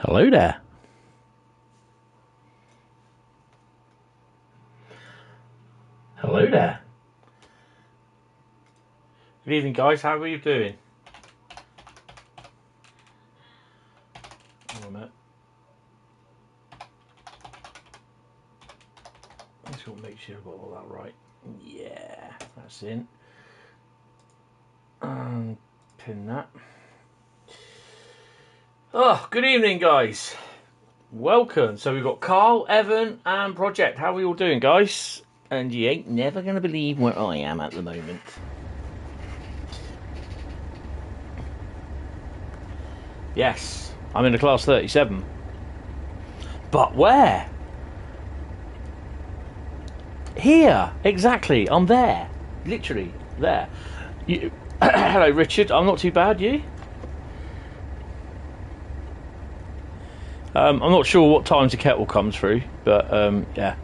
Hello there. Hello there. Good evening, guys. How are you doing? Hold on a minute. Just got to make sure I've got all that right. Yeah, that's in. And pin that. Oh, good evening, guys. Welcome. So we've got Carl, Evan, and Project. How are we all doing, guys? And you ain't never going to believe where I am at the moment. Yes, I'm in a class 37. But where? Here, exactly. I'm there. Literally, there. You, hello, Richard. I'm not too bad, you? I'm not sure what times the kettle comes through, but yeah.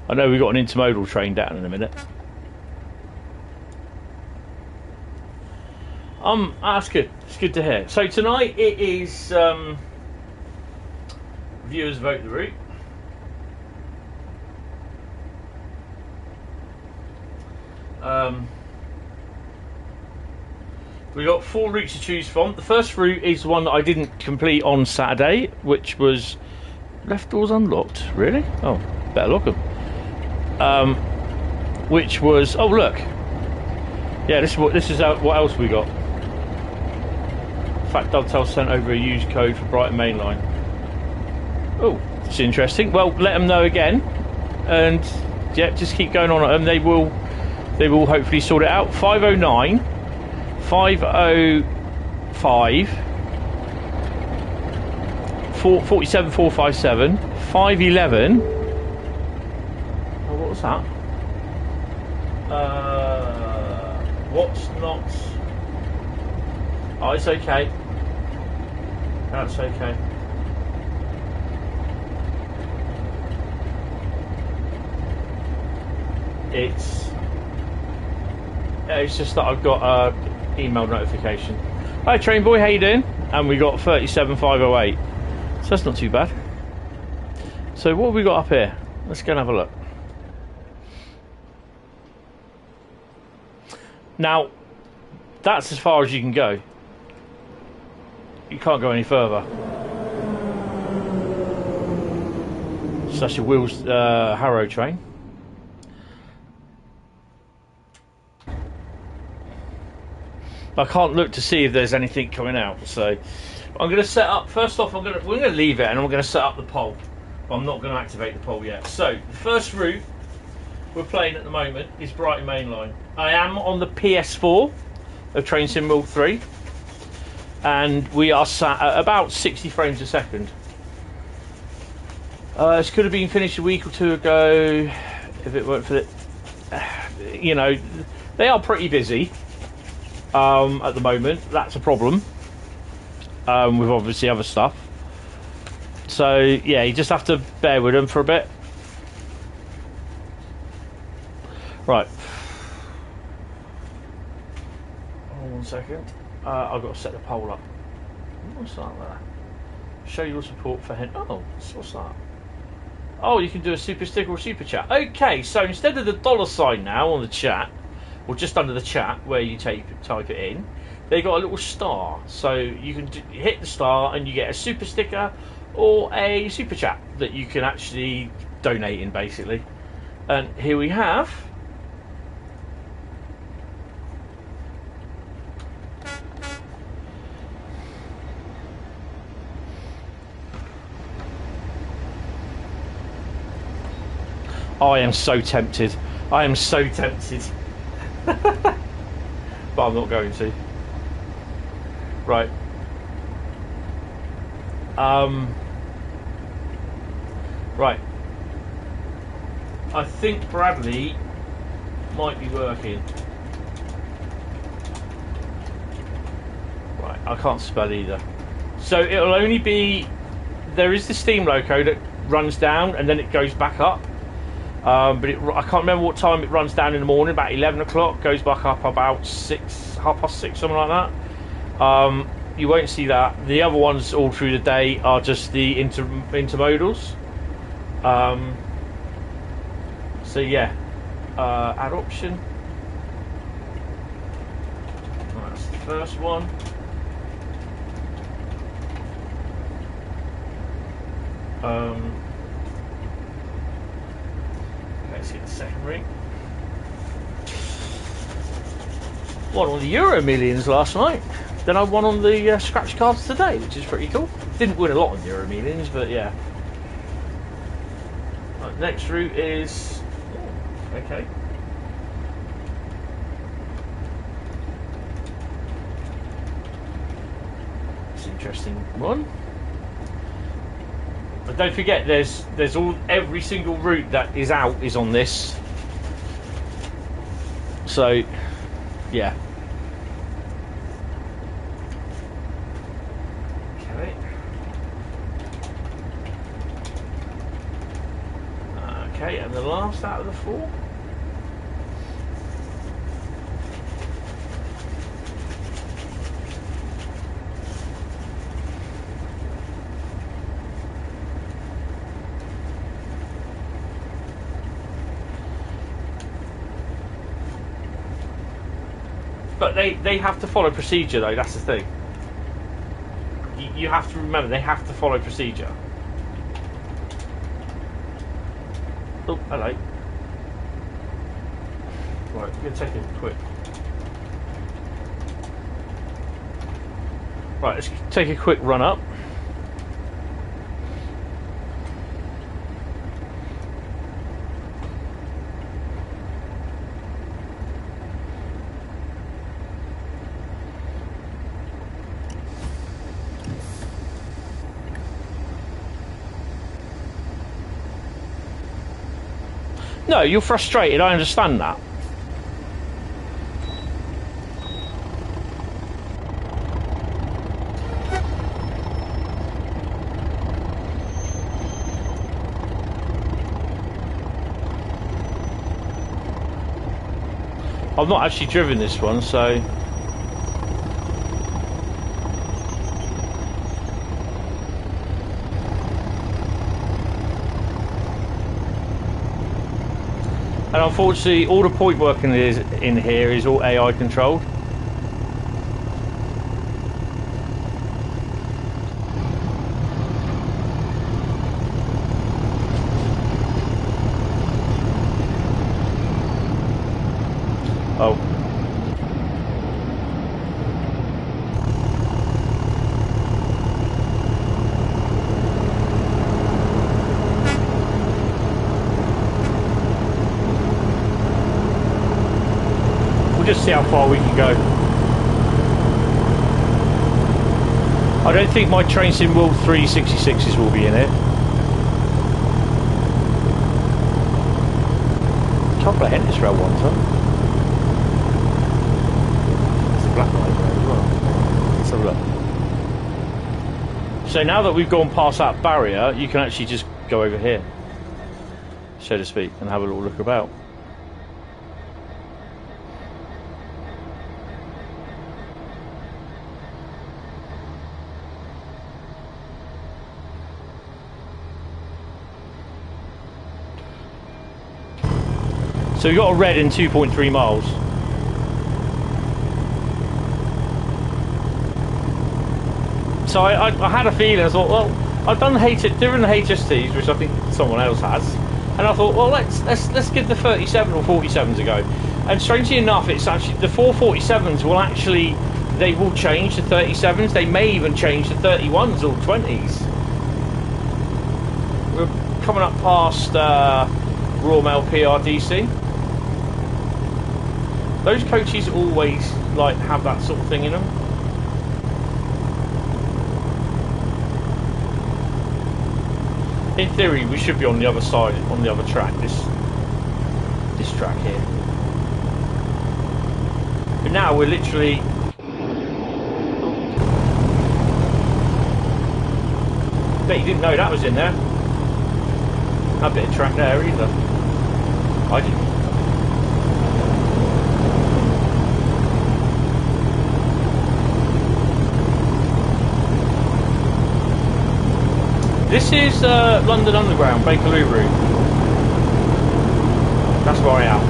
I know we've got an intermodal train down in a minute. That's good. It's good to hear. So tonight it is viewers vote the route. We got 4 routes to choose from. The first route is one that I didn't complete on Saturday, which was left doors unlocked. Really? Oh, better lock them. Which was, oh look, yeah, this is what else we got. In fact, Dovetail sent over a used code for Brighton Mainline. Oh, it's interesting. Well, let them know again, and yeah, just keep going on at them. They will hopefully sort it out. 509 505 47 457 511. What's that? What's not? Oh, it's okay. That's okay. It's just that I've got a email notification. Hi, train boy, how you doing? And we got 37508. So that's not too bad. So what have we got up here? Let's go and have a look. Now, that's as far as you can go. You can't go any further. So that's your Willesden Harrow train. I can't look to see if there's anything coming out. So I'm going to set up. First off, we're going to leave it, and we're going to set up the poll. I'm not going to activate the poll yet. So the first route we're playing at the moment is Brighton Mainline. I am on the PS4 of Train Sim World 3, and we are sat at about 60 frames a second. This could have been finished a week or two ago if it weren't for the, you know, they are pretty busy at the moment. That's a problem with obviously other stuff. So yeah, you just have to bear with them for a bit. Right. Hold on 1 second. I've got to set the poll up. What's that there? Show your support for Hentis. Oh, what's that? Oh, you can do a super sticker or super chat. Okay, so instead of the $sign now on the chat, or just under the chat where you type it in, they got a little star. So you can hit the star and you get a super sticker or a super chat that you can actually donate in, basically. And here we have. I am so tempted. I am so tempted. But I'm not going to. Right. Right. I think Bradley might be working. Right, I can't spell either. So it'll only be... There is the steam loco that runs down and then it goes back up. But I can't remember what time it runs down in the morning. About 11 o'clock. Goes back up about 6, half past 6, something like that. You won't see that. The other ones all through the day are just the intermodals. So yeah, add option. That's the first one. Let's get the second ring. Won on the Euro Millions last night. Then I won on the scratch cards today, which is pretty cool. Didn't win a lot on the Euro Millions, but yeah. Right, next route is... Oh, okay. It's an interesting one. But don't forget, there's every single route that is out is on this. So, yeah. Okay. Okay, and the last out of the 4. But they have to follow procedure, though. That's the thing. You have to remember they have to follow procedure. Oh, hello. Right, I'm gonna take a quick. Right, let's take a quick run up. No, you're frustrated, I understand that. I've not actually driven this one, so... And unfortunately, all the point working in here is all AI controlled. Oh. Just see how far we can go. I don't think my Train Sim World 366s will be in it. Top of Hentis Rail one ton. There's a black light there as well. Let's have a look. So now that we've gone past that barrier, you can actually just go over here, so to speak, and have a little look about. So we got a red in 2.3 miles. So I had a feeling. I thought, well, I've done different HSTs, which I think someone else has, and I thought, well, let's give the 37 or 47s a go. And strangely enough, it's actually the 447s will actually, they will change the 37s. They may even change the 31s or 20s. We're coming up past Raw Mail PRDC. Those coaches always like have that sort of thing in them. In theory, we should be on the other side, on the other track. This track here. But now we're literally. Bet you didn't know that was in there. A bit of track there either. I didn't. This is London Underground, Bakerloo route. That's where I am.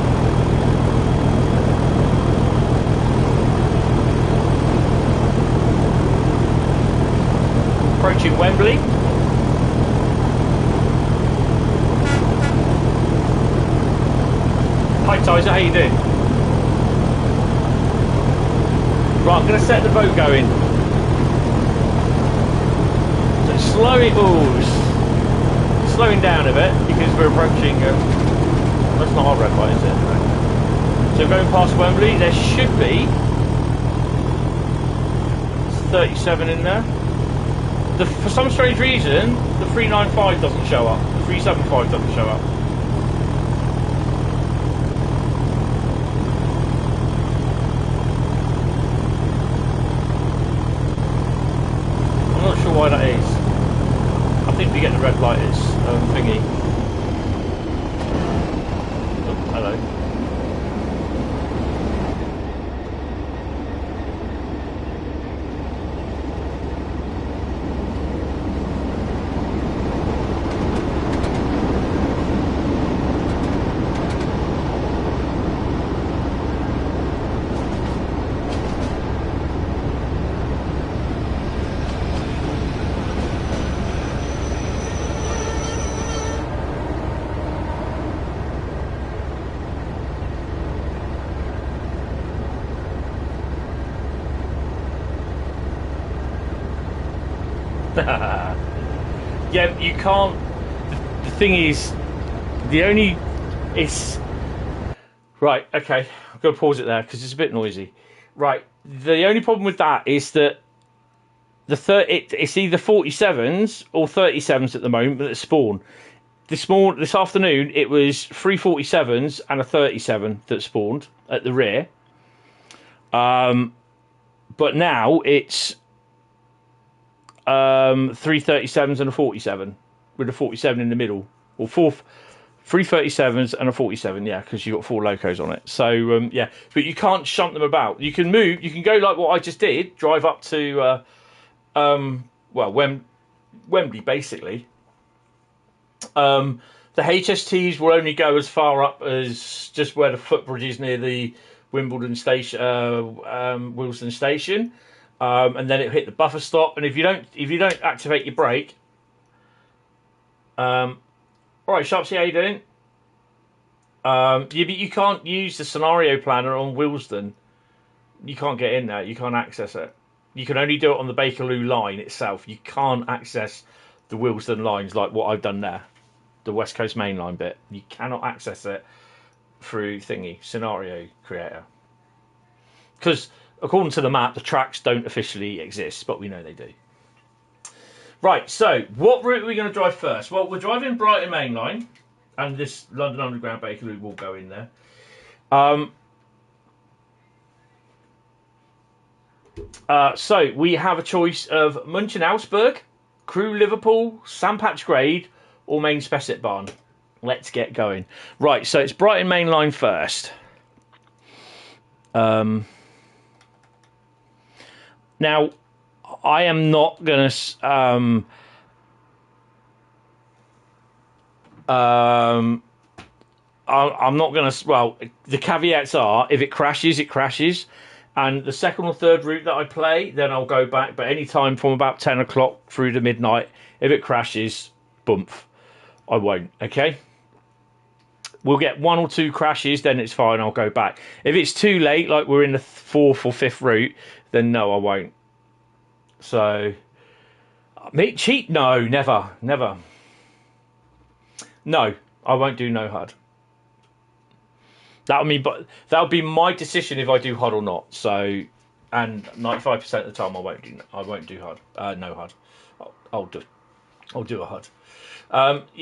Approaching Wembley. Hi Tyser, how you doing? Right, I'm going to set the boat going. So slowing down a bit because we're approaching. That's not our red light, is it? So going past Wembley, there should be 37 in there. For some strange reason, the 395 doesn't show up. The 375 doesn't show up. I'm not sure why that is. I think we get the red light is thingy. Oh, hello. Yeah, you can't. The thing is, it's right. Okay, I'm going to pause it there because it's a bit noisy. Right, the only problem with that is that it's either 47s or 37s at the moment that spawn. This afternoon it was 3 47s and a 37 that spawned at the rear. But now it's 3 37s and a 47 with a 47 in the middle, or 3 37s and a 47, yeah, because you've got 4 locos on it. So yeah, but you can't shunt them about. You can move, you can go like what I just did, drive up to Wembley basically. The HSTs will only go as far up as just where the footbridge is near the Wimbledon station, Willesden station. And then it'll hit the buffer stop, and if you don't activate your brake, all right, Sharpsy, how you doing? You can't use the scenario planner on Willesden. You can't get in there. You can't access it. You can only do it on the Bakerloo line itself. You can't access the Willesden lines like what I've done there, the West Coast Mainline bit. You cannot access it through scenario creator, because according to the map, the tracks don't officially exist, but we know they do. Right, so what route are we going to drive first? Well, we're driving Brighton Mainline, and this London Underground Bakerloo will go in there. So we have a choice of München-Augsburg, Crewe Liverpool, Sandpatch Grade, or Main Spessett Barn. Let's get going. Right, so it's Brighton Mainline first. Now, I am not going to... I'm not going to... Well, the caveats are, if it crashes, it crashes. And the second or third route that I play, then I'll go back. But any time from about 10 o'clock through to midnight, if it crashes, bump. I won't, okay? We'll get 1 or 2 crashes, then it's fine, I'll go back. If it's too late, like we're in the 4th or 5th route, then no, I won't. So, cheat? No, never. No, I won't do no HUD. That'll be my decision if I do HUD or not. So, and 95% of the time I won't do HUD. No HUD. I'll do a HUD.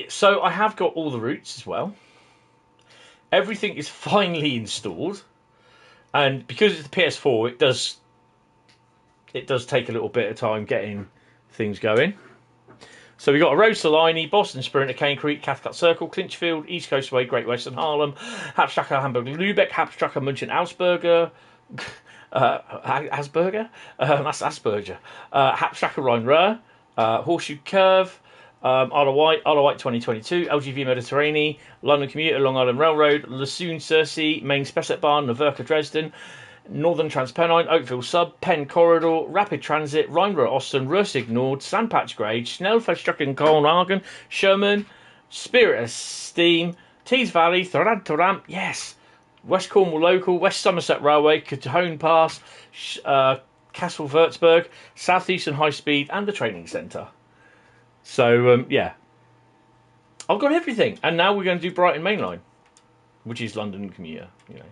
So I have got all the routes as well. Everything is finally installed, and because it's the PS4, it does take a little bit of time getting things going. So we got a Road Salini, Boston Sprinter, Cane Creek, Cathcart Circle, Clinchfield, East Coast Way, Great Western Harlem, Hauptstrecke Hamburg Lübeck, Hauptstrecke München Augsburger, Asperger? That's Asperger. Hauptstrecke Rhein Ruhr, Horseshoe Curve, Isle of Wight 2022, LGV Mediterranean, London Commuter, Long Island Railroad, Lassoon Circe, Main Spessartbahn, Naverka Dresden, Northern Transpennine, Oakville Sub, Penn Corridor, Rapid Transit, Rhein-Ruhr Osten, Rursig Nord, Sandpatch Grade, Schnellfahrstrecken Kopenhagen, Sherman, Spirit of Steam, Tees Valley, Thorad, yes, West Cornwall Local, West Somerset Railway, Cajon Pass, Castle Würzburg, Southeastern Highspeed, and the Training Centre. So, yeah. I've got everything. And now we're going to do Brighton Mainline, which is London Commuter, you know.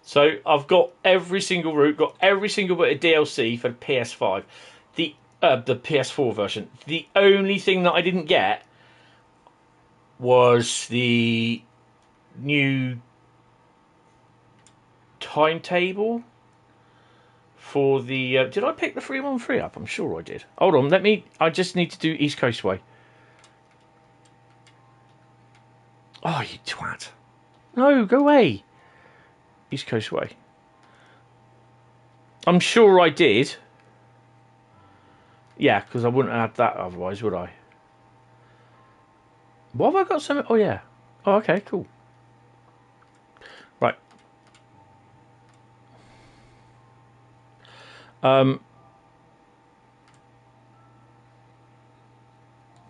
So I've got every single route, got every single bit of DLC for the PS5, the PS4 version. The only thing that I didn't get was the new timetable for the. Did I pick the 313 up? I'm sure I did. Hold on, I just need to do East Coast Way. Oh, you twat! No, go away. East Coast Way. I'm sure I did. Yeah, because I wouldn't add that otherwise, would I? What have I got? Something? Oh, yeah. Oh, okay, cool. Right.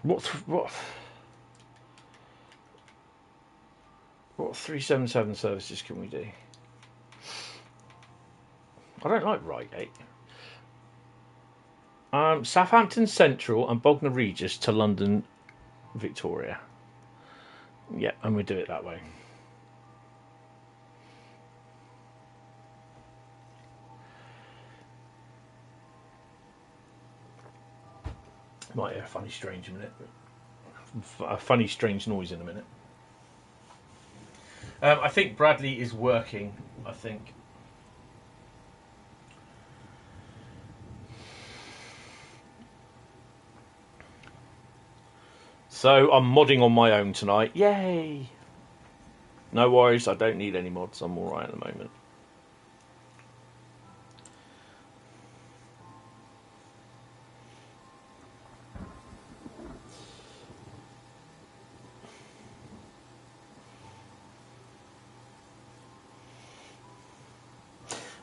What 377 services can we do? I don't like Reigate. Southampton Central and Bognor Regis to London Victoria. Yeah, and we do it that way. Might hear a funny, strange noise in a minute. I think Bradley is working. I think. So I'm modding on my own tonight. Yay! No worries, I don't need any mods. I'm alright at the moment.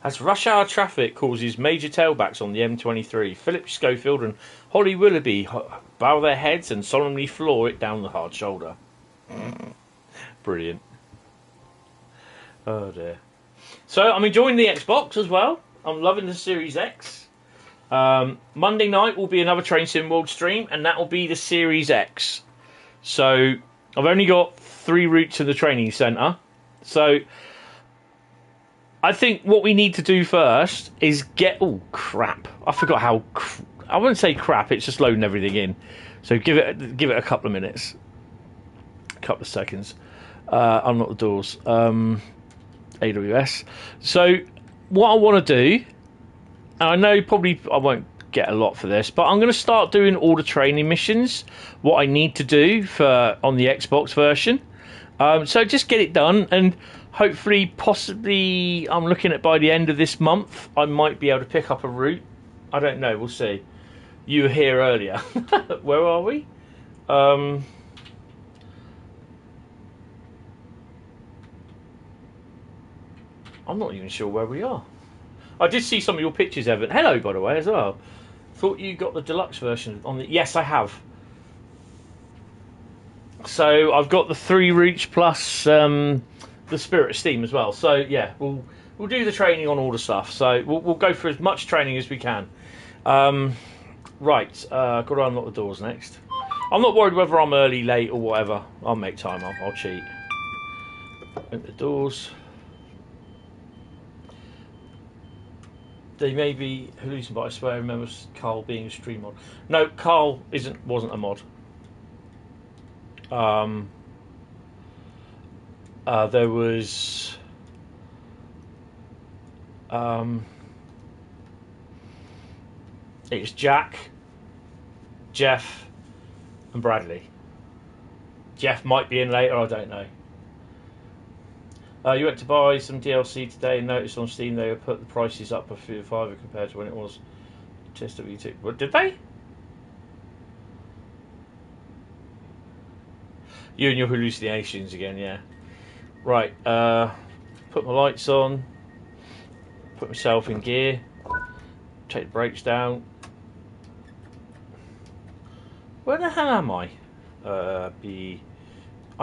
As rush hour traffic causes major tailbacks on the M23, Philip Schofield and Holly Willoughby bow their heads and solemnly floor it down the hard shoulder. Brilliant. Oh dear. So I'm enjoying the Xbox as well. I'm loving the Series X. Monday night will be another Train Sim World stream, and that will be the Series X. So I've only got 3 routes to the training centre. So I think what we need to do first is get... Oh, crap. I forgot how... I wouldn't say crap, it's just loading everything in. So give it a couple of minutes. A couple of seconds. Unlock the doors. AWS. So what I want to do... And I know probably I won't get a lot for this, but I'm going to start doing all the training missions. What I need to do on the Xbox version. So just get it done, and hopefully, possibly, I'm looking at by the end of this month, I might be able to pick up a route. I don't know, we'll see. You were here earlier. Where are we? I'm not even sure where we are. I did see some of your pictures, Evan. Hello, by the way, as well. Thought you got the deluxe version on the... Yes, I have. So I've got the 3 routes plus the Spirit of Steam as well. So yeah, we'll do the training on all the stuff. So we'll go for as much training as we can. Right, got to unlock the doors next. I'm not worried whether I'm early, late, or whatever. I'll make time. I'll cheat. Open the doors. They may be hallucinating, but I swear I remember Carl being a stream mod. No, Carl wasn't a mod. There was it's Jack, Jeff, and Bradley. Jeff might be in later, I don't know. You went to buy some DLC today and noticed on Steam they put the prices up a few fiver compared to when it was TSW2. What, did they? You and your hallucinations again, yeah. Right, put my lights on, put myself in gear, take the brakes down. Where the hell am I? I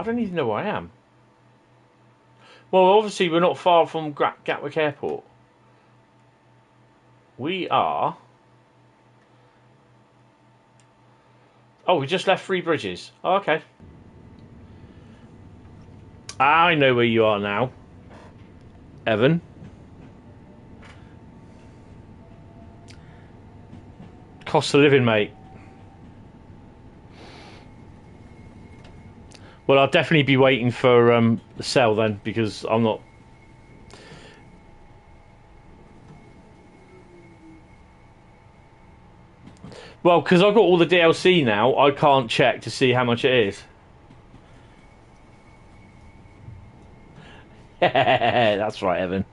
don't even know where I am. Well, obviously we're not far from Gatwick Airport. We are... Oh, we just left Three Bridges. Oh, okay. I know where you are now, Evan. Cost of living, mate. Well, I'll definitely be waiting for the sale then, because I'm not... Well, because I've got all the DLC now, I can't check to see how much it is. That's right, Evan.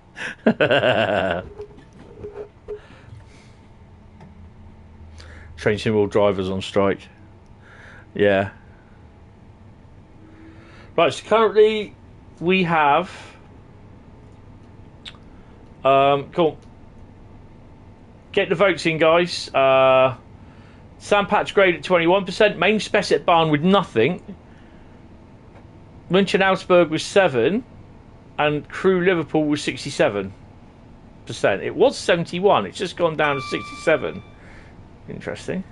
Train sim all drivers on strike. Yeah. Right, so currently we have... cool. Get the votes in, guys. Sandpatch grade at 21%. Main spec at Barn with nothing. München Augsburg was 7. And Crewe Liverpool was 67%. It was 71. It's just gone down to 67. Interesting.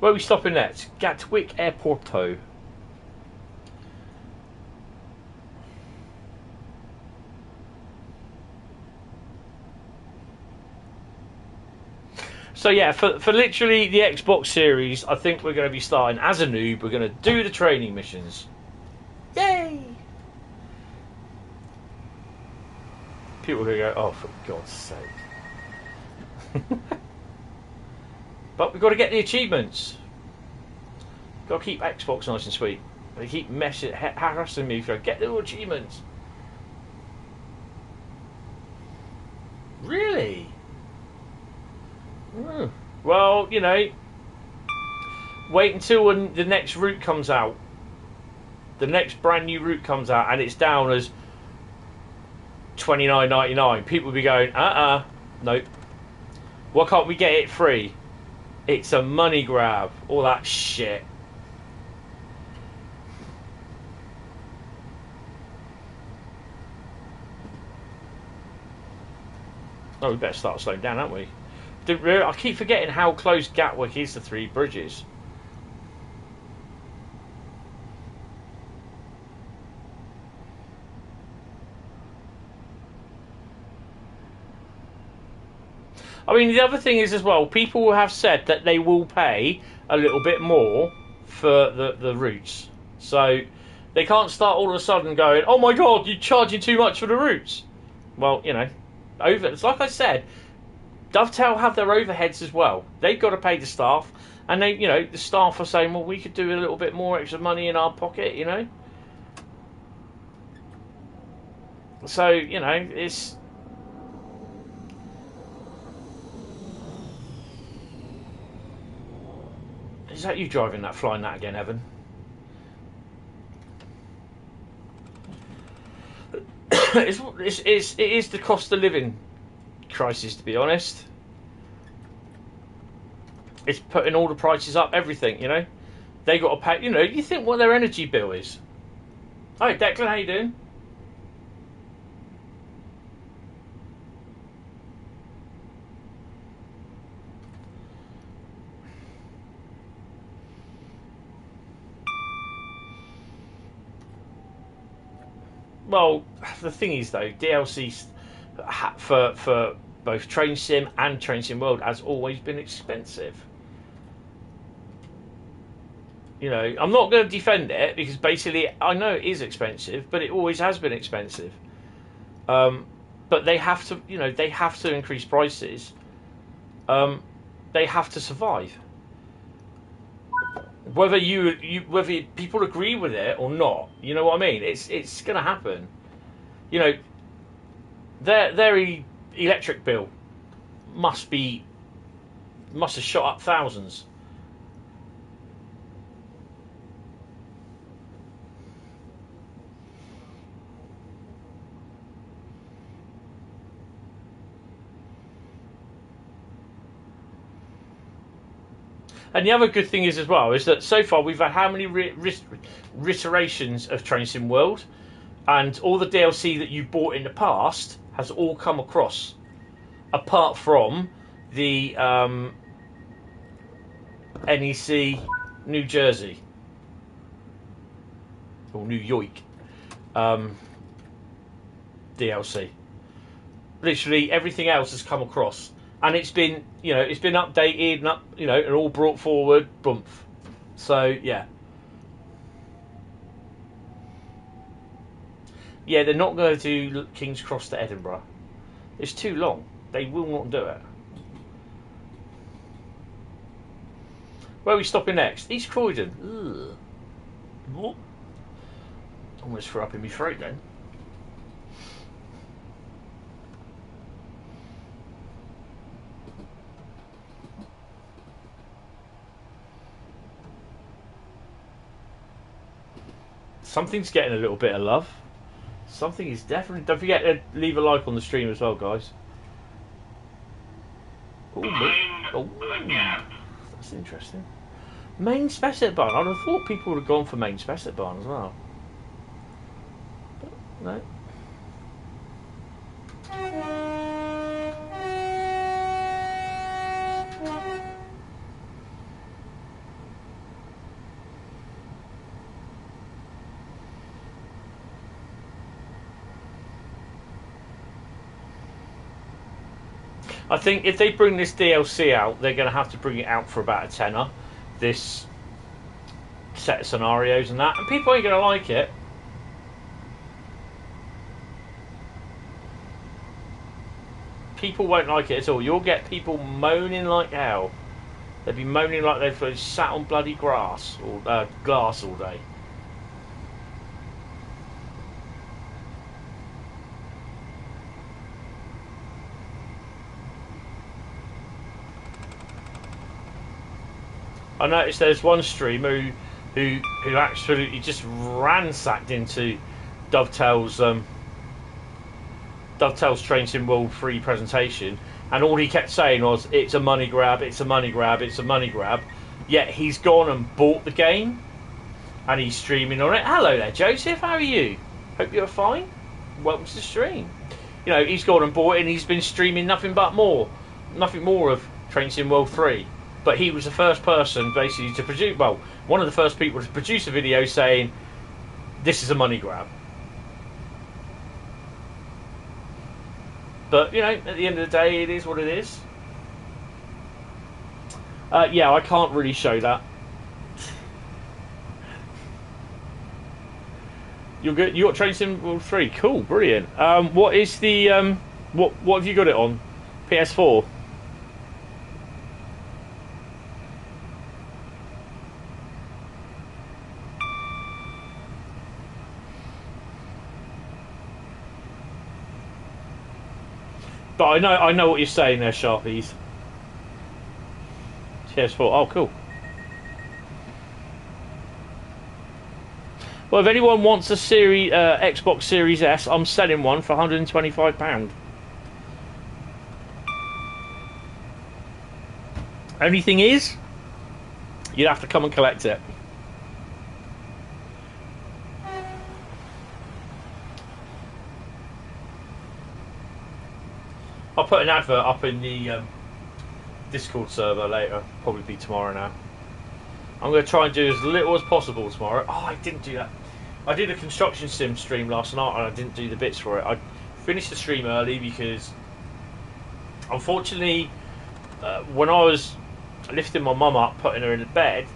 Where are we stopping next? Gatwick Airporto. So yeah, for literally the Xbox Series, I think we're going to be starting as a noob. We're going to do the training missions. Yay! People are going to go, oh, for God's sake. But we've got to get the achievements. Got to keep Xbox nice and sweet. They keep harassing me for get the achievements. Really? Well, you know, wait until when the next route comes out. The next brand new route comes out and it's down as $29.99. People will be going, nope. Why can't we get it free? It's a money grab. All that shit. Oh, we better start slowing down, aren't we? I keep forgetting how close Gatwick is to Three Bridges. I mean, the other thing is as well, people have said that they will pay a little bit more for the routes. So they can't start all of a sudden going, oh my God, you're charging too much for the routes. Well, you know, it's like I said, Dovetail have their overheads as well. They've got to pay the staff, and they, you know, the staff are saying, well, we could do a little bit more extra money in our pocket, you know. So, you know, it's... Is that you driving that, flying that again, Evan? It is the cost of living crisis, to be honest. It's putting all the prices up, everything, you know. They got to pay, you know, you think what their energy bill is. Hi, Declan, how you doing? Well, the thing is, though, DLC for both Train Sim and Train Sim World has always been expensive. You know, I'm not going to defend it because basically I know it is expensive, but it always has been expensive. But they have to, you know, they have to increase prices. They have to survive. Whether whether people agree with it or not, you know what I mean. It's going to happen. You know, their electric bill must have shot up thousands. And the other good thing is as well is that so far we've had how many reiterations of Train Sim World, and all the DLC that you've bought in the past has all come across, apart from the NEC New Jersey or New York DLC. Literally everything else has come across. And it's been, it's been updated and and all brought forward, boom. So yeah, they're not going to do King's Cross to Edinburgh. It's too long. They will not do it. Where are we stopping next? East Croydon. Ugh. What? Almost threw up in my throat then. Something's getting a little bit of love. Something is definitely... Don't forget to leave a like on the stream as well, guys. Oh, that's interesting. Main Spessett Barn. I'd have thought people would have gone for Main Spessett Barn as well. But no. I think if they bring this DLC out, they're going to have to bring it out for about a tenner. This set of scenarios and that, and people ain't going to like it. People won't like it at all. You'll get people moaning like hell. They'll be moaning like they've sat on bloody glass all day. I noticed there's one streamer who absolutely just ransacked into Dovetail's Train Sim World 3 presentation, and all he kept saying was, it's a money grab, it's a money grab, it's a money grab. Yet he's gone and bought the game, and he's streaming on it. Hello there, Joseph, how are you? Hope you're fine. Welcome to the stream. He's gone and bought it, and he's been streaming nothing more of Train Sim World 3. But he was the first person basically to produce, well, one of the first people to produce a video saying, this is a money grab. But, at the end of the day, it is what it is. Yeah, I can't really show that. You're good. You got Train Sim World 3. Cool, brilliant. What is the what have you got it on? PS4. But I know what you're saying there, Sharpies. PS4. Oh, cool. Well, if anyone wants a Xbox Series S, I'm selling one for £125. Only thing is, you'd have to come and collect it. I'll put an advert up in the Discord server later. Probably be tomorrow now. I'm going to try and do as little as possible tomorrow. Oh, I didn't do that. I did a construction sim stream last night and I didn't do the bits for it. I finished the stream early because, unfortunately, when I was lifting my mum up, putting her in the bed,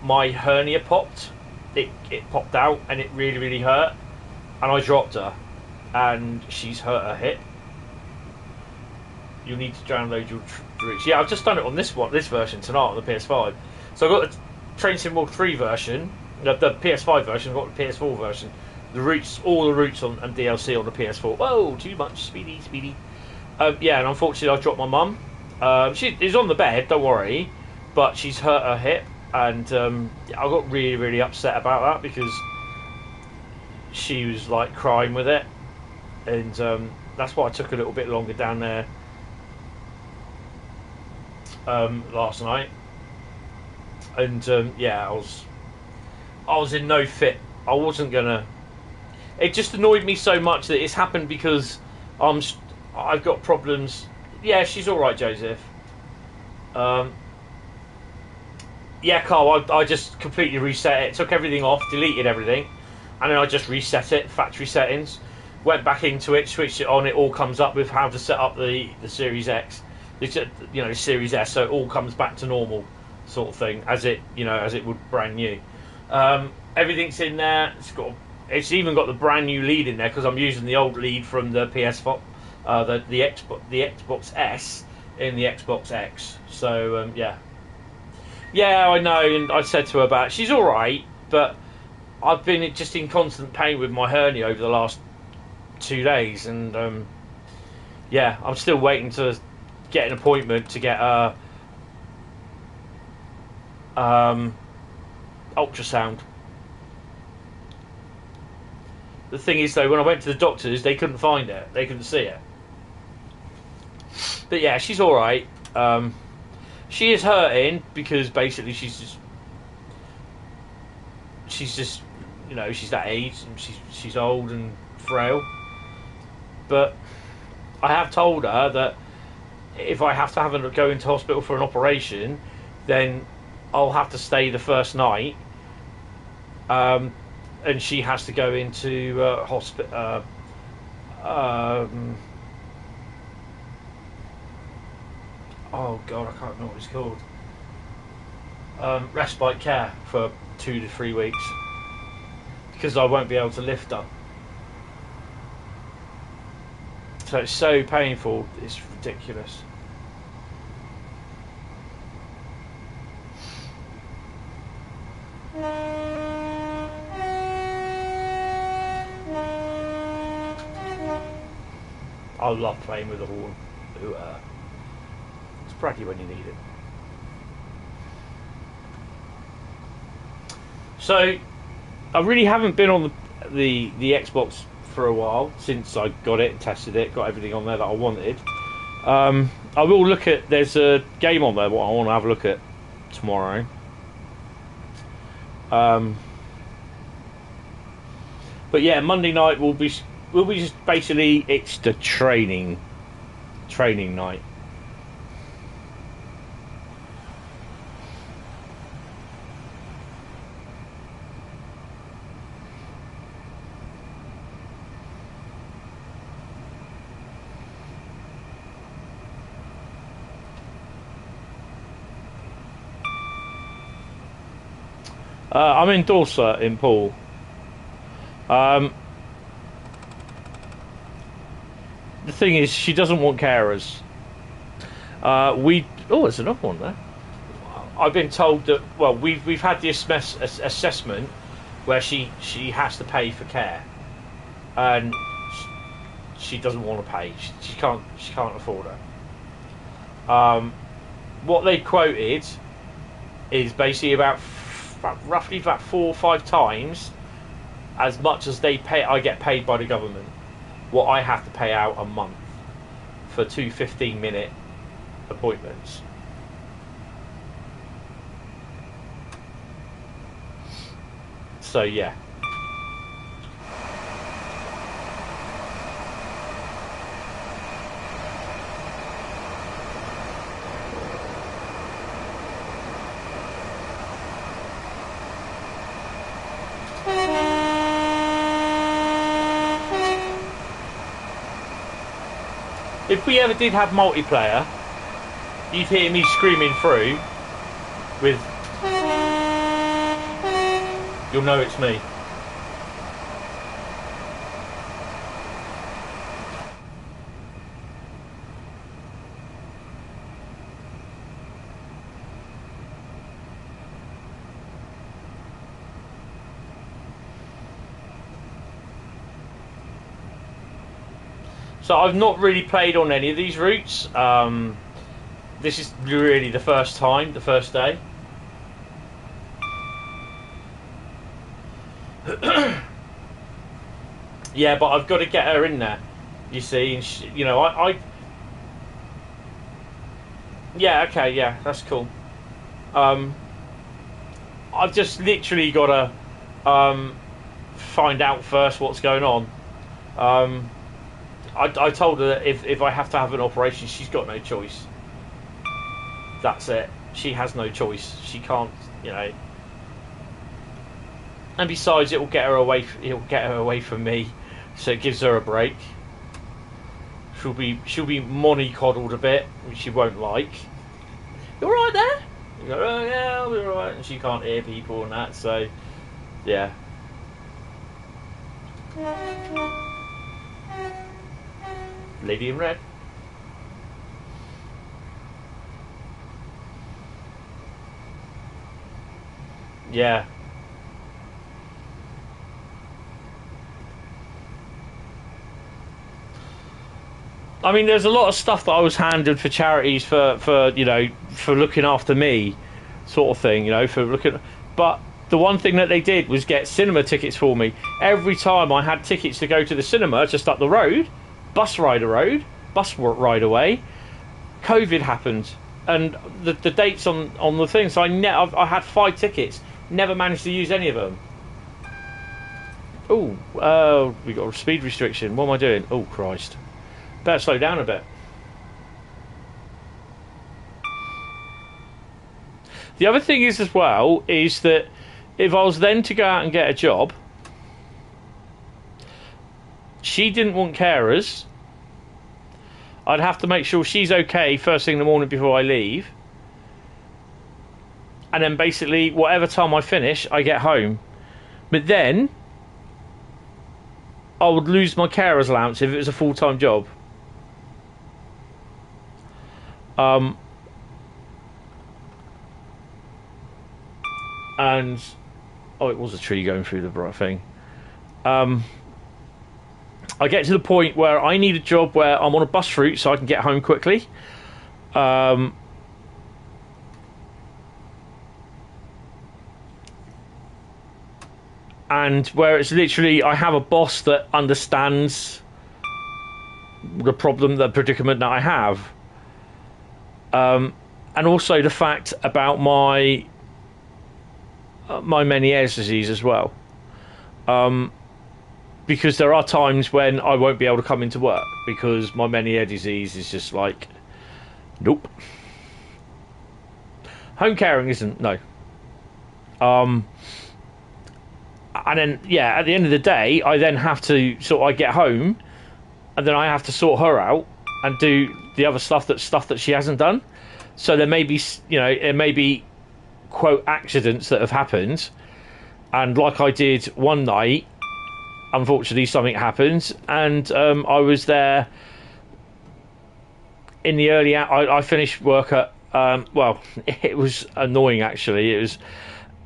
my hernia popped. It popped out and it really, really hurt. And I dropped her. And she's hurt her hip. You'll need to download your tricks. Yeah, I've just done it on this version tonight on the PS5. So I got Train Sim World 3 version, the PS5 version, I've got the PS4 version. The routes, all the routes on and DLC on the PS4. Whoa, too much, speedy. Yeah, and unfortunately I dropped my mum. She is on the bed, don't worry, but she's hurt her hip, and I got really upset about that because she was like crying with it, and that's why I took a little bit longer down there last night. And yeah, I was in no fit. I wasn't gonna. It just annoyed me so much that it's happened because I've got problems. Yeah, she's all right, Joseph. Yeah, Carl, I just completely reset it. Took everything off, deleted everything, and then I just reset it, factory settings. Went back into it, switched it on. It all comes up with how to set up the Series X, Series S, so it all comes back to normal, sort of thing, as it would brand new. Everything's in there. It's even got the brand new lead in there because I'm using the old lead from the PS4, the Xbox S in the Xbox X. So yeah, I know. And I said to her about she's all right, but I've been just in constant pain with my hernia over the last 2 days, and yeah, I'm still waiting to get an appointment to get a ultrasound. The thing is, though, when I went to the doctors, they couldn't find it. They couldn't see it. But yeah, she's all right. She is hurting because basically she's just she's that age and she's old and frail. But I have told her that if I have to go into hospital for an operation, then I'll have to stay the first night. And she has to go into hospital. Oh God, I can't remember what it's called. Respite care for 2 to 3 weeks because I won't be able to lift her. So it's so painful, it's ridiculous. I love playing with the horn. It's braggy when you need it. So I really haven't been on the Xbox for a while since I got it and tested it, got everything on there that I wanted. I will look at. There's a game on there what I want to have a look at tomorrow. But yeah, Monday night will be just basically it's the training night. I'm in Dorset in Poole. The thing is, she doesn't want carers. There's another one there. I've been told that. Well, we've had the assessment where she has to pay for care, and she doesn't want to pay. She can't afford it. What they quoted is basically roughly about 4 or 5 times as much as they pay. I get paid by the government. What I have to pay out a month for 2 15-minute appointments. So yeah. If we ever did have multiplayer, you'd hear me screaming through with, you'll know it's me. So I've not really played on any of these routes. This is really the first time, the first day. Yeah, but I've got to get her in there, you see, and she, you know, yeah, okay, yeah, that's cool. I've just literally got to find out first what's going on. I told her that if I have to have an operation, she's got no choice. That's it. She has no choice. She can't, you know. And besides, it'll get her away. It'll get her away from me, so it gives her a break. She'll be mollycoddled a bit, which she won't like. You all right there? You go, oh yeah, I'll be all right. And she can't hear people and that, so yeah. Lady in red. Yeah. I mean, there's a lot of stuff that I was handed for charities for you know, for looking after me, sort of thing, you know, for looking. But the one thing that they did was get cinema tickets for me. Every time I had tickets to go to the cinema just up the road, bus ride away, COVID happened, and the dates on the thing. So I had 5 tickets, never managed to use any of them. Oh, we got a speed restriction. What am I doing? Oh Christ. Better slow down a bit. The other thing is as well is that if I was then to go out and get a job, she didn't want carers. I'd have to make sure she's okay first thing in the morning before I leave, and then basically whatever time I finish, I get home. But then I would lose my carer's allowance if it was a full-time job. And oh, it was a tree going through the bright thing. I get to the point where I need a job where I'm on a bus route so I can get home quickly. And where it's literally, I have a boss that understands the problem, the predicament that I have. And also the fact about my Meniere's disease as well. Because there are times when I won't be able to come into work because my Meniere's disease is just like, nope. Home caring isn't, no. And then, yeah, at the end of the day, I then have to I get home, and then I have to sort her out and do the other stuff that she hasn't done. So there may be, you know, it may be, quote, accidents that have happened, and like I did one night, unfortunately something happened, and I was there in the early I finished work at well, it was annoying actually.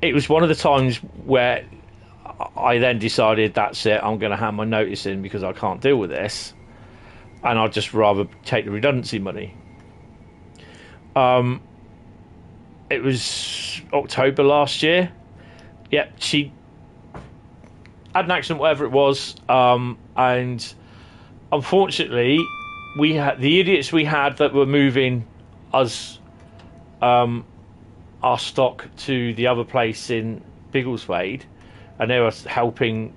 It was one of the times where I then decided, that's it, I'm going to hand my notice in because I can't deal with this, and I'd just rather take the redundancy money. It was October last year. Yep, she had an accident, whatever it was, and unfortunately, we had the idiots we had that were moving us our stock to the other place in Biggleswade, and they were helping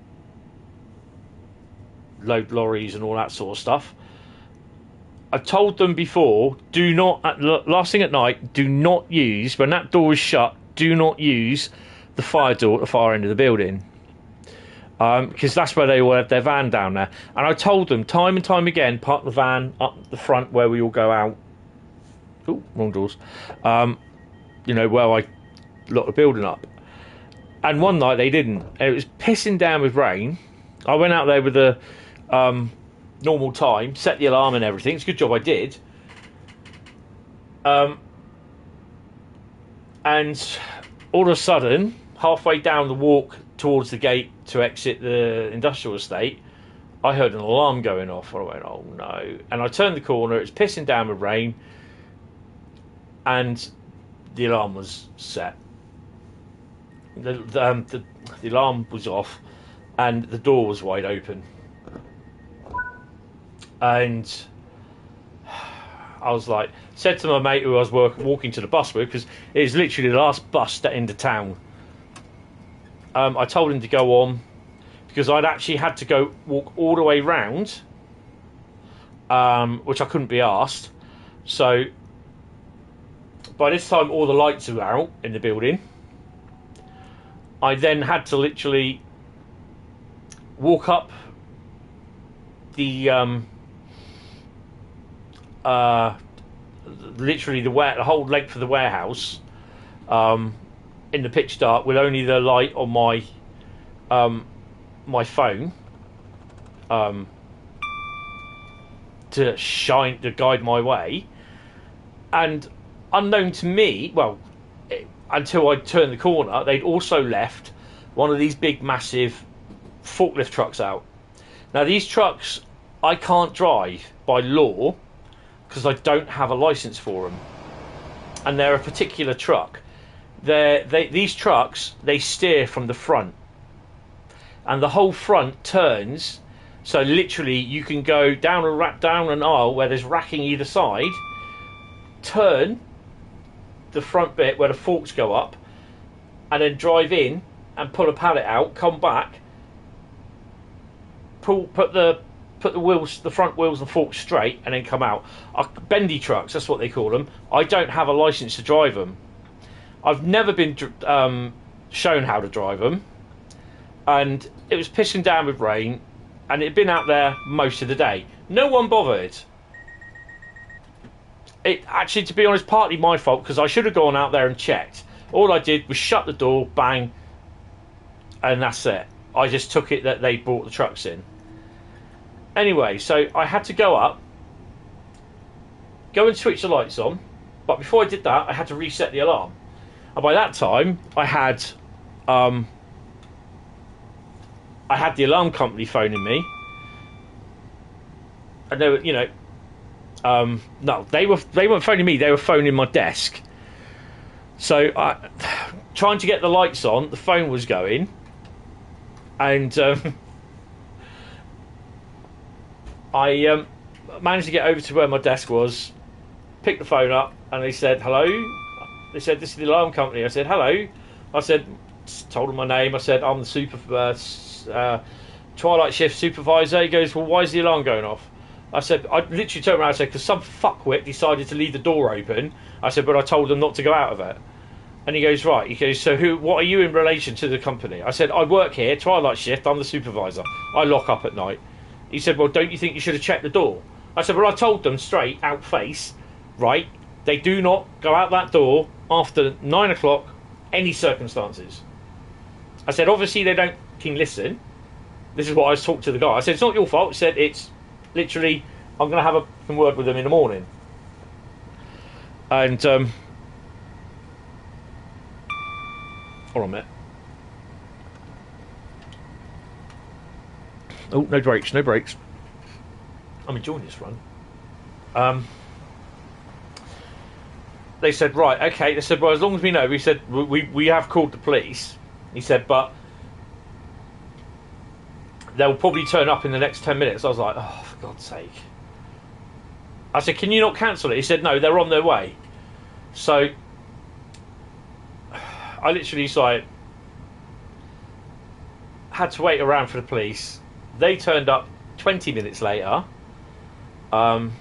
load lorries and all that sort of stuff. I've told them before, do not, last thing at night, do not use, when that door is shut, do not use the fire door at the far end of the building. Because that's where they will have their van down there. And I told them time and time again, park the van up the front where we all go out. Oh, wrong doors. You know, where I lock the building up. And one night they didn't. It was pissing down with rain. I went out there with the normal time, set the alarm and everything. It's a good job I did. And all of a sudden, halfway down the walk towards the gate to exit the industrial estate, I heard an alarm going off. I went, oh no. And I turned the corner, it was pissing down with rain, and the alarm was set. The alarm was off, and the door was wide open. And I was like, said to my mate who I was walking to the bus with, because it was literally the last bus into town. I told him to go on, because I'd actually had to go walk all the way round, which I couldn't be asked. So by this time all the lights were out in the building. I then had to literally walk up the literally the whole length of the warehouse in the pitch dark with only the light on my my phone to guide my way. And unknown to me, well, until I turned the corner, they'd also left one of these big massive forklift trucks out. Now these trucks I can't drive by law because I don't have a license for them, and they're a particular truck. These trucks, they steer from the front, and the whole front turns, so literally you can go down an aisle where there's racking either side, turn the front bit where the forks go up, and then drive in and pull a pallet out, come back, put the wheels, the front wheels and forks straight, and then come out. Bendy trucks, that's what they call them. I don't have a license to drive them. I've never been shown how to drive them, and it was pissing down with rain, and it had been out there most of the day. No one bothered. It actually, to be honest, partly my fault, because I should have gone out there and checked. All I did was shut the door, bang, and that's it. I just took it that they brought the trucks in. Anyway, so I had to go up, go and switch the lights on, but before I did that, I had to reset the alarm. And by that time, I had the alarm company phoning me, and they were, you know, no, they weren't phoning me. They were phoning my desk. So trying to get the lights on, the phone was going, and I managed to get over to where my desk was, picked the phone up, and they said hello. They said, this is the alarm company. I said hello. I said, told them my name. I said, I'm the twilight shift supervisor. He goes, well, why is the alarm going off? I said, I literally turned around and said, because some fuckwit decided to leave the door open. I said, but I told them not to go out of it. And he goes, right. He goes, so what are you in relation to the company? I said, I work here, twilight shift, I'm the supervisor. I lock up at night. He said, well, don't you think you should have checked the door? I said, well, I told them straight, out face, right, they do not go out that door after 9 o'clock, any circumstances. I said, obviously they don't can listen. This is what I was talking to the guy. I said, it's not your fault. He said, it's literally, I'm going to have a word with them in the morning. And, hold on a minute. Oh, no brakes, no brakes. I'm enjoying this run. They said, right, okay. They said, well, as long as we know, we said, we have called the police. He said, but they'll probably turn up in the next 10 minutes. I was like, oh, for God's sake. I said, can you not cancel it? He said, no, they're on their way. So I literally had to wait around for the police. They turned up 20 minutes later, and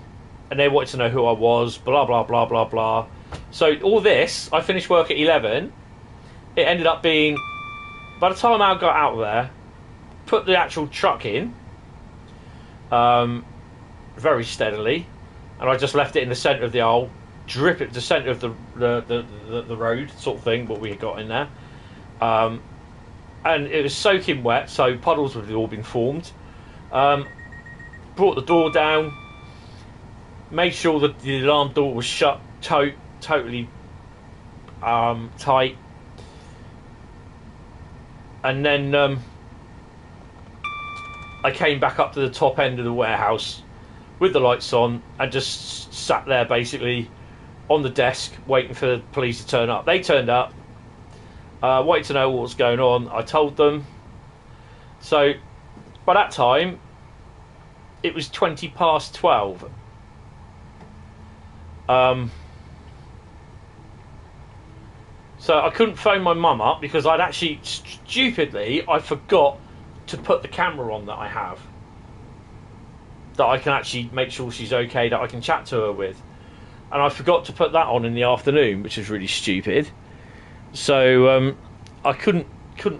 they wanted to know who I was, blah, blah, blah, blah, blah. So all this, I finished work at 11. It ended up being, by the time I got out of there, put the actual truck in very steadily, and I just left it in the centre of the aisle, drip it to the centre of the road sort of thing, what we had got in there. And it was soaking wet, so puddles would have all been formed. Brought the door down, made sure that the alarm door was shut totally tight, and then I came back up to the top end of the warehouse with the lights on and just sat there basically on the desk waiting for the police to turn up. They turned up, wanted to know what was going on. I told them. So by that time, it was 12:20. So I couldn't phone my mum up because I'd actually stupidly I forgot to put the camera on that I have, that I can actually make sure she's okay, that I can chat to her with, and I forgot to put that on in the afternoon, which is really stupid. So I couldn't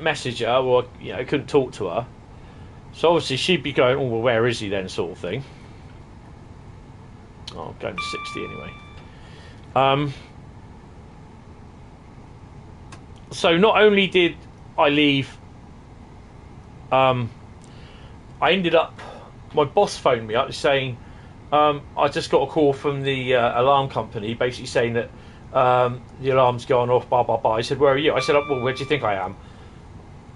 message her, or couldn't talk to her. So obviously she'd be going, oh well, where is he then, sort of thing. Oh, I'm going to 60 anyway. So not only did I leave, I ended up, my boss phoned me up saying, I just got a call from the alarm company basically saying that the alarm's gone off, blah blah blah. I said, where are you? I said, well, where do you think I am?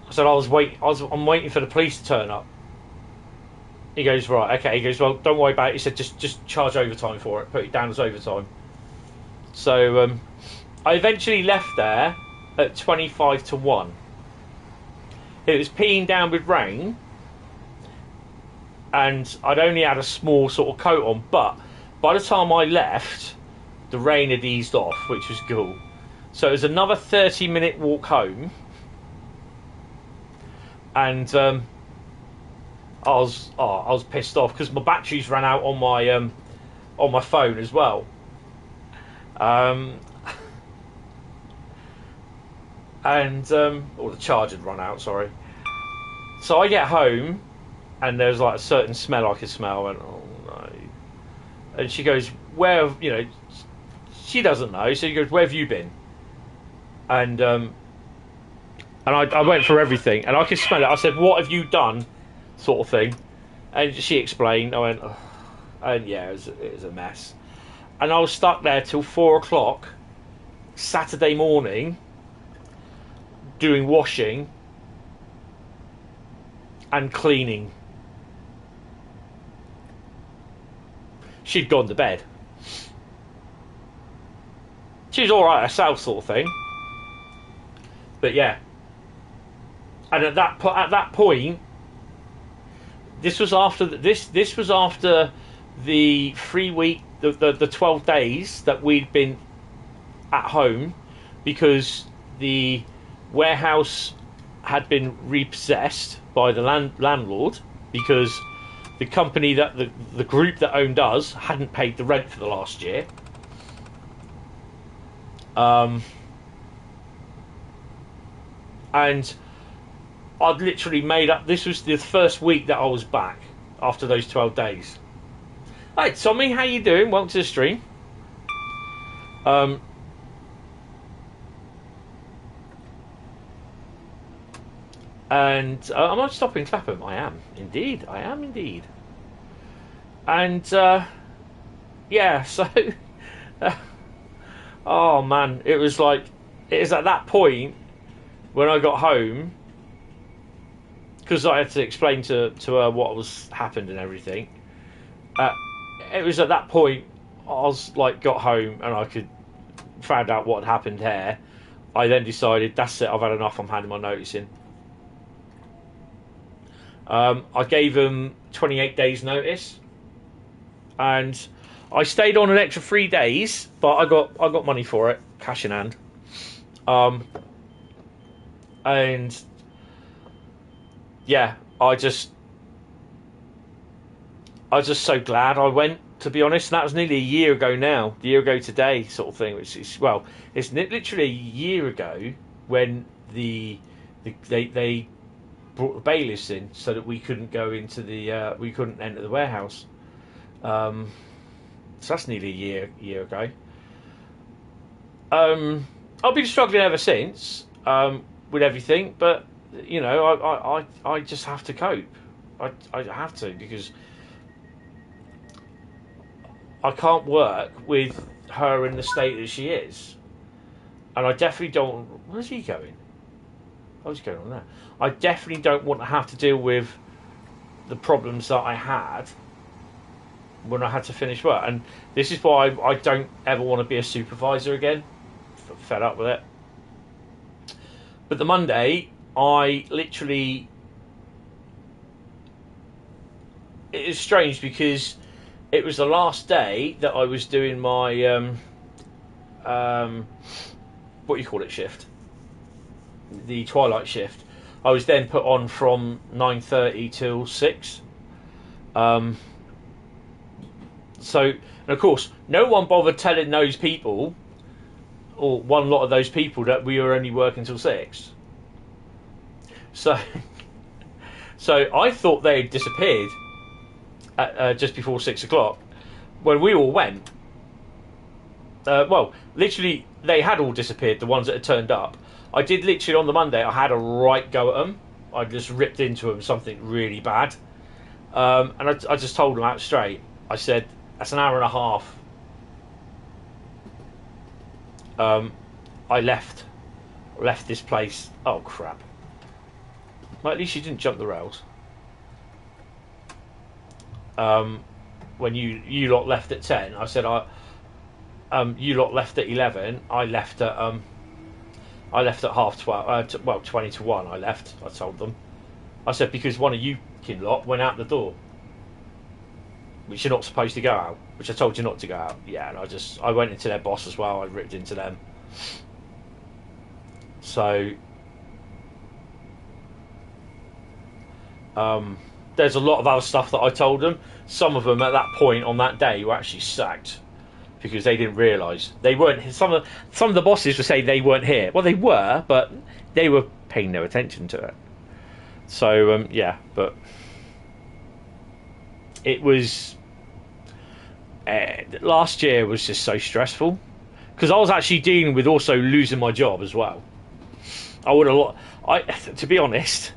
I said, I'm waiting for the police to turn up. He goes, right, okay. He goes, well, don't worry about it. He said, just charge overtime for it, put it down as overtime. So I eventually left there at 1:25. It was peeing down with rain, and I'd only had a small sort of coat on, but by the time I left, the rain had eased off, which was cool. So it was another 30-minute walk home, and I was pissed off because my batteries ran out on my phone as well. Or the charge had run out, sorry. So I get home, and there's like a certain smell I could smell. I went, oh no. And she goes, where, she doesn't know. So she goes, where have you been? And I went for everything, and I could smell it. I said, what have you done? Sort of thing. And she explained. I went, oh. And yeah, it was a mess. And I was stuck there till 4 o'clock Saturday morning, doing washing and cleaning. She'd gone to bed. She was all right herself, sort of thing. But yeah. And at that point, this was after this was after the 3 week, the 12 days that we'd been at home, because the warehouse had been repossessed by the landlord, because the company that the group that owned us hadn't paid the rent for the last year. And I'd literally made up. This was the first week that I was back after those 12 days. Hey Tommy, how you doing? Welcome to the stream. And am I stopping Clapham? I am indeed. And yeah, so oh man, it was at that point when I got home, because I had to explain to her what was happened and everything. It was at that point I was got home and I found out what had happened here. I then decided, that's it, I've had enough, I'm handing my notice in. I gave them 28 days notice, and I stayed on an extra 3 days, but I got money for it, cash in hand. And yeah, I just so glad I went, to be honest. And that was nearly a year ago now, a year ago today, sort of thing. Which is, well, it's literally a year ago when they brought the bailiffs in so that we couldn't go into we couldn't enter the warehouse. So that's nearly a year ago. I've been struggling ever since with everything, but I just have to cope. I have to, because I can't work with her in the state that she is, and I definitely don't. Where's he going? What's going on there? I definitely don't want to have to deal with the problems that I had when I had to finish work. And this is why I don't ever want to be a supervisor again. Fed up with it. But the Monday, I literally... It is strange because it was the last day that I was doing my... what do you call it, shift? The twilight shift. I was then put on from 9:30 till 6. So, and of course, no one bothered telling those people, or one lot of those people, that we were only working till 6. So I thought they had disappeared at just before 6 o'clock when we all went. Well, literally, they had all disappeared, the ones that had turned up. I did literally on the Monday, I had a right go at them. I just ripped into them something really bad. And I just told them out straight. I said, that's an hour and a half. I left this place. Oh, crap. Well, at least you didn't jump the rails. When you lot left at 10, I said, you lot left at 11. I left at 12:30. Well, 20 to 1. I left. I told them. I said because one of you kin lot went out the door, which you're not supposed to go out. Which I told you not to go out. Yeah, and I went into their boss as well. I ripped into them. So there's a lot of other stuff that I told them. Some of them at that point on that day were actually sacked because they didn't realise they weren't. Some of the bosses were saying they weren't here. Well, they were, but they were paying no attention to it. So yeah, but it was last year was just so stressful because I was actually dealing with also losing my job as well. I would have. To be honest,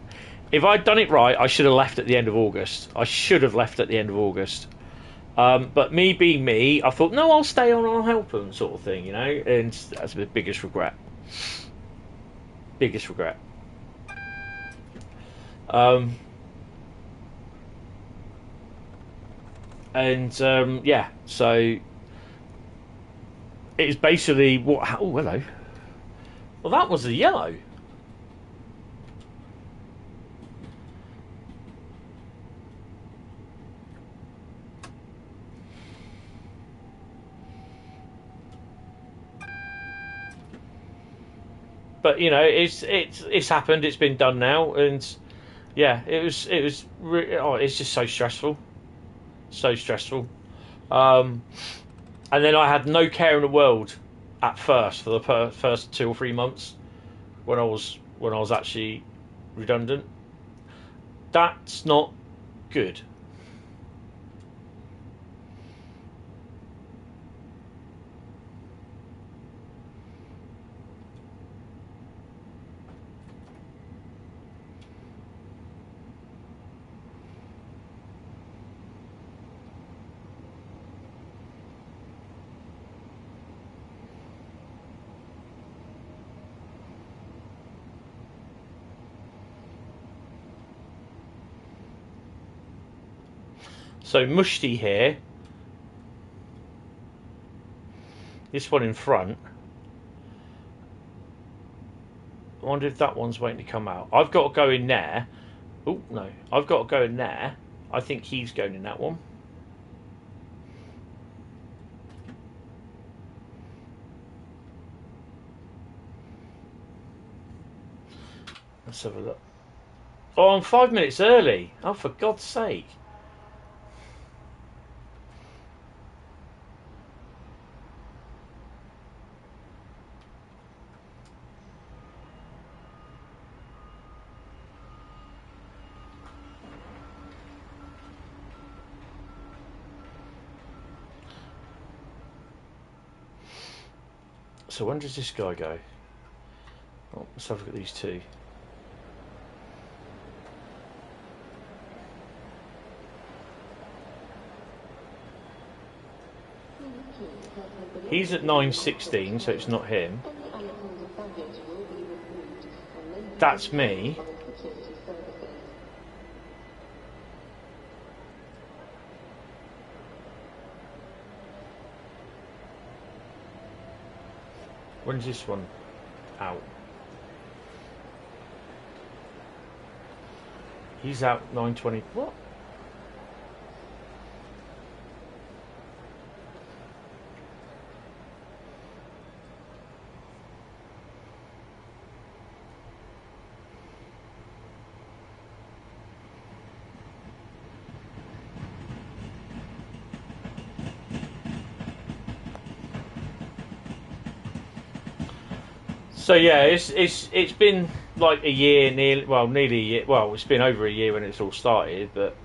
if I'd done it right, I should have left at the end of August. But me being me, I thought, no, I'll stay on, I'll help them, sort of thing, you know. And that's the biggest regret. Yeah, so it's basically what. Oh, hello. Well, that was a yellow. But you know, it's happened. It's been done now, and yeah, it's just so stressful, and then I had no care in the world at first for the first 2 or 3 months when I was actually redundant. That's not good. So Mushti here, this one in front, I wonder if that one's waiting to come out. I've got to go in there. Oh, no, I've got to go in there. I think he's going in that one. Let's have a look. Oh, I'm 5 minutes early. Oh, for God's sake. So when does this guy go? Oh, let's have a look at these two. He's at 9:16, so it's not him. That's me. When's this one out? He's out 9:20. What? So yeah, it's been like a year, nearly a year. Well, it's been over a year when it's all started, but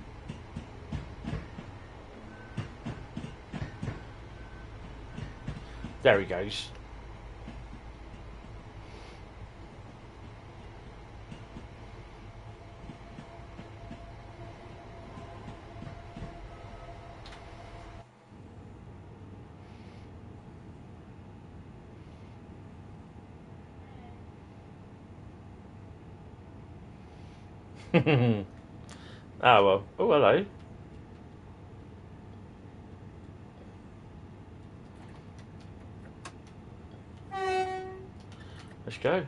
there he goes. Oh well. Oh, hello. Let's go.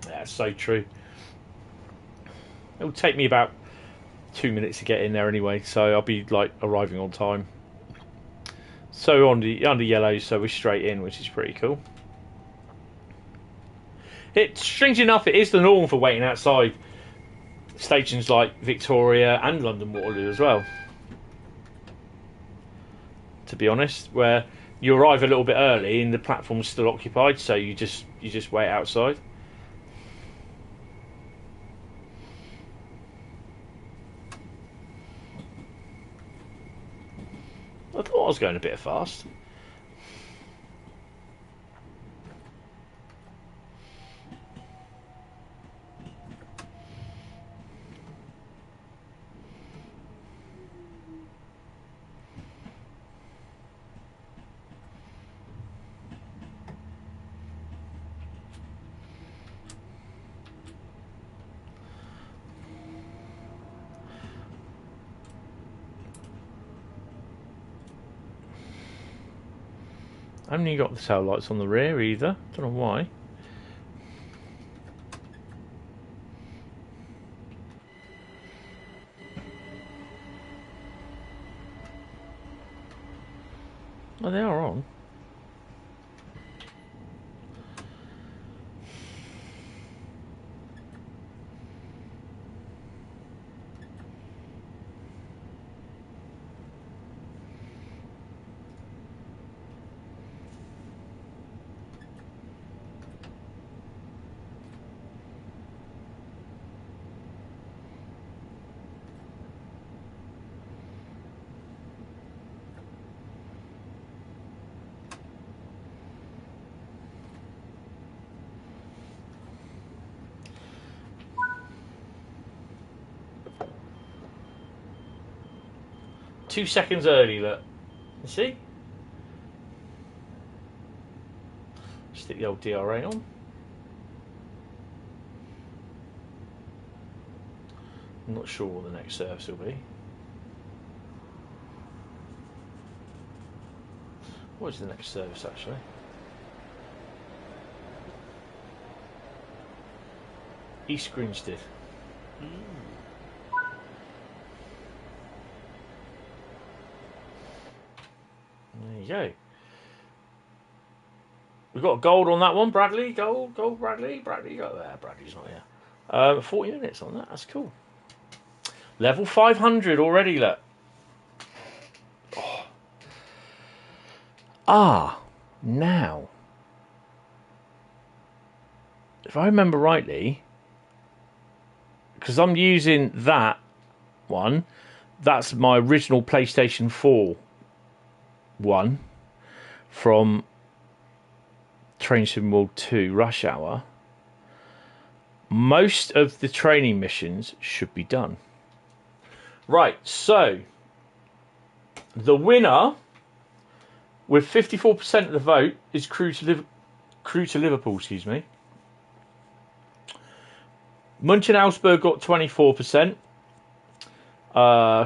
That's so true. It'll take me about 2 minutes to get in there anyway, so I'll be like arriving on time. So under yellow, so we're straight in, which is pretty cool. It's strange enough, it is the norm for waiting outside stations like Victoria and London Waterloo as well. To be honest, where you arrive a little bit early and the platform's still occupied, so you just wait outside. I thought I was going a bit fast. I haven't even got the tail lights on the rear either. Don't know why. Oh, they are on. Two seconds early, look. You see? Stick the old DRA on. I'm not sure what the next service will be. What is the next service actually? East Grinstead. There you go. We've got gold on that one, Bradley. Gold, Bradley. Bradley, go there. Bradley's not here. 40 minutes on that. That's cool. Level 500 already, look. Oh. Ah, now. If I remember rightly, because I'm using that one, that's my original PlayStation 4 one from Train Sim World 2 Rush Hour. Most of the training missions should be done. Right, so the winner with 54% of the vote is Crewe to Liverpool, excuse me. Munchen-Augsburg got 24%.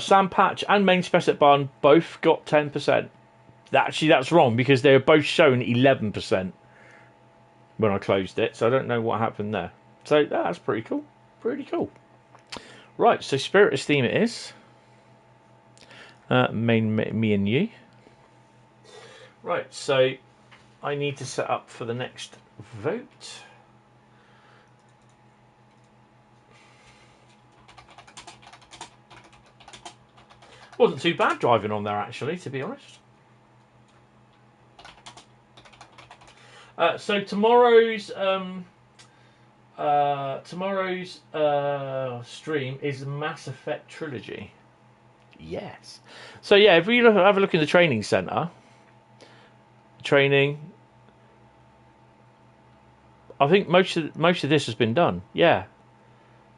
Sam Patch and Main Spessart Bahn both got 10%. Actually, that's wrong because they were both shown 11% when I closed it. So I don't know what happened there. So that's pretty cool. Pretty cool. Right, so Spirit Esteem it is. Me and you. Right, so I need to set up for the next vote. Wasn't too bad driving on there, actually, to be honest. So tomorrow's stream is Mass Effect Trilogy. Yes. So yeah, if we have a look in the training centre, I think most of this has been done. Yeah.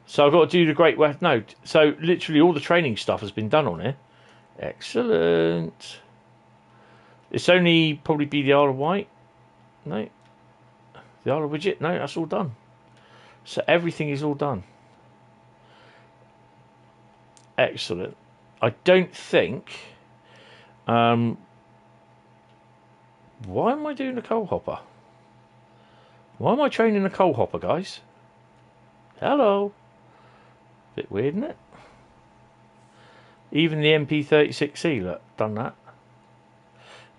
So I've got to do the Great West. No, so literally all the training stuff has been done on here. Excellent. It's only probably be the Isle of Wight. No. The Isle of Widget. No, that's all done. So everything is all done. Excellent. I don't think. Why am I doing a coal hopper? Why am I training a coal hopper, guys? Hello. Bit weird, isn't it? Even the MP36C, look, done that.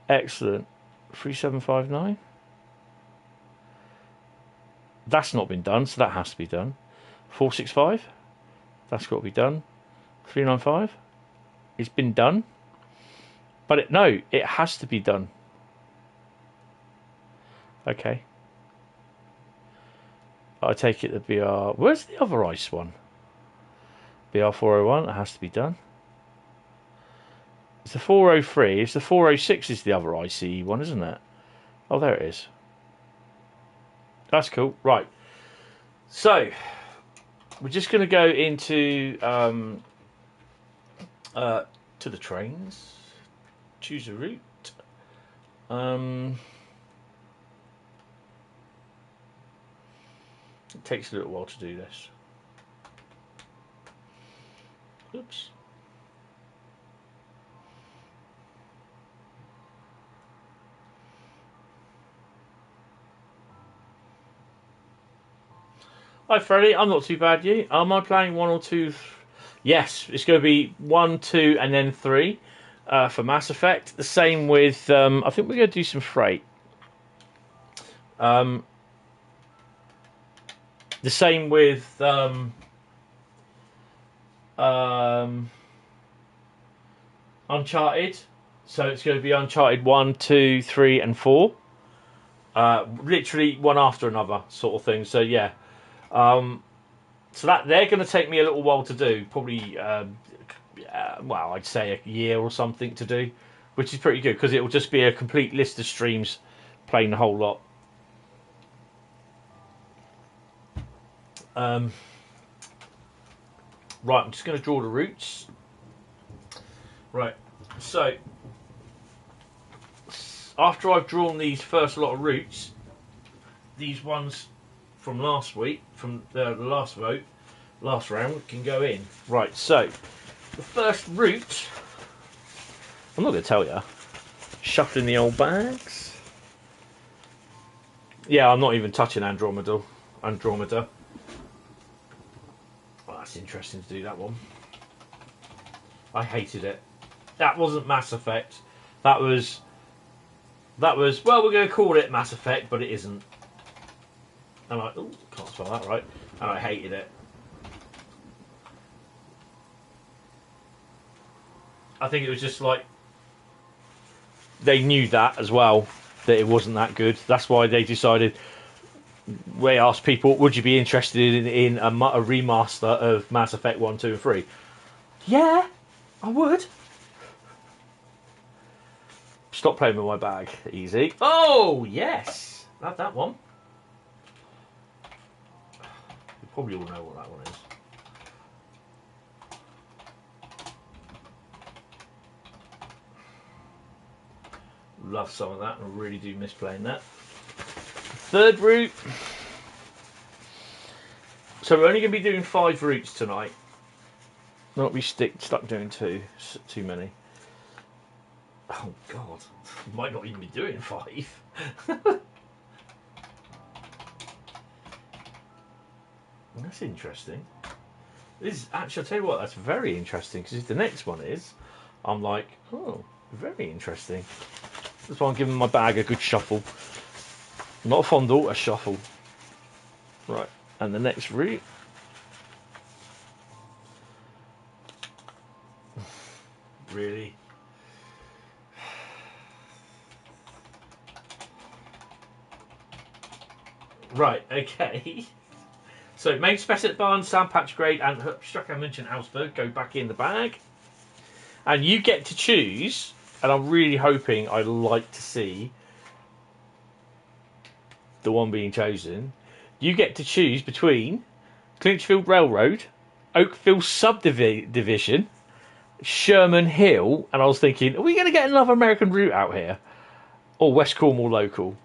Excellent. 3759. That's not been done, so that has to be done. 465. That's got to be done. 395. It's been done. But it has to be done. Okay. I take it the BR. Where's the other ice one? BR 401. It has to be done. It's the 403. It's the 406 is the other ICE one, isn't it? Oh, there it is. That's cool. Right. So, we're just going to go into to the trains. Choose a route. It takes a little while to do this. Oops. Hi Freddie, I'm not too bad. You? Am I playing 1 or 2? Yes, it's going to be 1, 2, and then 3 for Mass Effect. The same with. I think we're going to do some freight. The same with Uncharted. So it's going to be Uncharted 1, 2, 3, and 4. Literally one after another sort of thing. So yeah. So that they're going to take me a little while to do, probably, well, I'd say a year or something to do, which is pretty good because it will just be a complete list of streams playing the whole lot. Right, I'm just going to draw the routes. Right, so after I've drawn these first lot of routes, these ones from last week, from the last round, can go in. Right, so the first route, I'm not going to tell you. Shuffling the old bags. Yeah, I'm not even touching Andromeda. Oh, that's interesting to do that one. I hated it. That wasn't Mass Effect. That was. Well, we're going to call it Mass Effect, but it isn't. And I can't spell that right. And I hated it. I think it was just like they knew that as well, that it wasn't that good. That's why they decided. We asked people, would you be interested in a remaster of Mass Effect 1, 2, and 3? Yeah, I would. Stop playing with my bag. Easy. Oh, yes. Have that one. You probably all know what that one is. Love some of that. I really do miss playing that. Third route So we're only going to be doing 5 routes tonight. Not be stuck doing 2. Too many. Oh God, might not even be doing 5. That's interesting. This actually, I'll tell you what, that's very interesting because if the next one is, I'm like, oh, very interesting. That's why I'm giving my bag a good shuffle. Not a fondle, a shuffle. Right, and the next route. Really? Right, okay. So main specific barn, Sandpatch Grade and Hauptstrecke München Augsburg go back in the bag. And you get to choose, and I'm really hoping I'd like to see the one being chosen. You get to choose between Clinchfield Railroad, Oakville Subdivision, Sherman Hill, and I was thinking, are we going to get another American route out here? Or West Cornwall local?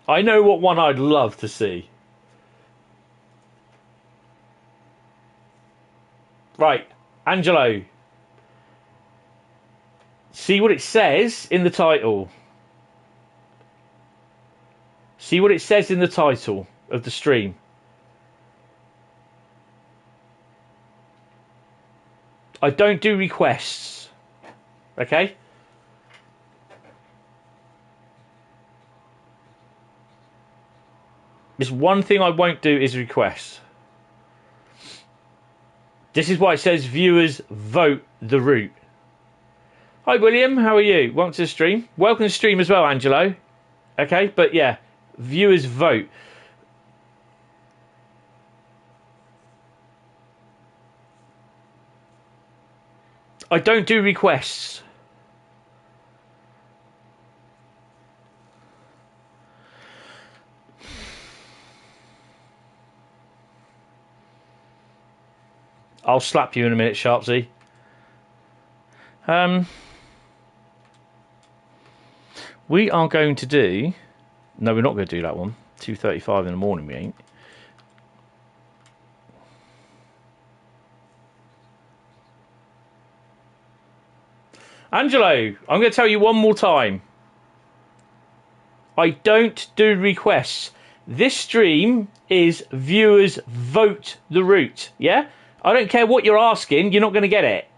I know what one I'd love to see. Right, Angelo. See what it says in the title. See what it says in the title of the stream. I don't do requests. Okay? There's one thing I won't do is requests. This is why it says viewers vote the route. Hi William, how are you? Welcome to the stream. Welcome to the stream as well, Angelo. Okay, but yeah, viewers vote. I don't do requests. I'll slap you in a minute, Sharpsy. We are going to do... No, we're not going to do that one. 2:35 in the morning, we ain't. Angelo, I'm going to tell you one more time. I don't do requests. This stream is viewers vote the route, yeah? I don't care what you're asking, you're not going to get it.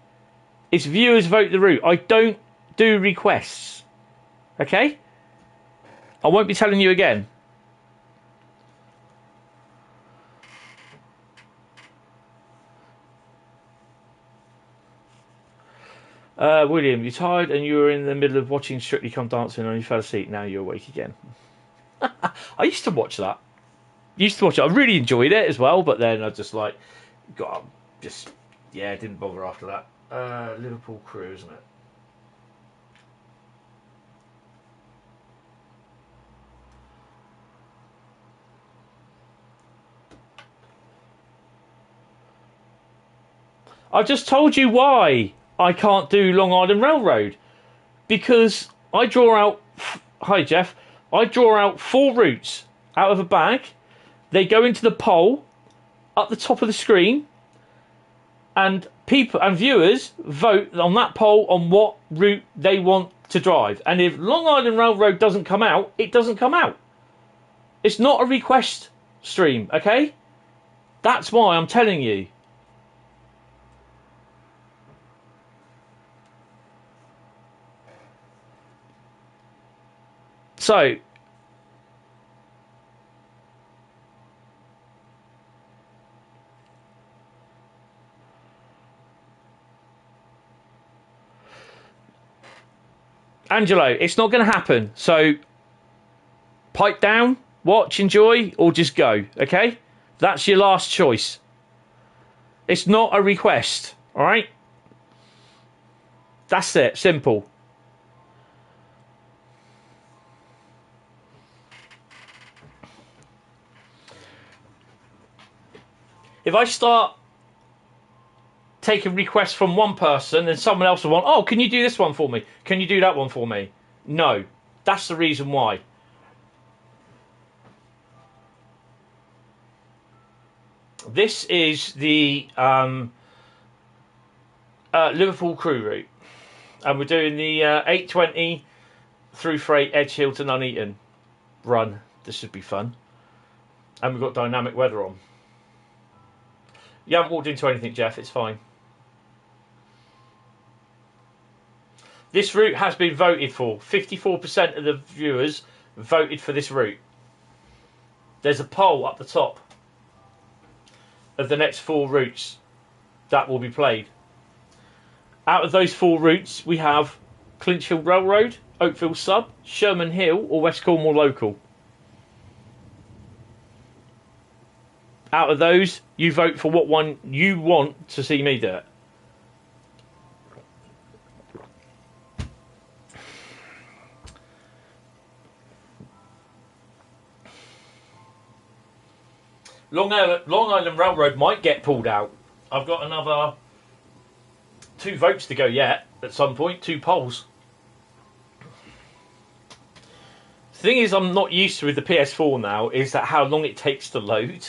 It's viewers vote the route. I don't do requests. Okay? I won't be telling you again. William, you're tired and you were in the middle of watching Strictly Come Dancing and you fell asleep. Now you're awake again. I used to watch that. I really enjoyed it as well, but then I just like didn't bother after that. Liverpool Crewe, isn't it? I just told you why I can't do Long Island Railroad. Because I draw out... Hi, Jeff. I draw out 4 routes out of a bag. They go into the poll up the top of the screen. And people and viewers vote on that poll on what route they want to drive. And if Long Island Railroad doesn't come out, it doesn't come out. It's not a request stream, okay? That's why I'm telling you. So, Angelo, it's not going to happen. So, pipe down, watch, enjoy, or just go, okay? That's your last choice. It's not a request, all right? That's it, simple. If I start taking requests from one person and someone else will want, oh, can you do this one for me? Can you do that one for me? No. That's the reason why. This is the Liverpool Crewe route, and we're doing the 820 through Freight, Edge Hill to Nuneaton run. This should be fun. And we've got dynamic weather on. You haven't walked into anything, Jeff, it's fine. This route has been voted for. 54% of the viewers voted for this route. There's a poll up the top of the next 4 routes that will be played. Out of those 4 routes, we have Clinchfield Railroad, Oakville Sub, Sherman Hill, or West Cornwall Local. Out of those, you vote for what one you want to see me do it. Long Island Railroad might get pulled out. I've got another 2 votes to go yet at some point, 2 polls. The thing is, I'm not used to with the PS4 now is that how long it takes to load.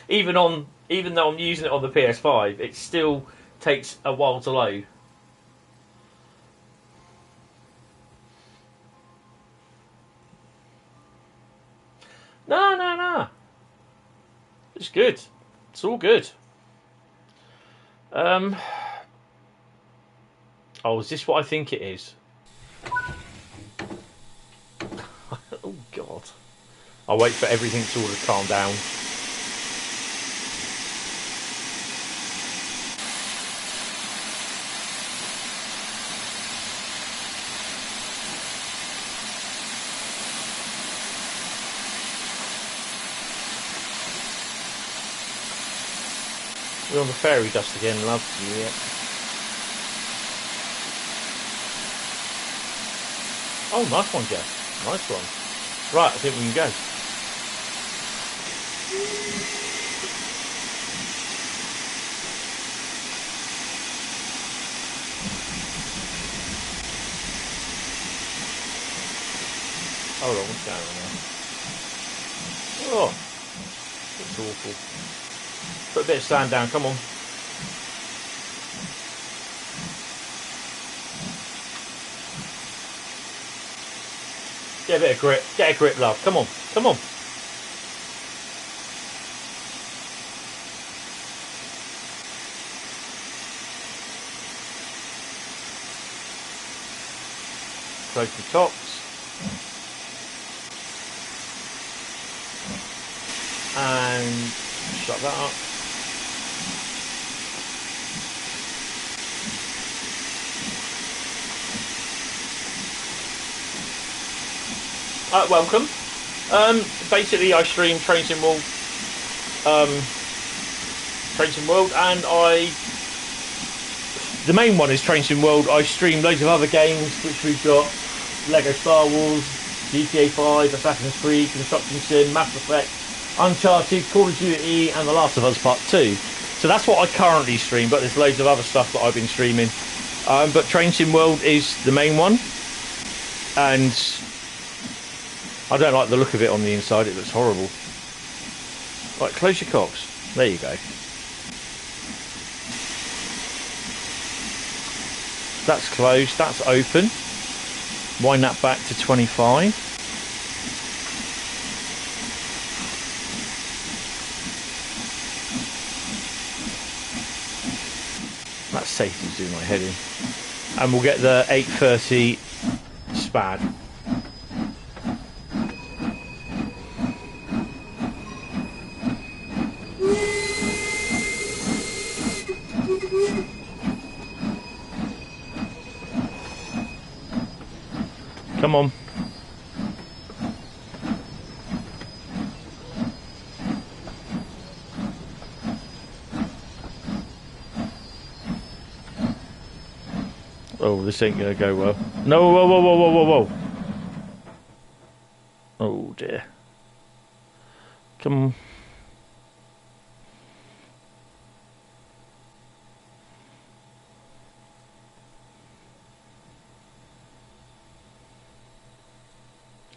Even though I'm using it on the PS5, it still takes a while to load. No. It's good. It's all good. Oh, is this what I think it is? Oh, God. I'll wait for everything to sort of calm down. We're on the fairy dust again, love. Yeah. Oh, nice one, Jeff. Nice one. Right, I think we can go. Hold on, what's going on now? Oh, it's awful. Put a bit of sand down, come on. Get a bit of grip, love. Come on, come on. Close the tops. And shut that up. Welcome. Basically, I stream Train Sim World, and the main one is Train Sim World. I stream loads of other games, which we've got Lego Star Wars, GTA 5, Assassin's Creed, Construction Sim, Mass Effect, Uncharted, Call of Duty, and The Last of Us Part 2. So that's what I currently stream, but there's loads of other stuff that I've been streaming. But Train Sim World is the main one, and I don't like the look of it on the inside. It looks horrible. Right, close your cocks. There you go. That's closed. That's open. Wind that back to 25. That's safety doing my head in. And we'll get the 830 SPAD. Come on. Oh, this ain't gonna go well. No, whoa. Oh dear. Come on.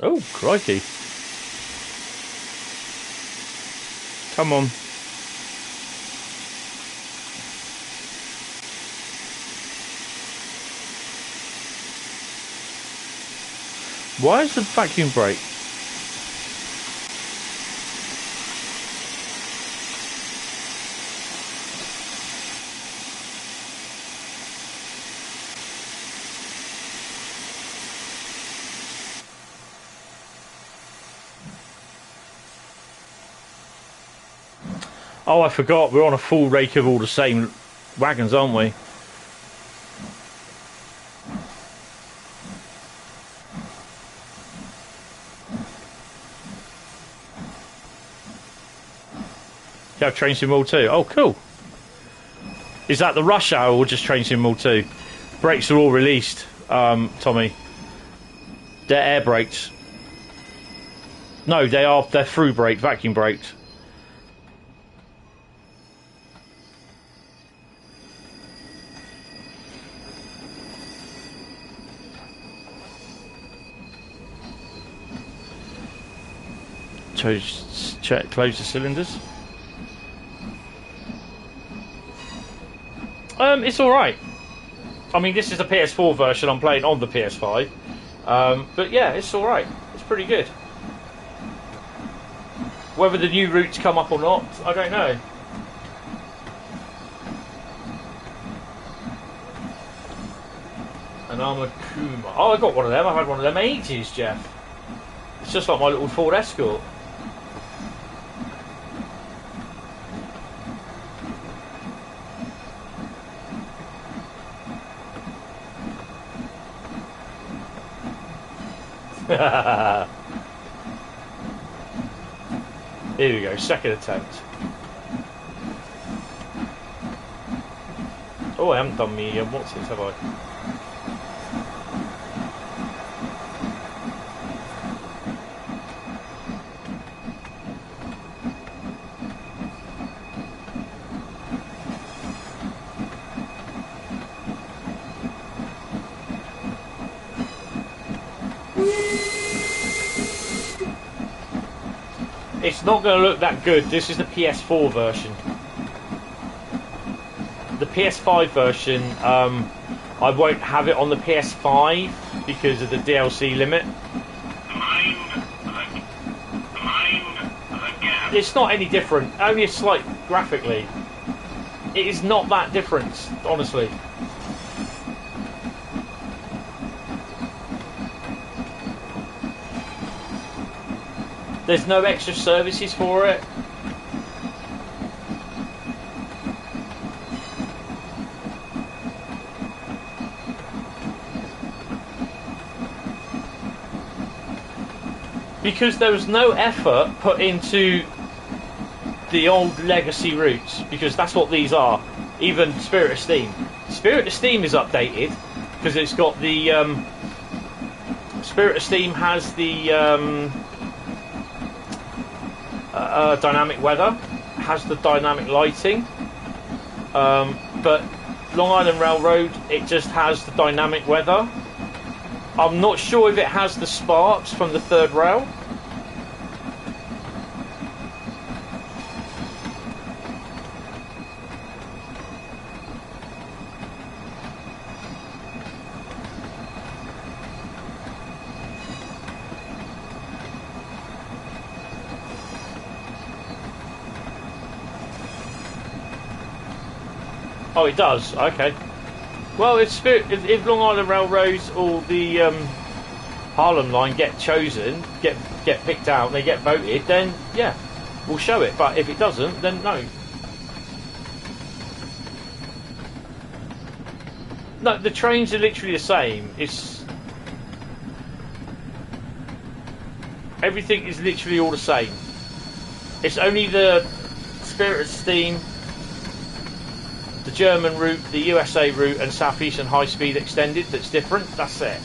Oh, crikey. Come on. Why is the vacuum brake? Oh, I forgot. We're on a full rake of all the same wagons, aren't we? You have Train Sim World 2. Oh, cool. Is that the rush hour or just Train Sim World 2? Brakes are all released, Tommy. They're air brakes. No, they're through brake, vacuum brakes. Check, close the cylinders. It's alright. I mean, this is the PS4 version, I'm playing on the PS5. But yeah, it's alright. It's pretty good. Whether the new routes come up or not, I don't know. An Armoured Kuma. Oh, I got one of them. I've had one of them ages, Jeff. It's just like my little Ford Escort. Here we go, second attempt. Oh, I haven't done me what's it, have I? It's not going to look that good. This is the PS4 version. The PS5 version, I won't have it on the PS5 because of the DLC limit. It's not any different, only a slight graphically. It is not that different, honestly. There's no extra services for it. Because there was no effort put into the old legacy routes, because that's what these are. Even Spirit of Steam. Spirit of Steam is updated because it's got the Spirit of Steam has the dynamic weather, has the dynamic lighting, but Long Island Railroad, it just has the dynamic weather. I'm not sure if it has the sparks from the third rail. Oh, it does. Okay. Well, if Long Island Railroads or the Harlem Line get chosen, get picked out, and they get voted, then yeah, we'll show it. But if it doesn't, then no. No, the trains are literally the same. It's everything is literally all the same. It's only the Spirit of Steam, the German route, the USA route, and Southeastern Highspeed Extended that's different. That's it.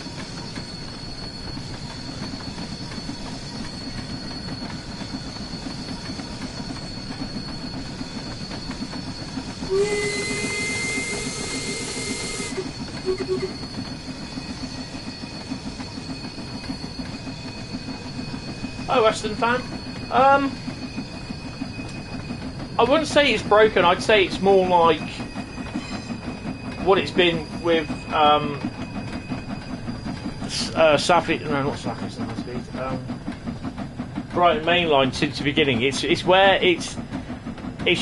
Oh, Western fan. I wouldn't say it's broken. I'd say it's more like what it's been with Southeastern, no, not Southeastern Highspeed. Brighton Mainline since the beginning. It's where it's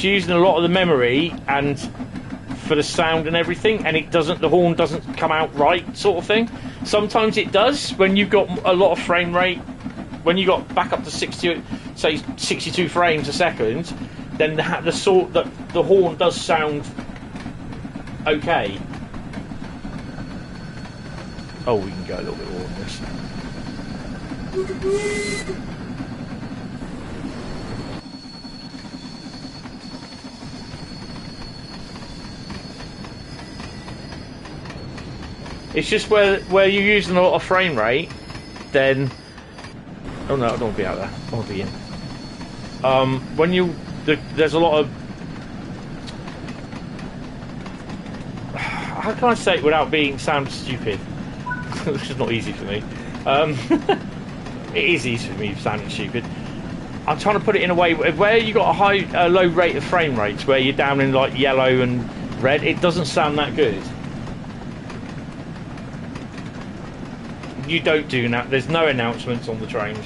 using a lot of the memory and for the sound and everything, and the horn doesn't come out right, sort of thing. Sometimes it does when you've got a lot of frame rate. When you got back up to 62 frames a second, then the horn does sound okay. Oh, we can go a little bit more on this. It's just where you're using a lot of frame rate, then. Oh no, I don't want to be out there. I want to be in. When there's a lot of. How can I say it without sound stupid? Which is not easy for me. It is easy for me sounding stupid. I'm trying to put it in a way where you got a low rate of frame rates, where you're down in like yellow and red. It doesn't sound that good. You don't do that. There's no announcements on the trains.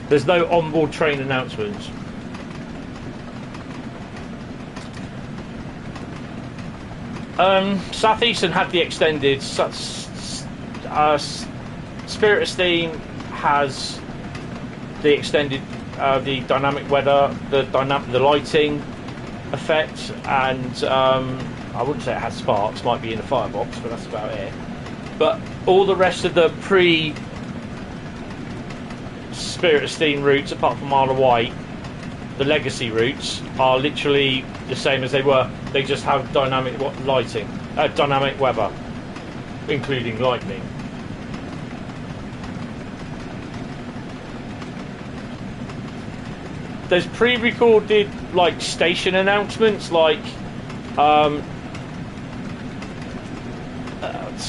There's no onboard train announcements. Southeastern had the extended. Spirit of Steam has the extended. The dynamic weather, the lighting effect, and I wouldn't say it has sparks. Might be in the firebox, but that's about it. But all the rest of the pre-Spirit of Steam routes, apart from Isle of Wight, the legacy routes are literally the same as they were. They just have dynamic lighting, dynamic weather, including lightning. There's pre-recorded like station announcements, like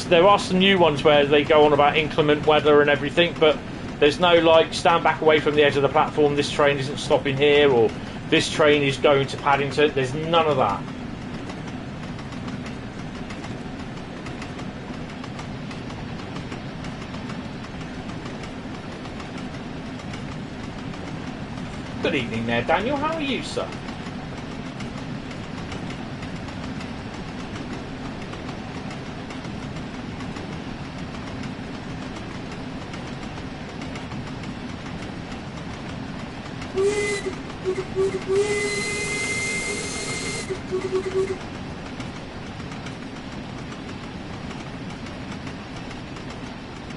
there are some new ones where they go on about inclement weather and everything, but there's no like stand back away from the edge of the platform, this train isn't stopping here, or this train is going to Paddington. There's none of that. Good evening there, Daniel. How are you, sir?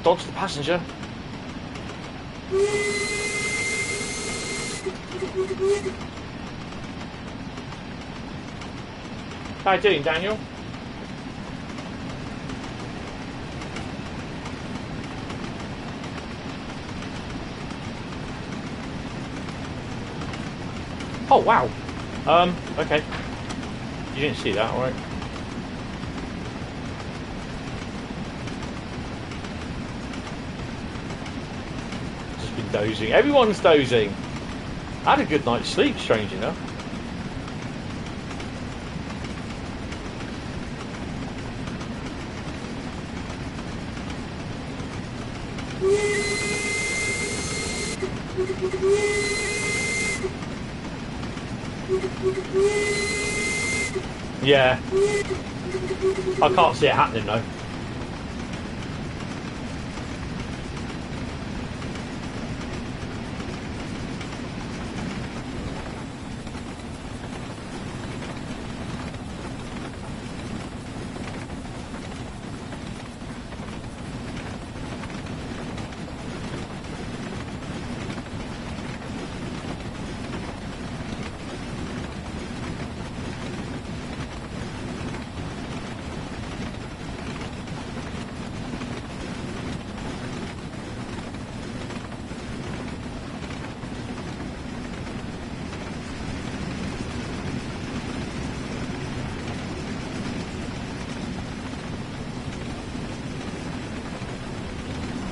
Dodge the passenger. How you doing, Daniel? Oh wow. Okay. You didn't see that, alright? Just been dozing. Everyone's dozing. I had a good night's sleep, strange enough. Yeah. I can't see it happening though.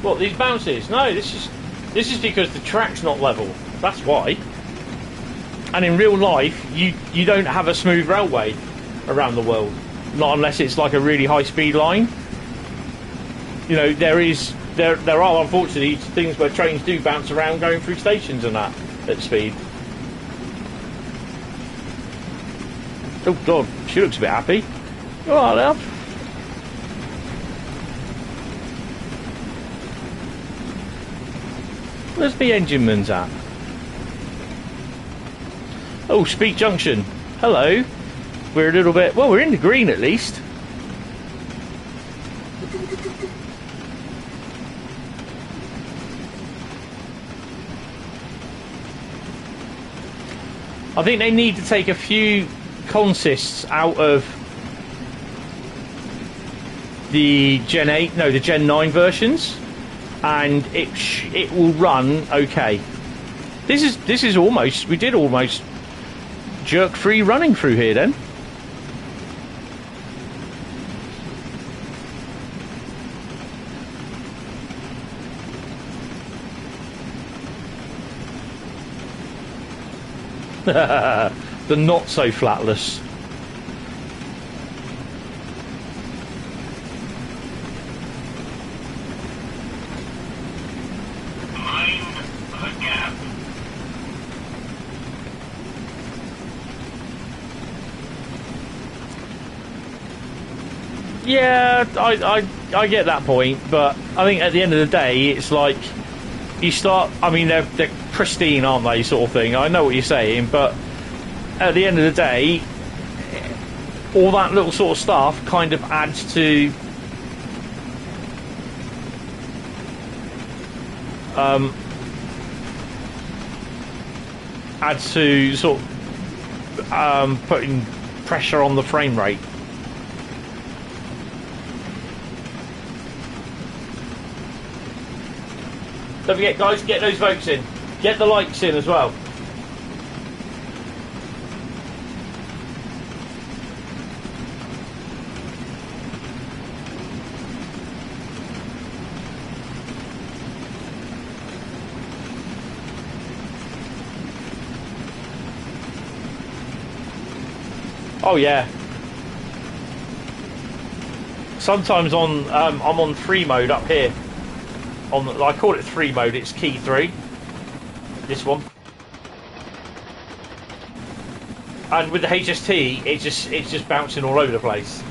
What, these bounces? No, this is because the track's not level. That's why. And in real life, you don't have a smooth railway around the world, not unless it's like a really high speed line. You know, there are unfortunately things where trains do bounce around going through stations and that at speed. Oh God, she looks a bit happy. All right, love. Where's the engine man's at? Oh, Speed Junction. Hello. We're a little bit... Well, we're in the green at least. I think they need to take a few consists out of the Gen 8, no, the Gen 9 versions, and it will run okay. This is almost... We did almost jerk-free running through here then. The not so flatless. Mind the gap. Yeah, I get that point, but I think at the end of the day, it's like you start. I mean, they're pristine, aren't they? Sort of thing. I know what you're saying, but at the end of the day, all that little sort of stuff kind of adds to sort of putting pressure on the frame rate. Don't forget, guys, get those votes in. Get the likes in as well. Oh yeah. Sometimes I'm on 3 mode up here. I call it 3 mode. It's key 3. This one. And with the HST, it's just bouncing all over the place.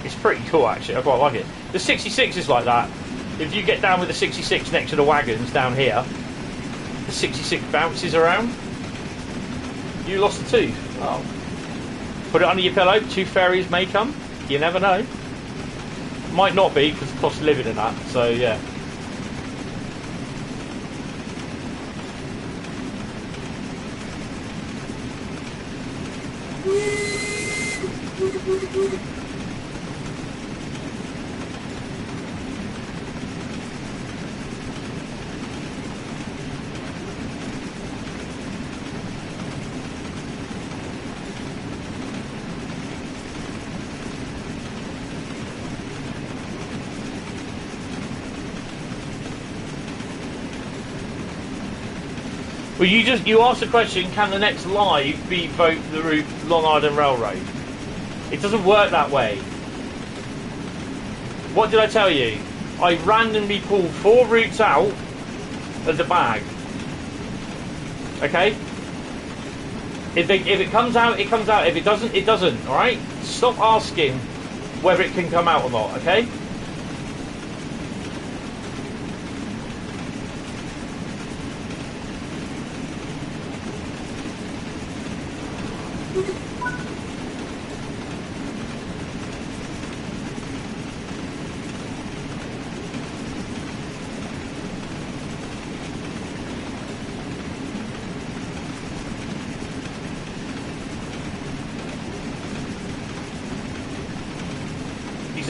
It's pretty cool actually. I quite like it. The 66 is like that. If you get down with the 66 next to the wagons down here, the 66 bounces around. You lost a tooth. Oh. Put it under your pillow. 2 fairies may come. You never know. Might not be because the cost of living and that. So yeah. Well, you asked the question, can the next live be vote the route Long Island Railroad? It doesn't work that way. What did I tell you? I randomly pulled 4 routes out of the bag. Okay? If it comes out, it comes out. If it doesn't, it doesn't. Alright? Stop asking whether it can come out or not, okay?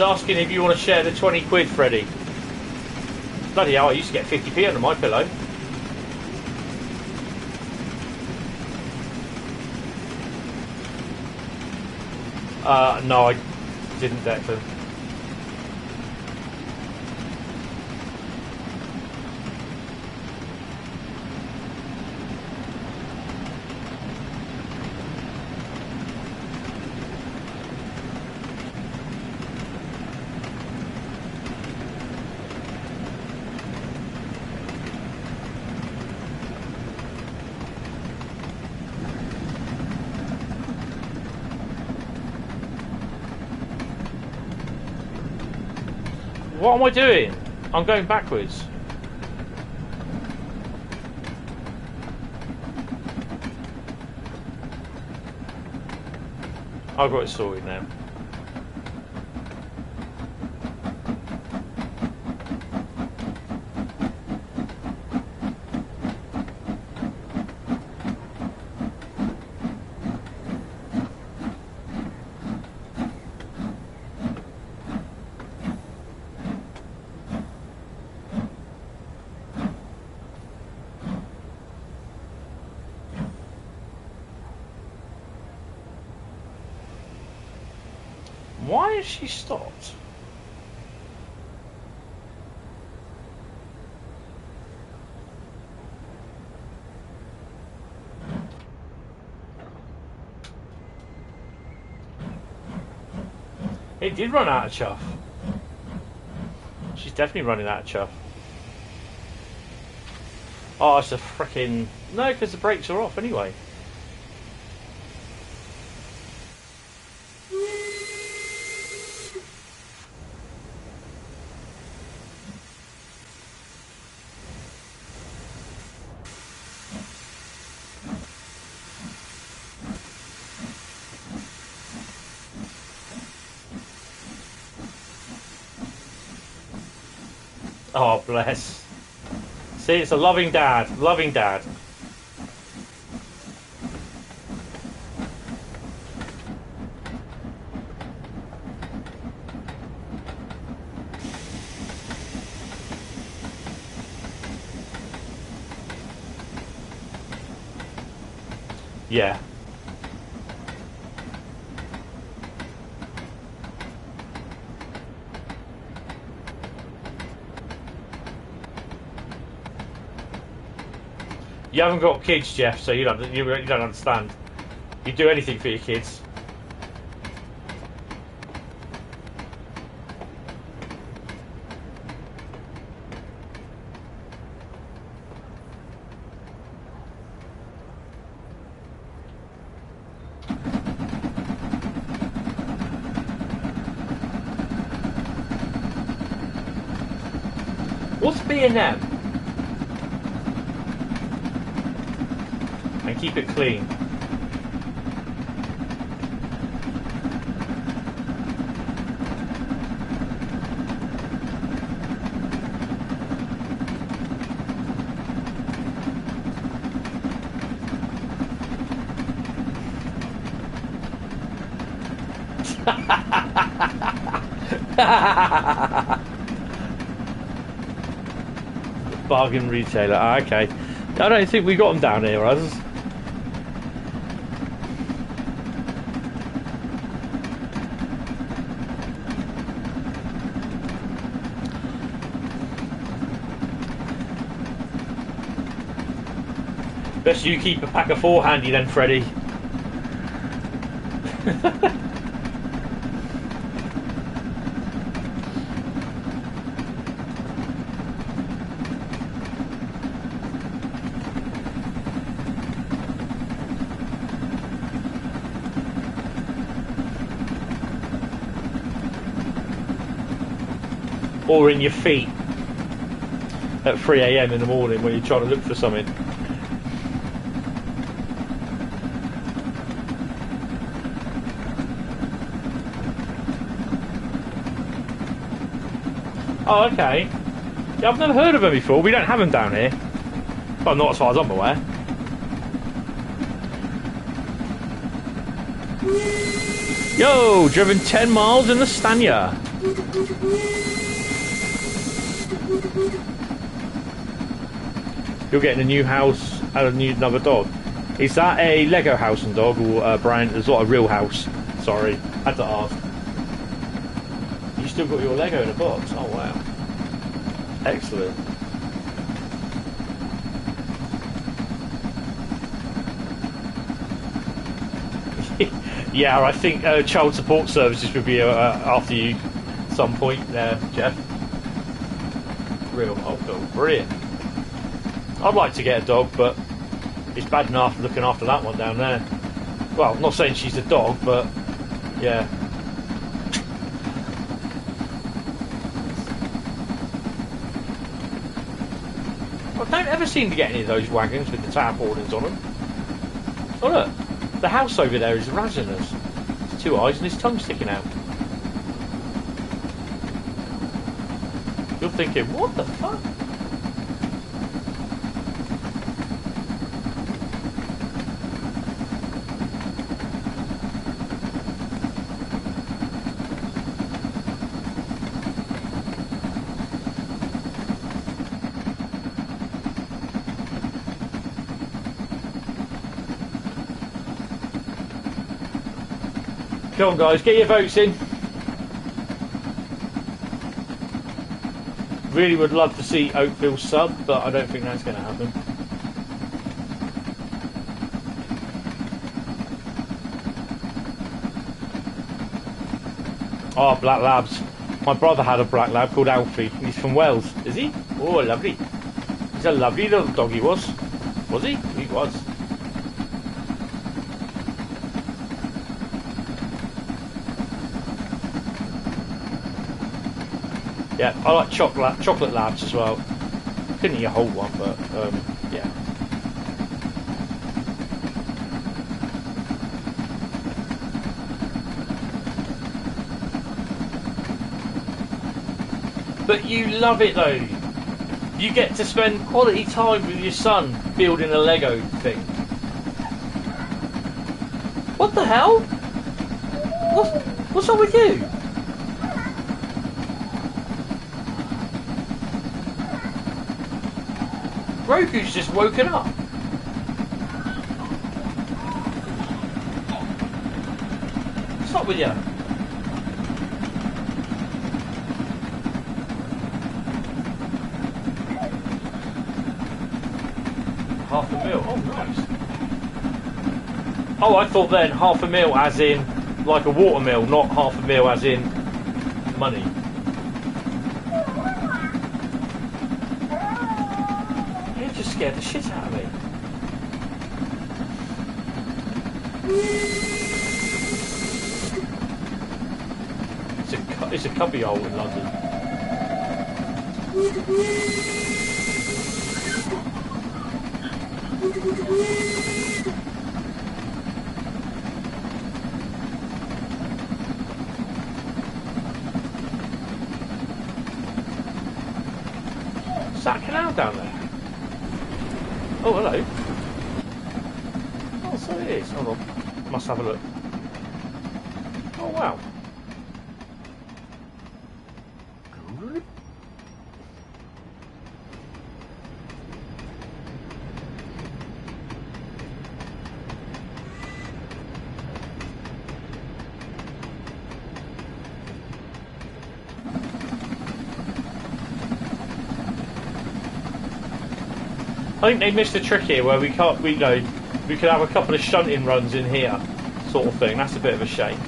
Asking if you want to share the 20 quid, Freddie. Bloody hell, I used to get 50p under my pillow. No, I didn't, Declan. What am I doing? I'm going backwards. I've got it sorted now. Why has she stopped? It did run out of chuff. She's definitely running out of chuff. Oh, it's a frickin'... No, because the brakes are off anyway. Oh, bless. See, it's a loving dad. Loving dad. Yeah. You haven't got kids, Jeff, so you don't understand. You do anything for your kids. What's B&M? And keep it clean. Bargain retailer. Ah, okay. I don't think we got them down here, us. Best you keep a pack of 4 handy then, Freddie. Or in your feet at 3 AM in the morning when you're trying to look for something. Oh, okay. Yeah, I've never heard of them before. We don't have them down here. Well, not as far as I'm aware. Yo, driven 10 miles in the Stanya. You're getting a new house and another dog. Is that a Lego house and dog, or Brian? It's not a real house. Sorry, had to ask. You still got your Lego in a box? Oh wow, excellent. Yeah, I think child support services would be after you at some point there, Jeff. Real old dog, brilliant. I'd like to get a dog, but it's bad enough looking after that one down there. Well, not saying she's a dog, but yeah. I don't ever seem to get any of those wagons with the tarpaulins on them. Oh look, the house over there is Razinus. It's 2 eyes and his tongue sticking out. You're thinking, what the fuck? Come on guys, get your votes in. Really would love to see Oakville sub, but I don't think that's going to happen. Oh, Black Labs. My brother had a Black Lab called Alfie. He's from Wales. Is he? Oh, lovely. He's a lovely little dog he was. Was he? He was. Yeah, I like chocolate labs as well. Couldn't eat a whole one, but yeah. But you love it though. You get to spend quality time with your son building a Lego thing. What the hell? What's wrong with you? Roku's just woken up. What's up with you? £500,000. Oh, nice. Oh, I thought then £500,000 as in like a watermill, not £500,000 as in money. Scared the shit out of me. It's a cubby hole in London. Is that a canal down there? Oh, hello. Oh, so it is. Hold on. Must have a look. Oh, wow. I think they missed a trick here where we could have a couple of shunting runs in here, sort of thing. That's a bit of a shame.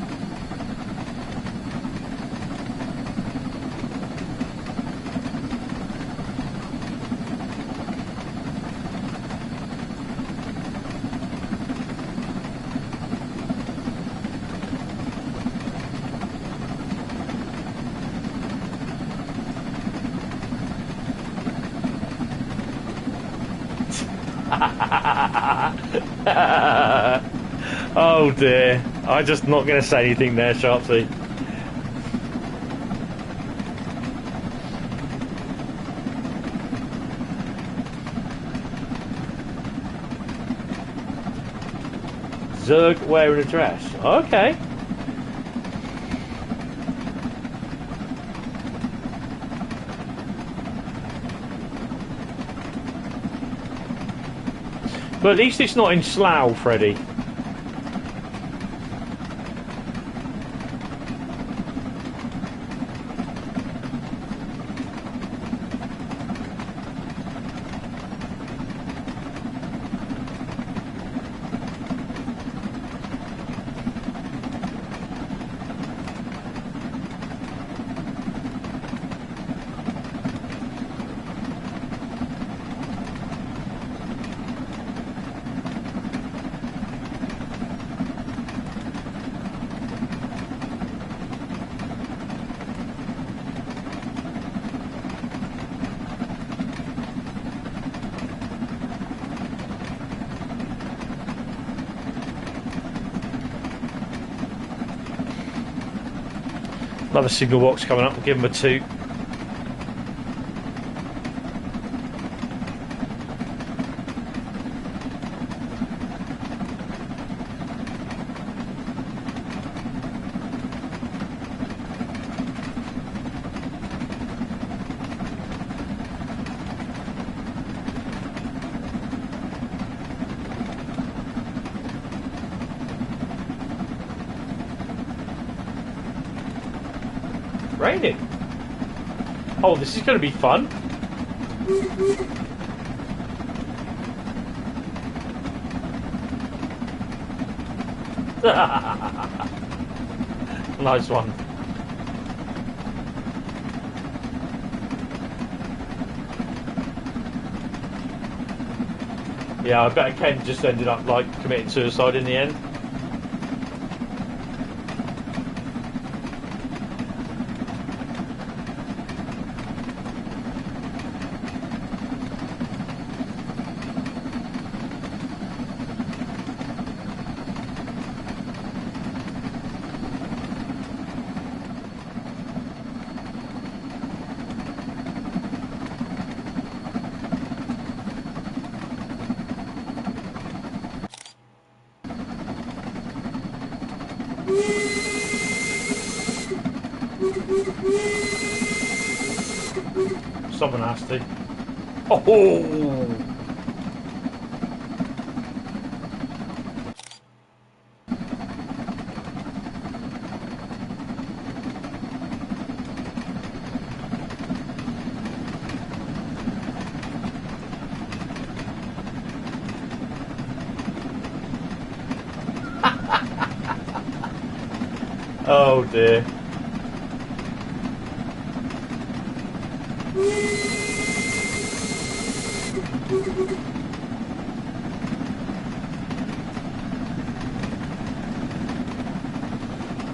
Oh dear, I'm just not going to say anything there, Sharpsy. Zerg wearing a dress. Okay. But at least it's not in Slough, Freddy. Another signal box coming up. We'll give them a 2. Raining. Oh, this is going to be fun. Nice one. Yeah, I bet Ken just ended up like committing suicide in the end. Someone has to. Oh! Oh dear.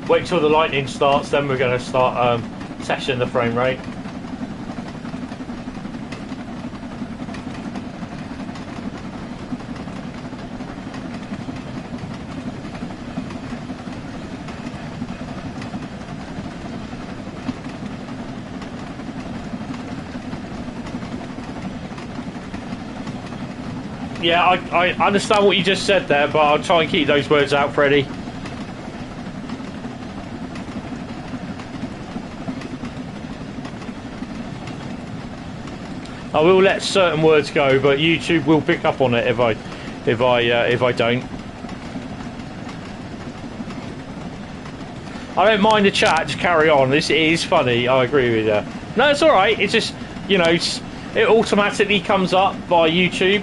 Wait till the lightning starts, then we're going to start testing the frame rate. Yeah, I understand what you just said there, but I'll try and keep those words out, Freddie. I will let certain words go, but YouTube will pick up on it if I don't. I don't mind the chat, just carry on. This is funny, I agree with you. No, it's alright, it's just, you know, it automatically comes up by YouTube.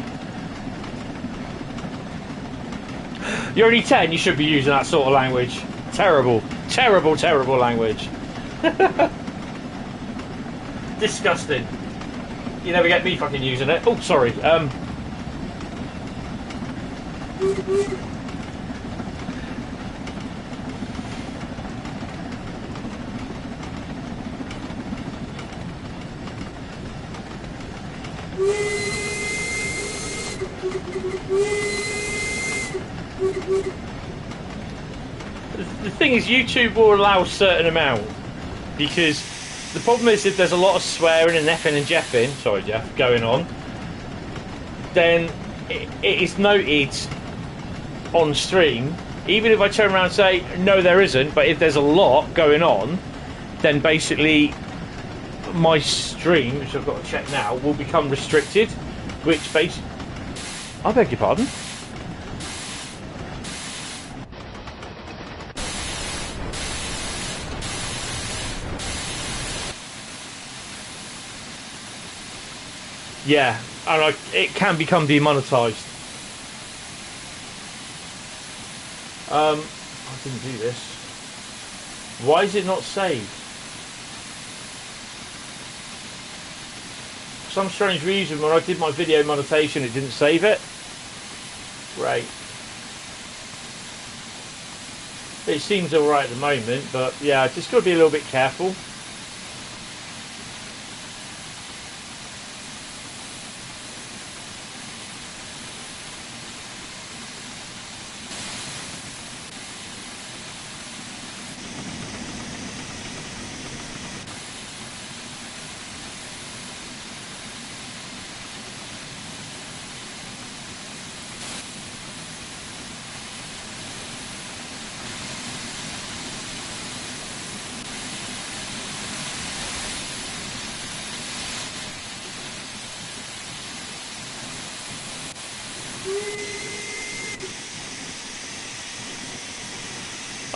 You're only 10, you should be using that sort of language. Terrible, terrible, terrible language. Disgusting. You never get me fucking using it. Oh, sorry. The thing is, YouTube will allow a certain amount, because the problem is if there's a lot of swearing and effing and jeffing, sorry Jeff, going on, then it is noted on stream. Even if I turn around and say, no there isn't, but if there's a lot going on, then basically my stream, which I've got to check now, will become restricted, which basically... I beg your pardon? Yeah, and it can become demonetised. I didn't do this. Why is it not saved? For some strange reason, when I did my video monetization, it didn't save it. Great. It seems alright at the moment, but yeah, just got to be a little bit careful.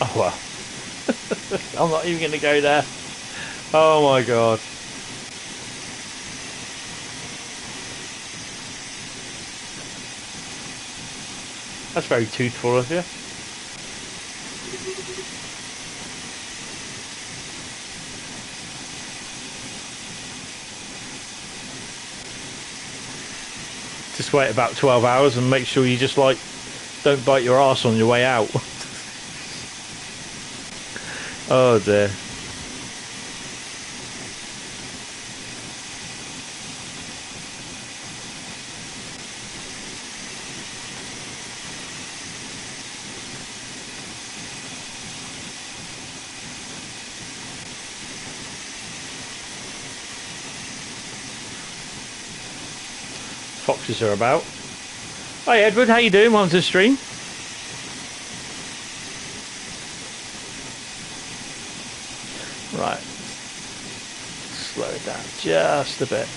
Oh well. I'm not even going to go there. Oh my god. That's very toothful of you. Just wait about 12 hours and make sure you just like don't bite your arse on your way out. Oh dear. Foxes are about. Hi Edward, how you doing? Welcome to the stream. Right. Slow it down just a bit.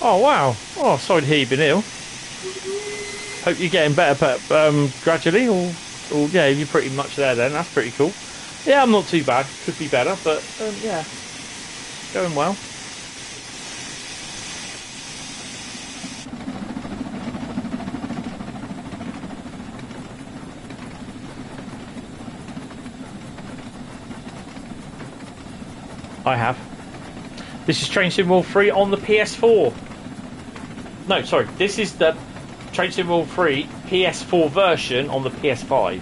Oh wow! Oh, sorry to hear you've been ill. Hope you're getting better, but gradually, or yeah, you're pretty much there. Then that's pretty cool. Yeah, I'm not too bad. Could be better, but yeah, going well. I have. This is Train Sim World 3 on the PS4. No, sorry. This is the Train Sim World 3 PS4 version on the PS5.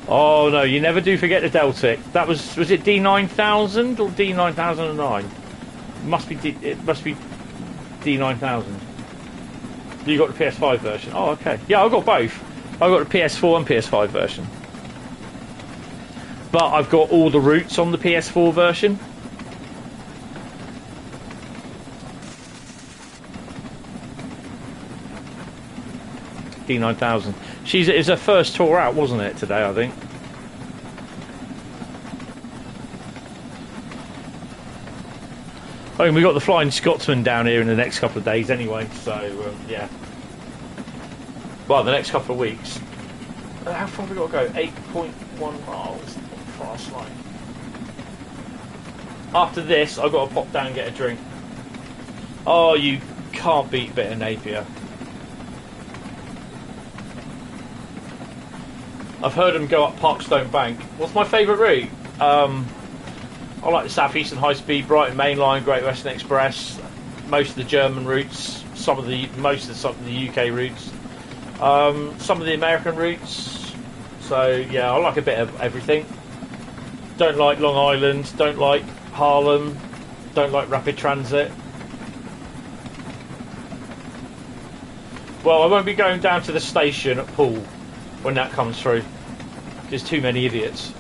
Oh no, you never do forget the Deltic. That was it D9000 or D9009? It must be D9000. You got the PS5 version. Oh, okay. Yeah, I got both. I got the PS4 and PS5 version. But I've got all the routes on the PS4 version. D9000. It's her first tour out, wasn't it, today, I think? I mean, we got the Flying Scotsman down here in the next couple of days anyway, so, yeah. Well, the next couple of weeks. How far have we got to go? 8.1 miles. Fast line. After this, I've got to pop down and get a drink. Oh, you can't beat a bit of Napier. I've heard them go up Parkstone Bank. What's my favourite route? I like the Southeastern Highspeed, Brighton Mainline, Great Western Express, most of the German routes, most of the UK routes, some of the American routes. So yeah, I like a bit of everything. Don't like Long Island, don't like Harlem, don't like rapid transit. Well, I won't be going down to the station at Poole when that comes through. There's too many idiots.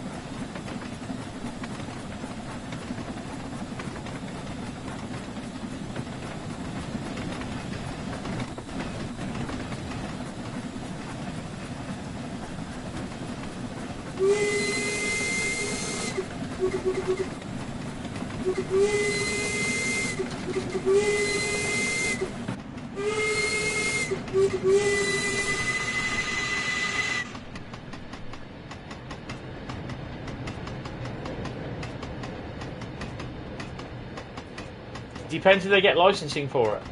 Depends if they get licensing for it.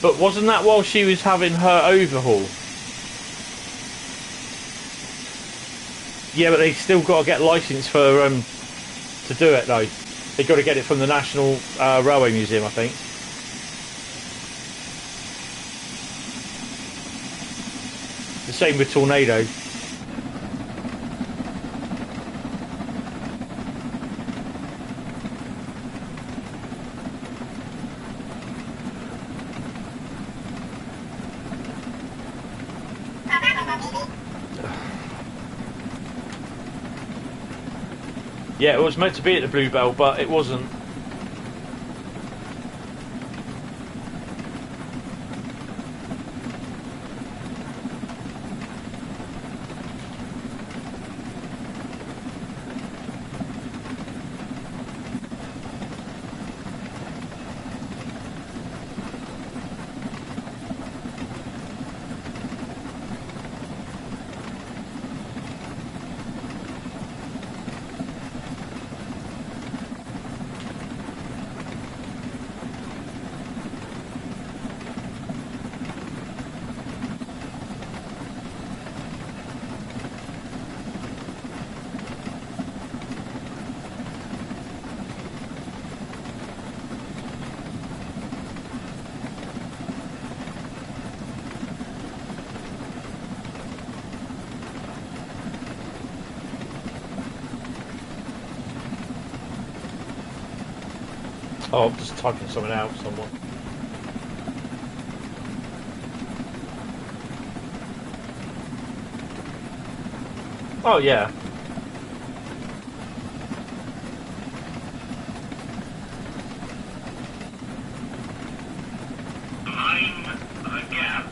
But wasn't that while she was having her overhaul? Yeah, but they still got to get licence for to do it though. They got to get it from the National Railway Museum, I think. The same with Tornado. Yeah, it was meant to be at the Bluebell, but it wasn't. Oh, I'm just typing something out, someone. Oh, yeah. Mind the gap.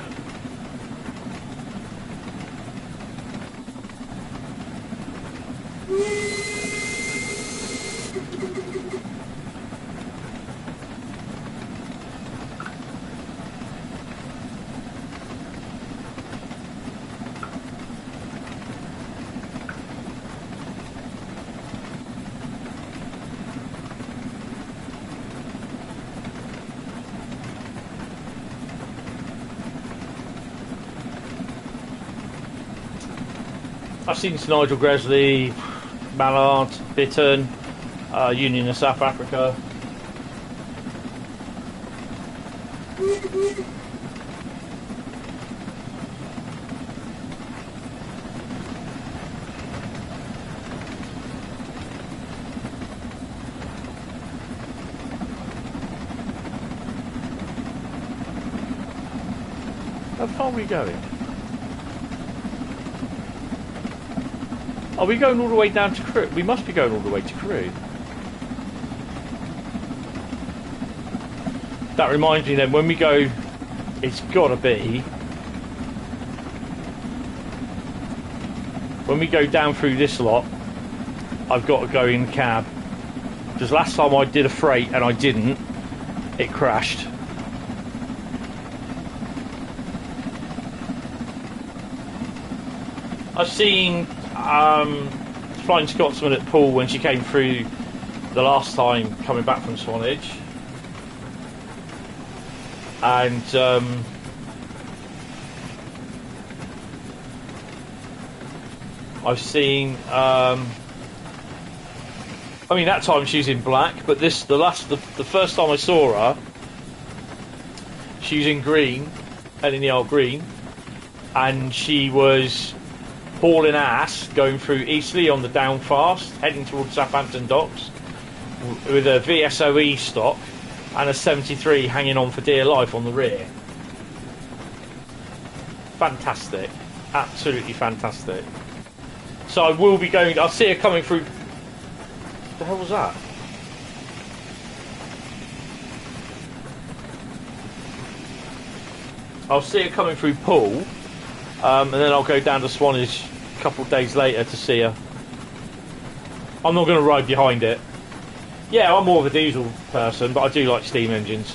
I've seen Nigel Gresley, Mallard, Bitton, Union of South Africa. How far are we going? Are we going all the way down to Crewe? We must be going all the way to Crewe. That reminds me then, when we go, it's got to be... When we go down through this lot, I've got to go in cab. Because last time I did a freight and I didn't, it crashed. I've seen Flying Scotsman at Poole when she came through the last time coming back from Swanage, and I've seen I mean, that time she was in black, but the first time I saw her, she was in green, heading the old green, and she was hauling ass going through Eastleigh on the down fast, heading towards Southampton docks with a VSOE stock and a 73 hanging on for dear life on the rear. Fantastic, absolutely fantastic. So I will be going, I'll see her coming through. What the hell was that? I'll see her coming through Poole, and then I'll go down to Swanage a couple of days later to see her. I'm not going to ride behind it. Yeah, I'm more of a diesel person, but I do like steam engines.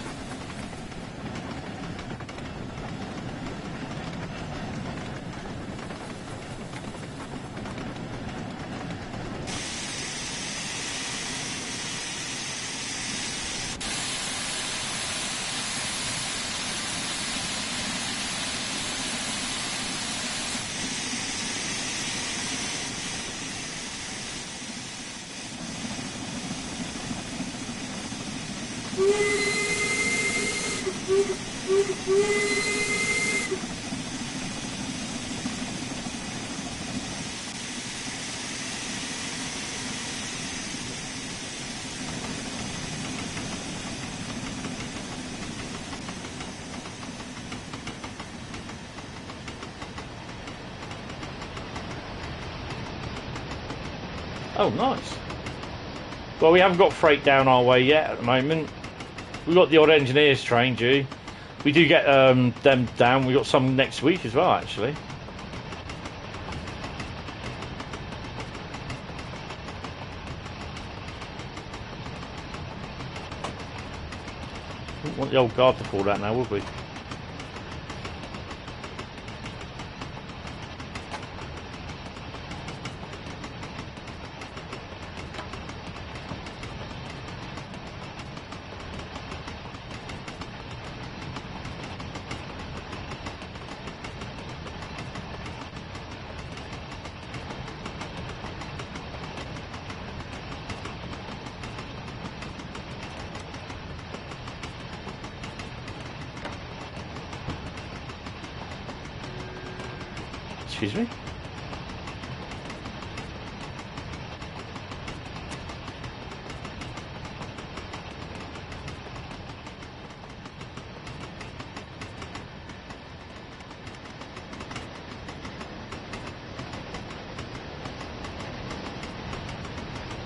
Oh, nice. Well, we haven't got freight down our way yet at the moment. We've got the odd engineers train due. We do get them down. We've got some next week as well, actually. Wouldn't want the old guard to fall out now, would we? Excuse me?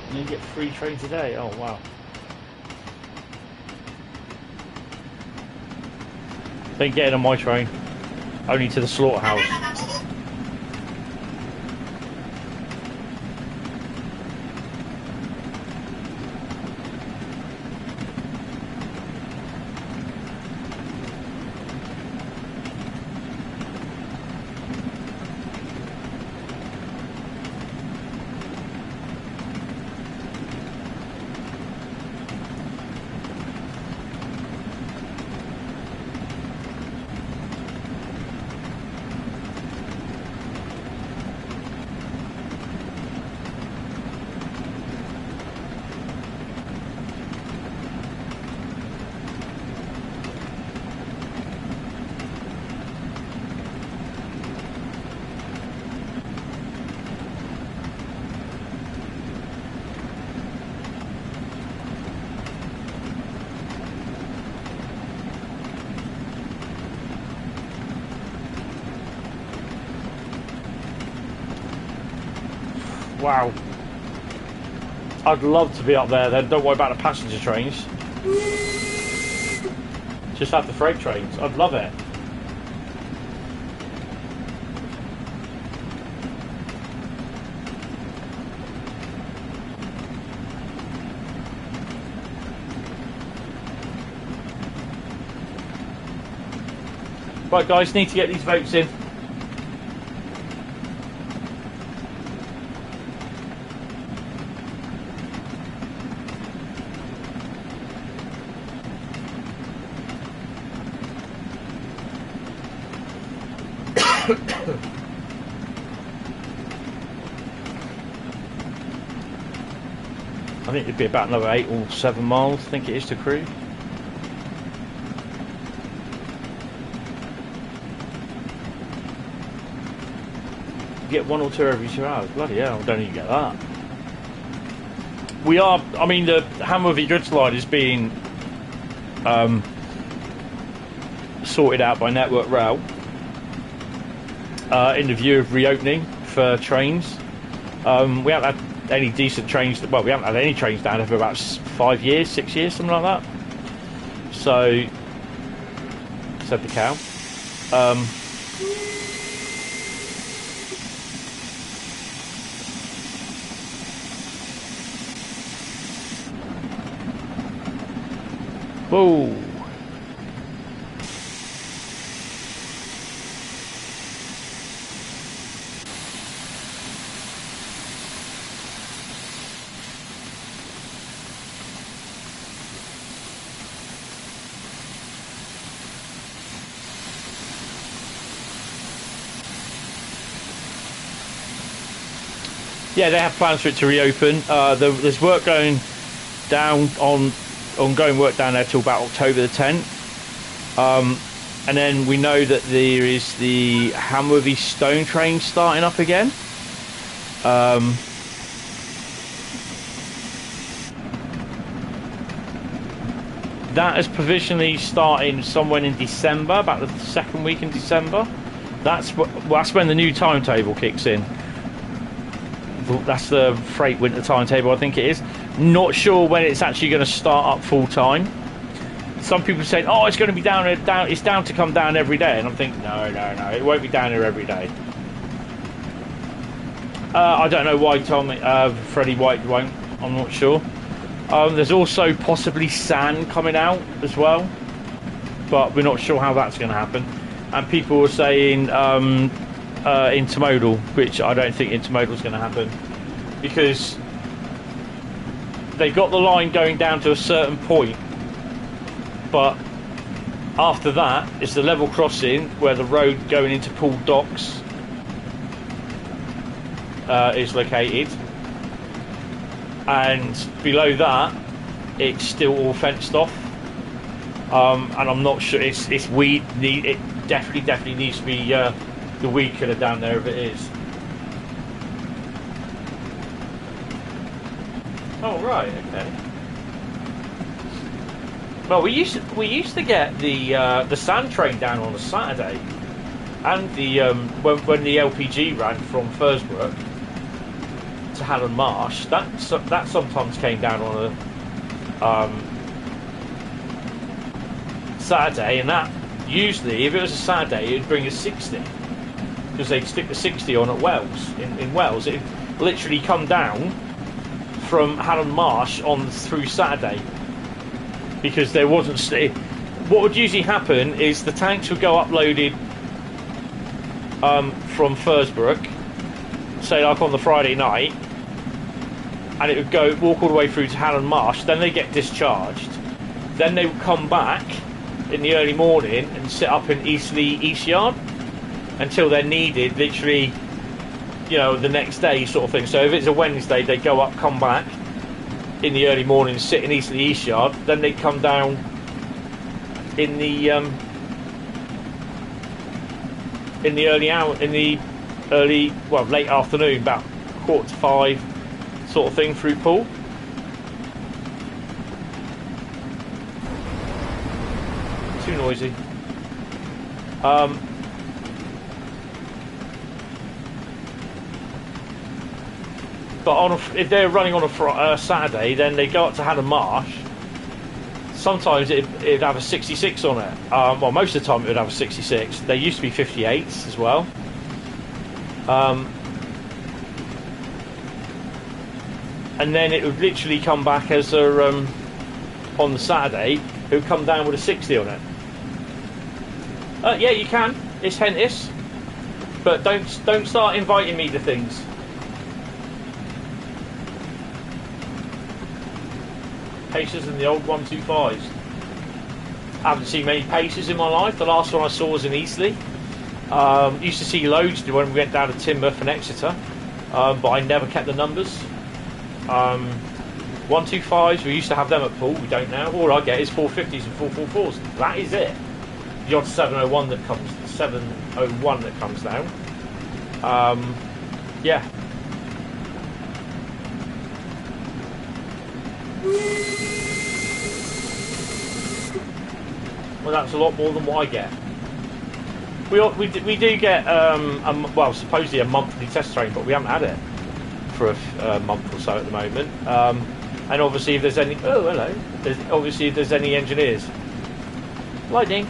And you get 3 trains a day? Oh, wow. Don't get in on my train. Only to the slaughterhouse. Wow. I'd love to be up there then. Don't worry about the passenger trains. Just have the freight trains. I'd love it. Right guys, need to get these votes in. I think it'd be about another 8 or 7 miles, I think it is, to Crewe. You get 1 or 2 every 2 hours. Bloody hell, I don't even get that. We are, I mean, the Hammerby goods line is being sorted out by Network Rail in the view of reopening for trains. We haven't had any decent trains, well, we haven't had any trains down there for about 5 years, 6 years, something like that. So, said the cow. Whoa. Yeah, they have plans for it to reopen. There's work going down on ongoing work down there till about October the 10th. And then we know that there is the Hamworthy Stone train starting up again. That is provisionally starting somewhere in December, about the second week in December. That's when the new timetable kicks in. That's the freight winter timetable, I think it is. Not sure when it's actually going to start up full time. Some people say, "Oh, it's going to be down. It's down to come down every day," and I'm thinking, no, it won't be down here every day. I don't know why Freddie White won't. I'm not sure. There's also possibly sand coming out as well, but we're not sure how that's going to happen. And people were saying intermodal, which I don't think intermodal is going to happen, because they've got the line going down to a certain point, but after that it's the level crossing where the road going into Poole Docks is located, and below that it's still all fenced off. And I'm not sure it's weed. It definitely needs to be the weed killer down there if it is. Oh right, okay. Well, we used to get the sand train down on a Saturday, and the when the LPG ran from Fursbrook to Hallam Marsh, that sometimes came down on a Saturday, and that usually, if it was a Saturday, it'd bring a 60, because they'd stick the 60 on at Wells. In Wells, it'd literally come down from Hallam Marsh on through Saturday, because there wasn't. What would usually happen is the tanks would go uploaded from Fursbrook, say like on the Friday night, and it would walk all the way through to Hallam Marsh. Then they get discharged. Then they would come back in the early morning and sit up in Eastleigh East Yard until they're needed, literally, the next day sort of thing. So if it's a Wednesday, they go up, come back in the early morning, sit in Eastleigh East Yard. Then they come down in the late afternoon, about 4:45 sort of thing, through Poole. Too noisy. But if they're running on a Saturday, then they go up to Hallam Marsh. Sometimes it'd have a 66 on it. Well, most of the time it would have a 66. There used to be 58s as well. And then it would literally come back as on the Saturday, it would come down with a 60 on it. Yeah, you can. It's Hentis, but don't start inviting me to things. Paces in the old 125s. I haven't seen many paces in my life. The last one I saw was in Eastleigh. Used to see loads when we went down to Teignmouth and Exeter, but I never kept the numbers. 125s, we used to have them at Poole. We don't now. All I get is 450s and 444s. That is it. The odd 701 that comes down. Yeah. Well, that's a lot more than what I get. We do get supposedly a monthly test train, but we haven't had it for a month or so at the moment. And obviously, if there's any if there's any engineers, lightning.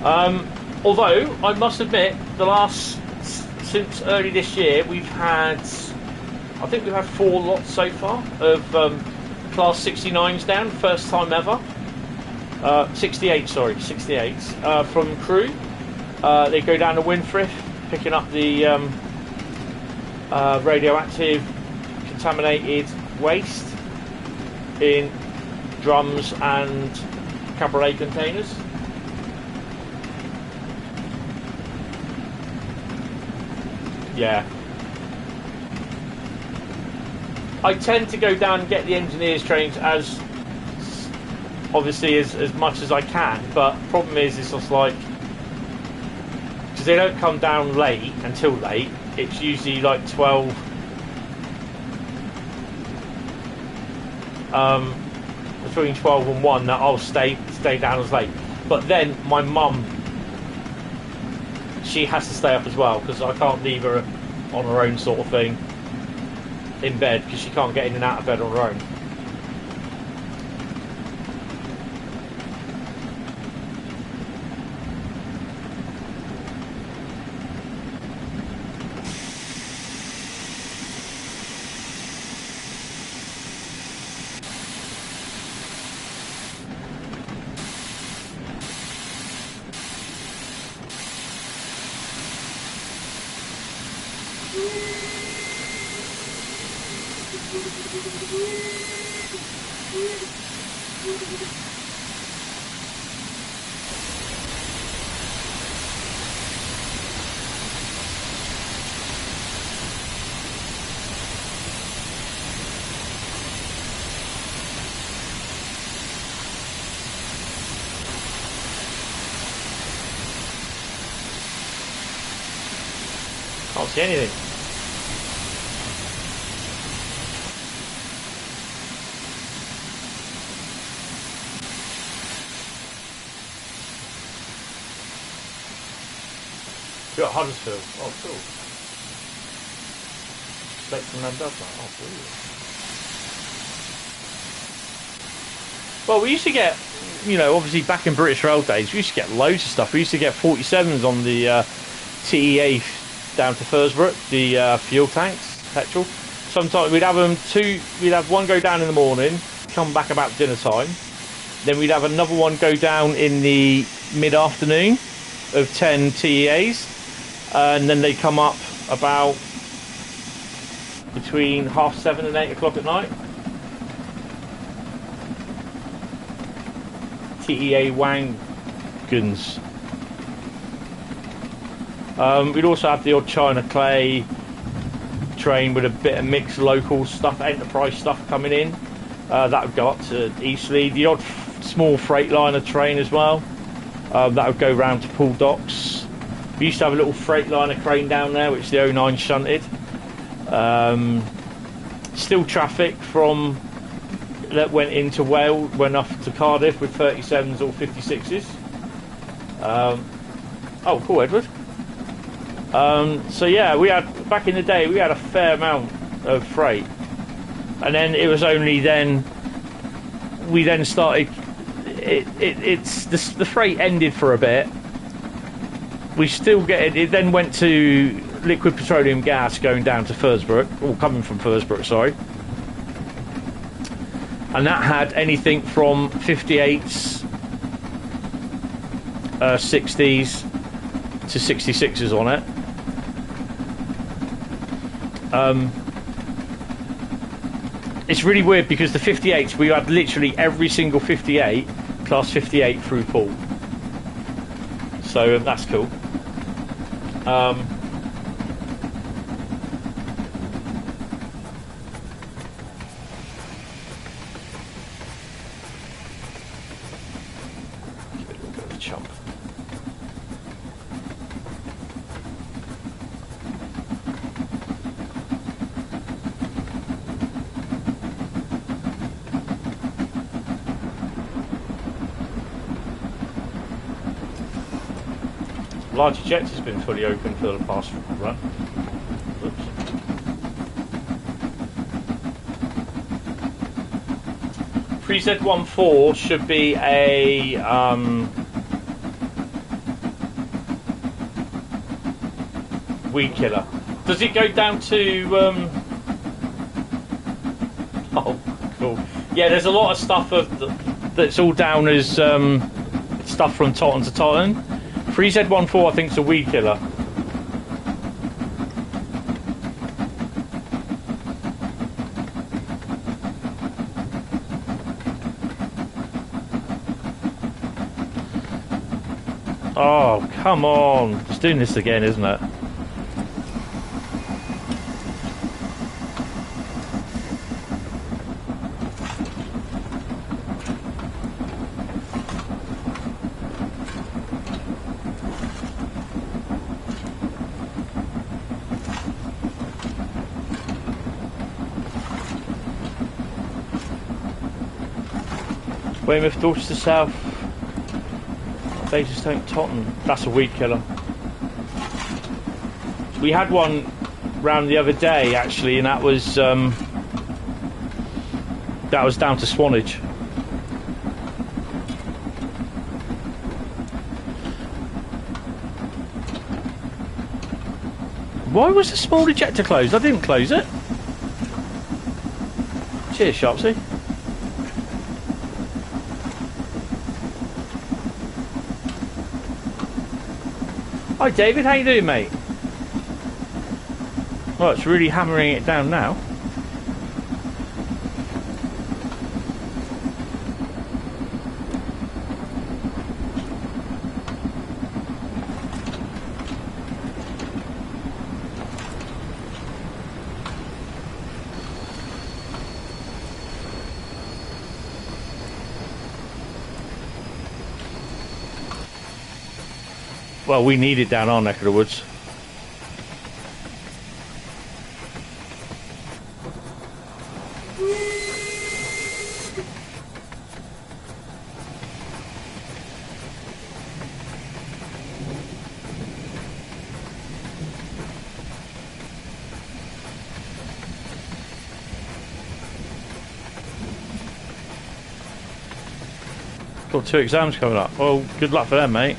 Although I must admit, since early this year, we've had 4 lots so far of Class 69s down, first time ever. 68s from Crewe. They go down to Winfrith, picking up the radioactive contaminated waste in drums and cabaret containers. Yeah. I tend to go down and get the engineers trains as obviously as much as I can, but problem is it's just like, because they don't come down late until late. It's usually like 12 between 12 and 1 that I'll stay down as late. But then my mum, she has to stay up as well, because I can't leave her on her own sort of thing in bed, because she can't get in and out of bed on her own. Can't see anything. You're at Huddersfield. Oh, cool. Spectrum and does that. Oh, brilliant. Well, we used to get, you know, obviously back in British Rail days, we used to get loads of stuff. We used to get 47s on the TEA down to Fursbrook, the fuel tanks, petrol. Sometimes we'd have them we'd have one go down in the morning, come back about dinner time. Then we'd have another one go down in the mid-afternoon of 10 TEAs. And then they come up about between 7:30 and 8 o'clock at night. TEA wagons. We'd also have the odd China Clay train with a bit of mixed local stuff, enterprise stuff coming in. That would go up to Eastleigh. The odd small Freightliner train as well. That would go round to Poole Docks. We used to have a little Freightliner crane down there, which the 09 shunted. Still traffic from that went into Wales, went off to Cardiff with 37s or 56s. Oh, cool, Edward. So yeah, we had back in the day we had a fair amount of freight, and then it was only then we then started. The freight ended for a bit. We still get it. It then went to liquid petroleum gas going down to Fursbrook, or coming from Fursbrook, sorry. And that had anything from 58s, 60s to 66s on it. It's really weird because the 58s, we had literally every single 58, class 58 through Poole. So that's cool. Large eject has been fully open for the past run. Oops. 3Z14 should be a weed killer. Does it go down to oh, cool. Yeah, there's a lot of stuff that's all down as stuff from Totten to Totten. 3Z14 I think is a weed killer. Oh, come on. It's doing this again, isn't it? Weymouth, Dorchester South, Basingstoke, Tottenham. That's a weed killer. We had one round the other day actually, and that was down to Swanage. Why was the small ejector closed? I didn't close it. Cheers, Sharpsy. Hi David, how you doing, mate? Well, it's really hammering it down now. Well, we need it down our neck of the woods. Got 2 exams coming up. Well, good luck for them, mate.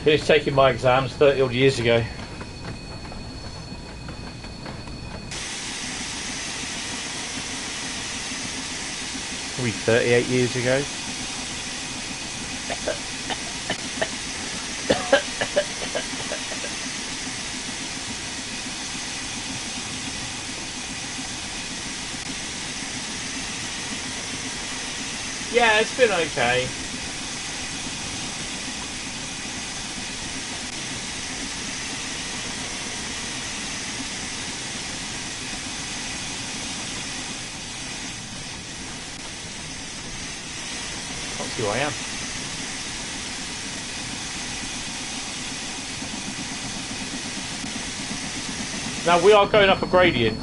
Finished taking my exams 30 odd years ago. Probably 38 years ago. Yeah, it's been okay. Who I am. Now we are going up a gradient.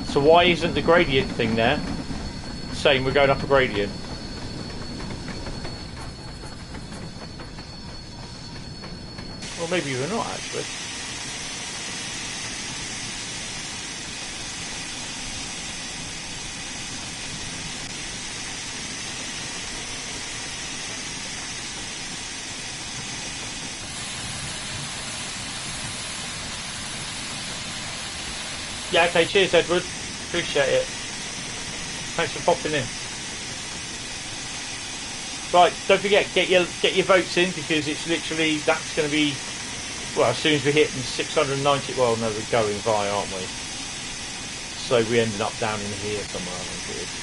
So why isn't the gradient thing there saying we're going up a gradient? Well, maybe we're not actually. Yeah, okay, cheers Edward. Appreciate it. Thanks for popping in. Right, don't forget, get your votes in because it's literally, that's going to be, well, as soon as we hit 690, well no, we're going by, aren't we? So we ended up down in here somewhere, I think it is.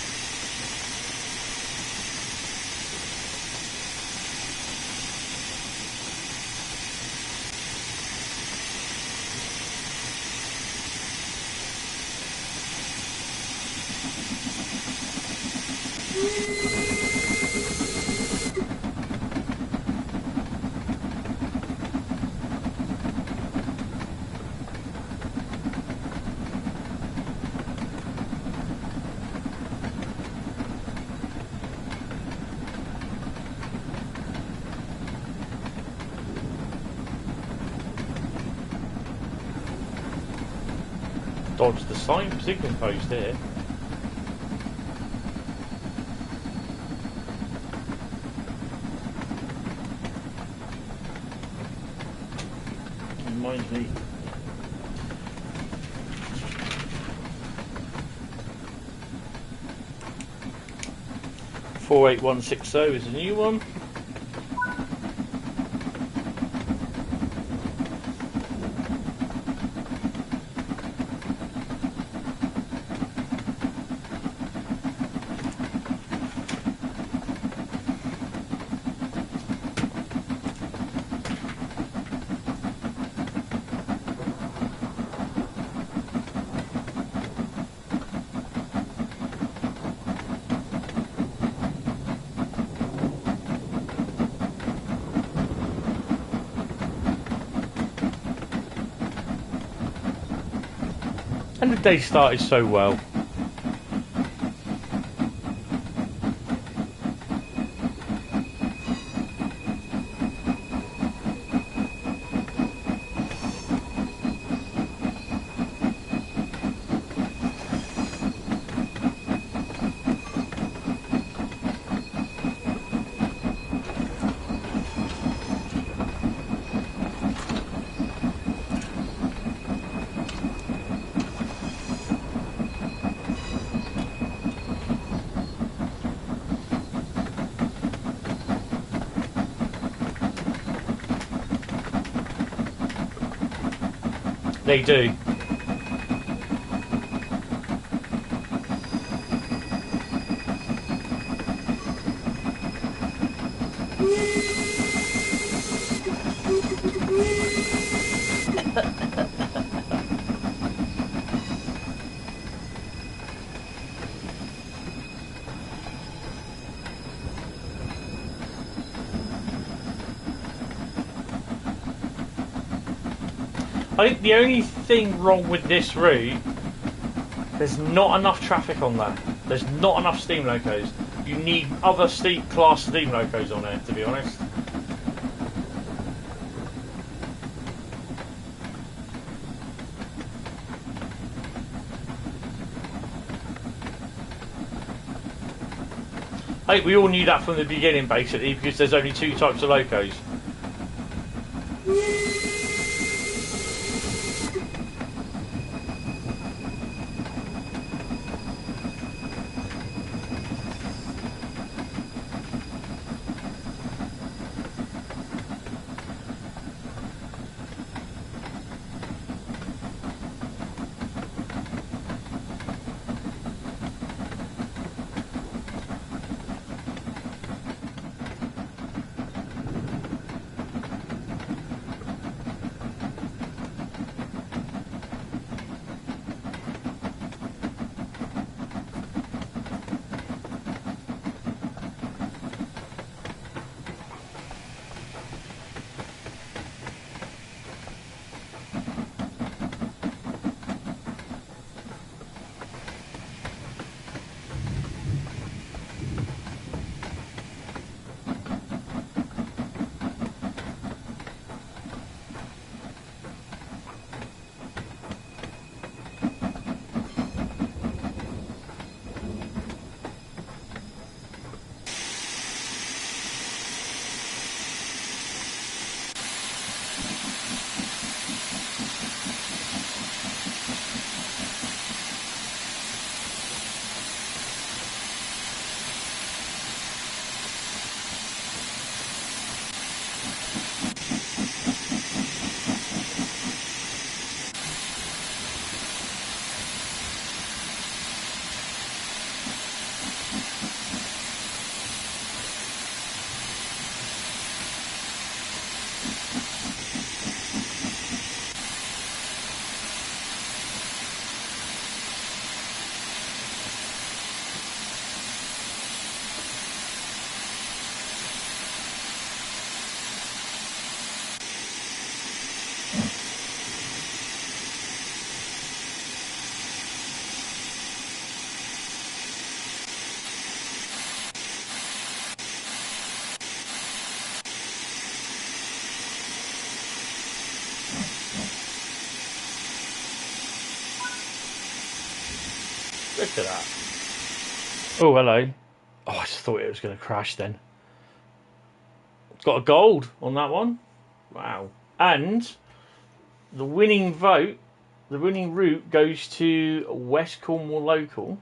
Dodge the signal post here. Reminds me. .48160 is a new one. And the day started so well. They do. I think the only thing wrong with this route, there's not enough traffic on there. There's not enough steam locos. You need other class steam locos on there, to be honest. I think we all knew that from the beginning, basically, because there's only two types of locos. Look at that. Oh, hello. Oh, I just thought it was going to crash then. It's got a gold on that one. Wow. And the winning vote, the winning route goes to West Cornwall Local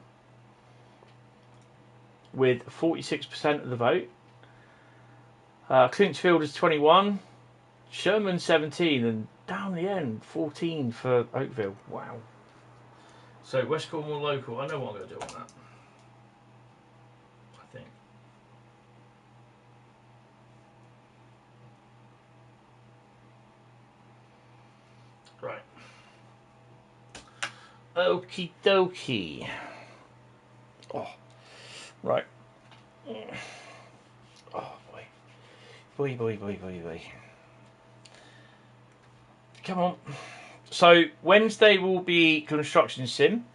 with 46% of the vote. Clinchfield is 21. Sherman 17. And down the end, 14 for Oakville. Wow. So West Cornwall Local, I know what I'm going to do on that. I think. Right. Okie dokie. Oh, right. Oh boy. Boy. Come on. So Wednesday will be construction sim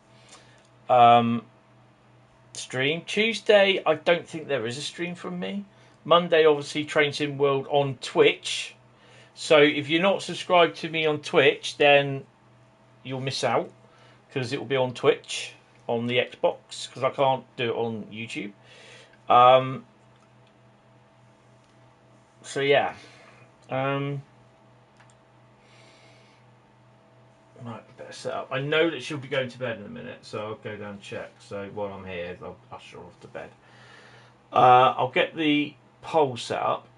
stream. Tuesday, I don't think there is a stream from me. Monday, obviously, Train Sim World on Twitch. So if you're not subscribed to me on Twitch, then you'll miss out because it will be on Twitch on the Xbox because I can't do it on YouTube. So yeah. Right, better set up. I know that she'll be going to bed in a minute, so I'll go down and check. So while I'm here, I'll usher her off to bed. I'll get the poll set up.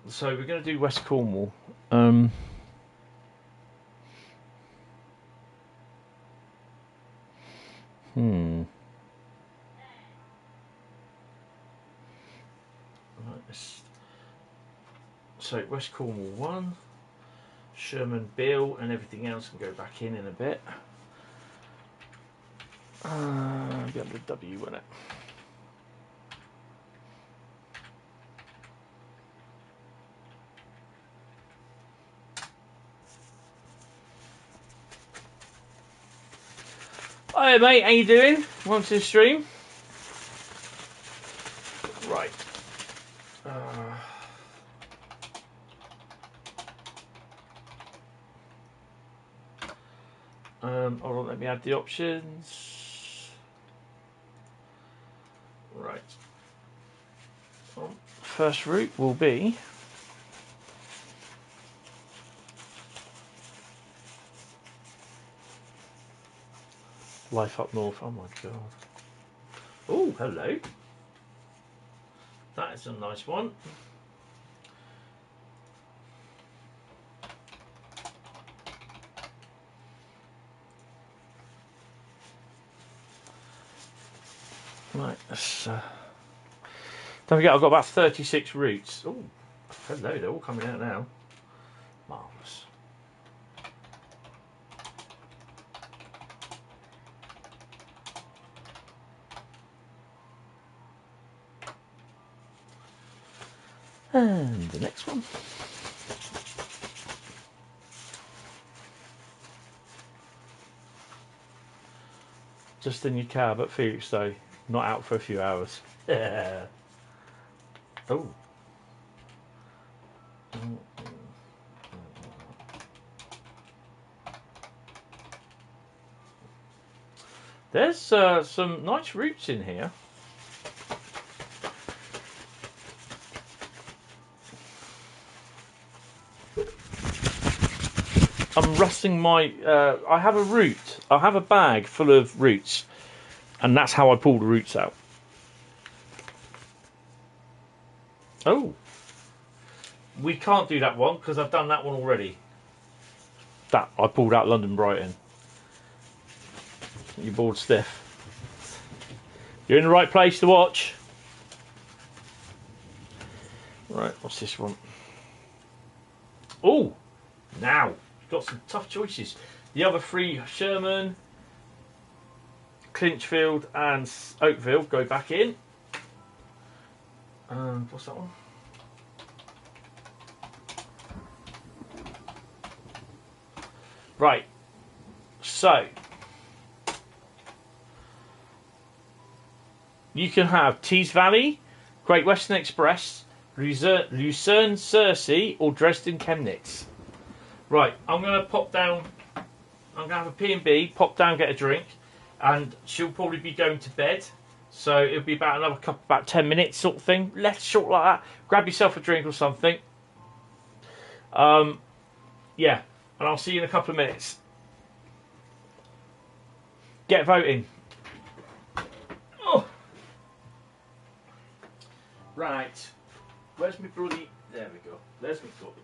So we're going to do West Cornwall. Right, so West Cornwall 1. Sherman Bill and everything else can go back in a bit. Get the W in it. Hi mate, how you doing? Want to stream? Right. Hold on, let me add the options. Right. First route will be Life Up North. Oh my god. Oh, hello. That is a nice one. Right, let's, don't forget I've got about 36 routes. Oh, hello, they're all coming out now. Marvellous. And the next one. Just in your cab at Felixstowe. Not out for a few hours. Yeah. Oh. There's some nice routes in here. I'm rusting my... I have a route. I have a bag full of routes. And that's how I pull the routes out. Oh. We can't do that one because I've done that one already. That, I pulled out London Brighton. You're bored stiff. You're in the right place to watch. Right, what's this one? Oh, now. Got some tough choices. The other three, Sherman, Clinchfield and Oakville, go back in. What's that one? Right. So you can have Tees Valley, Great Western Express, Lucerne Cersei, or Dresden Chemnitz. Right, I'm going to pop down. I'm going to have a P&B, pop down, get a drink, and she'll probably be going to bed. So it'll be about another couple, about 10 minutes sort of thing. Left short like that. Grab yourself a drink or something. Yeah, and I'll see you in a couple of minutes. Get voting. Oh. Right. Where's my bloody... There we go. There's my cup.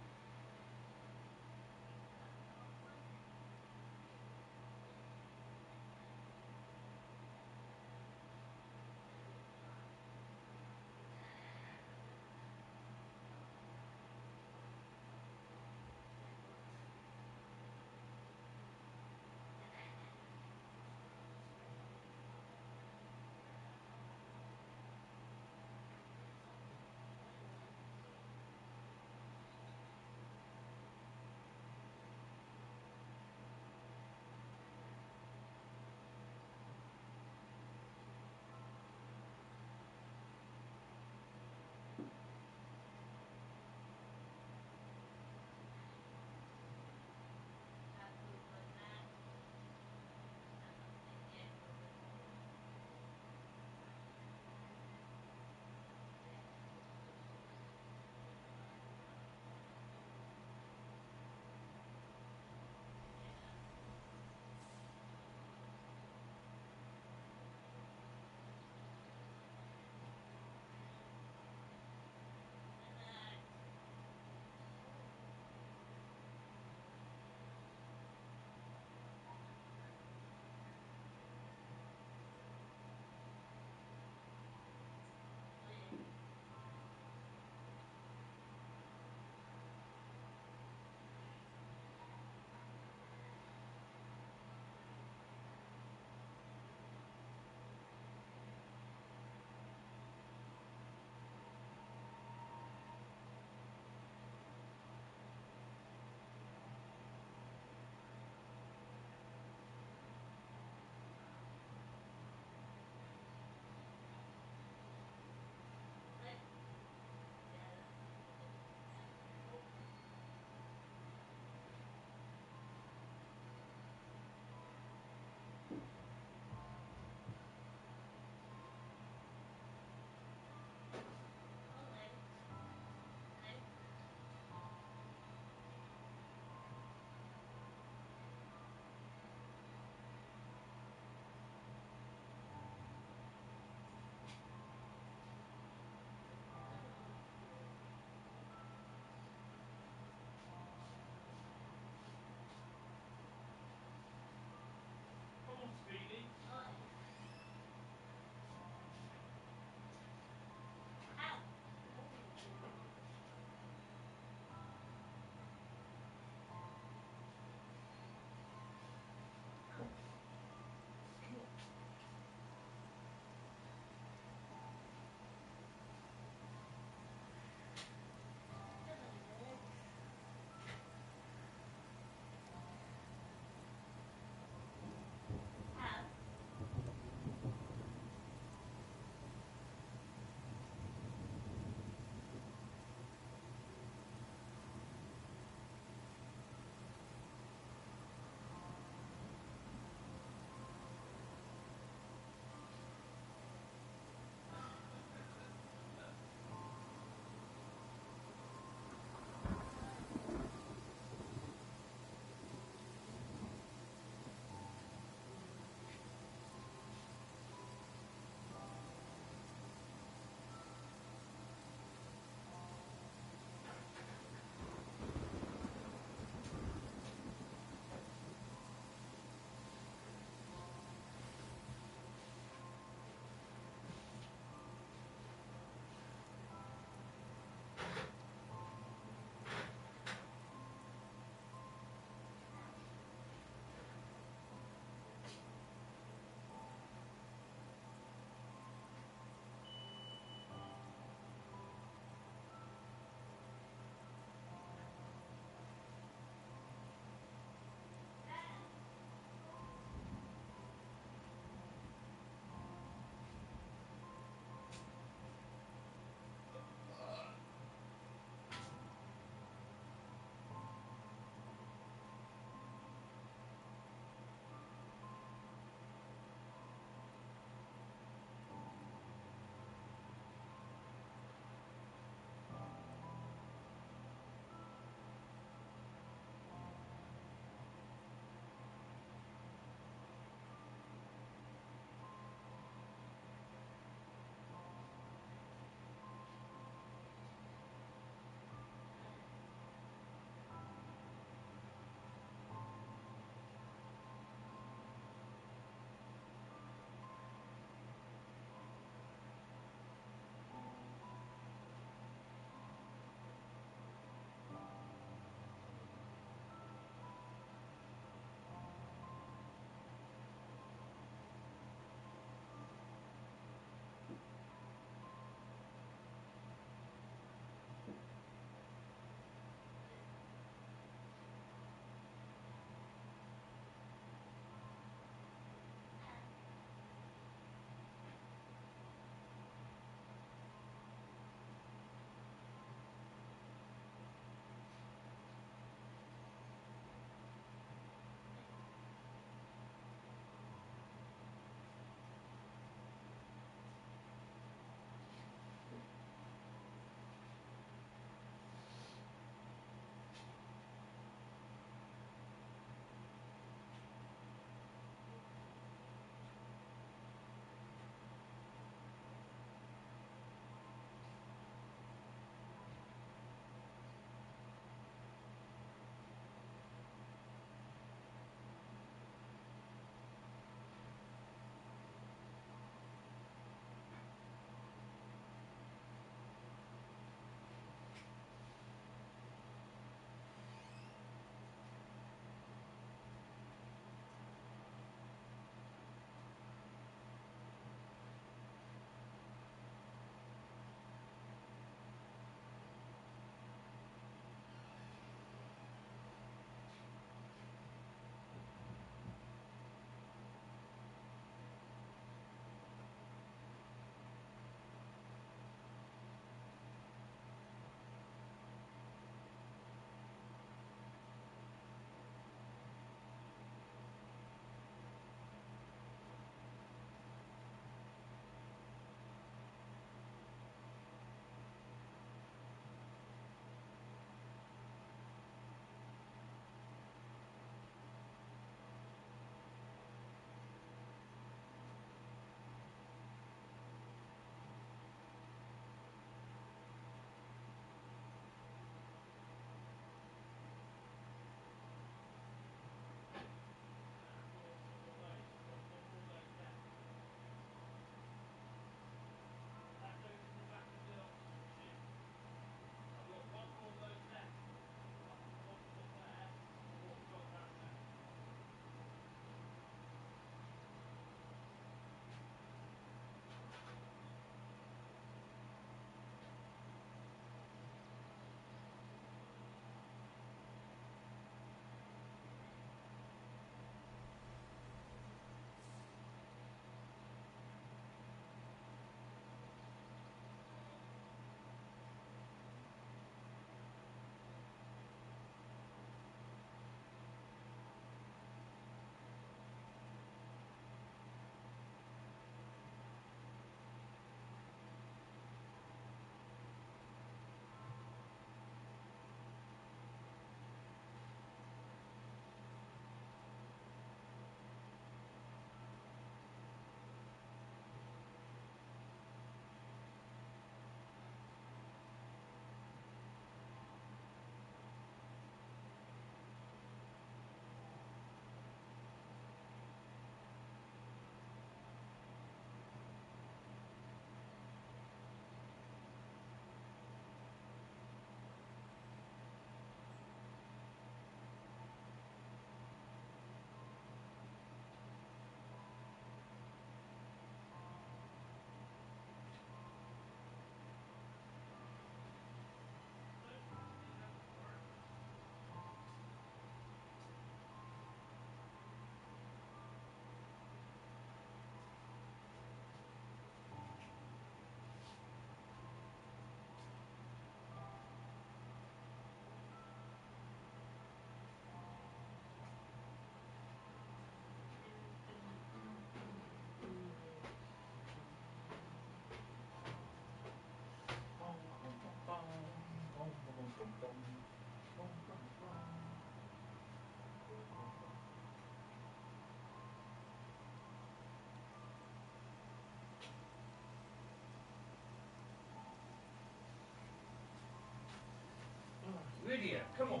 come on.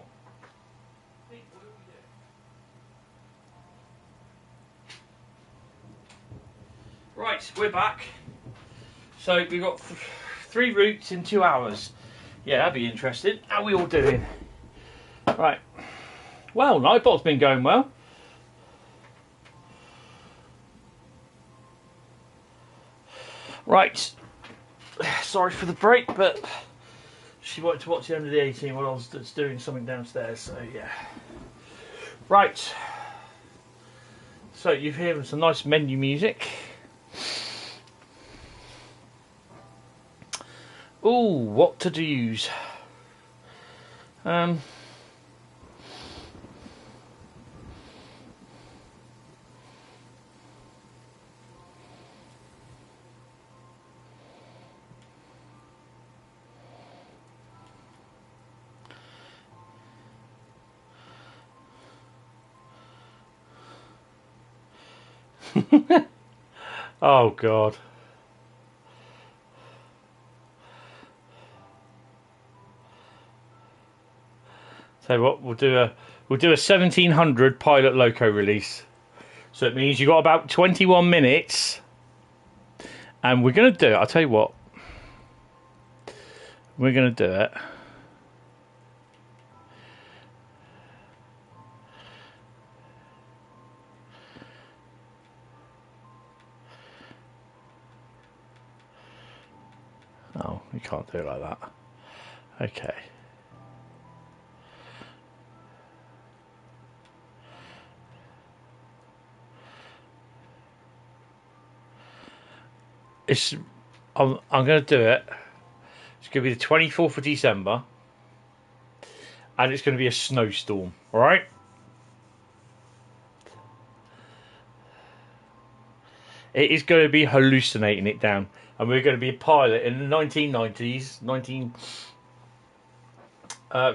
Think, what are we doing? Right, we're back. So we've got 3 routes in 2 hours. Yeah, that'd be interesting. How are we all doing? Right. Well, Nightbot's been going well. Right. Sorry for the break, but she wanted to watch the end of the 18 while I was doing something downstairs, so yeah. Right. So you've heard some nice menu music. Ooh, what to do's. Oh God. So what we'll do a 1700 Pilot Loco release. So it means you got about 21 minutes, and we're gonna do it. I'll tell you what. We're gonna do it. Oh, you can't do it like that. Okay. I'm going to do it. It's going to be the 24th of December, and it's going to be a snowstorm. All right. It is going to be hallucinating it down, and we're going to be a pilot in the 1990s,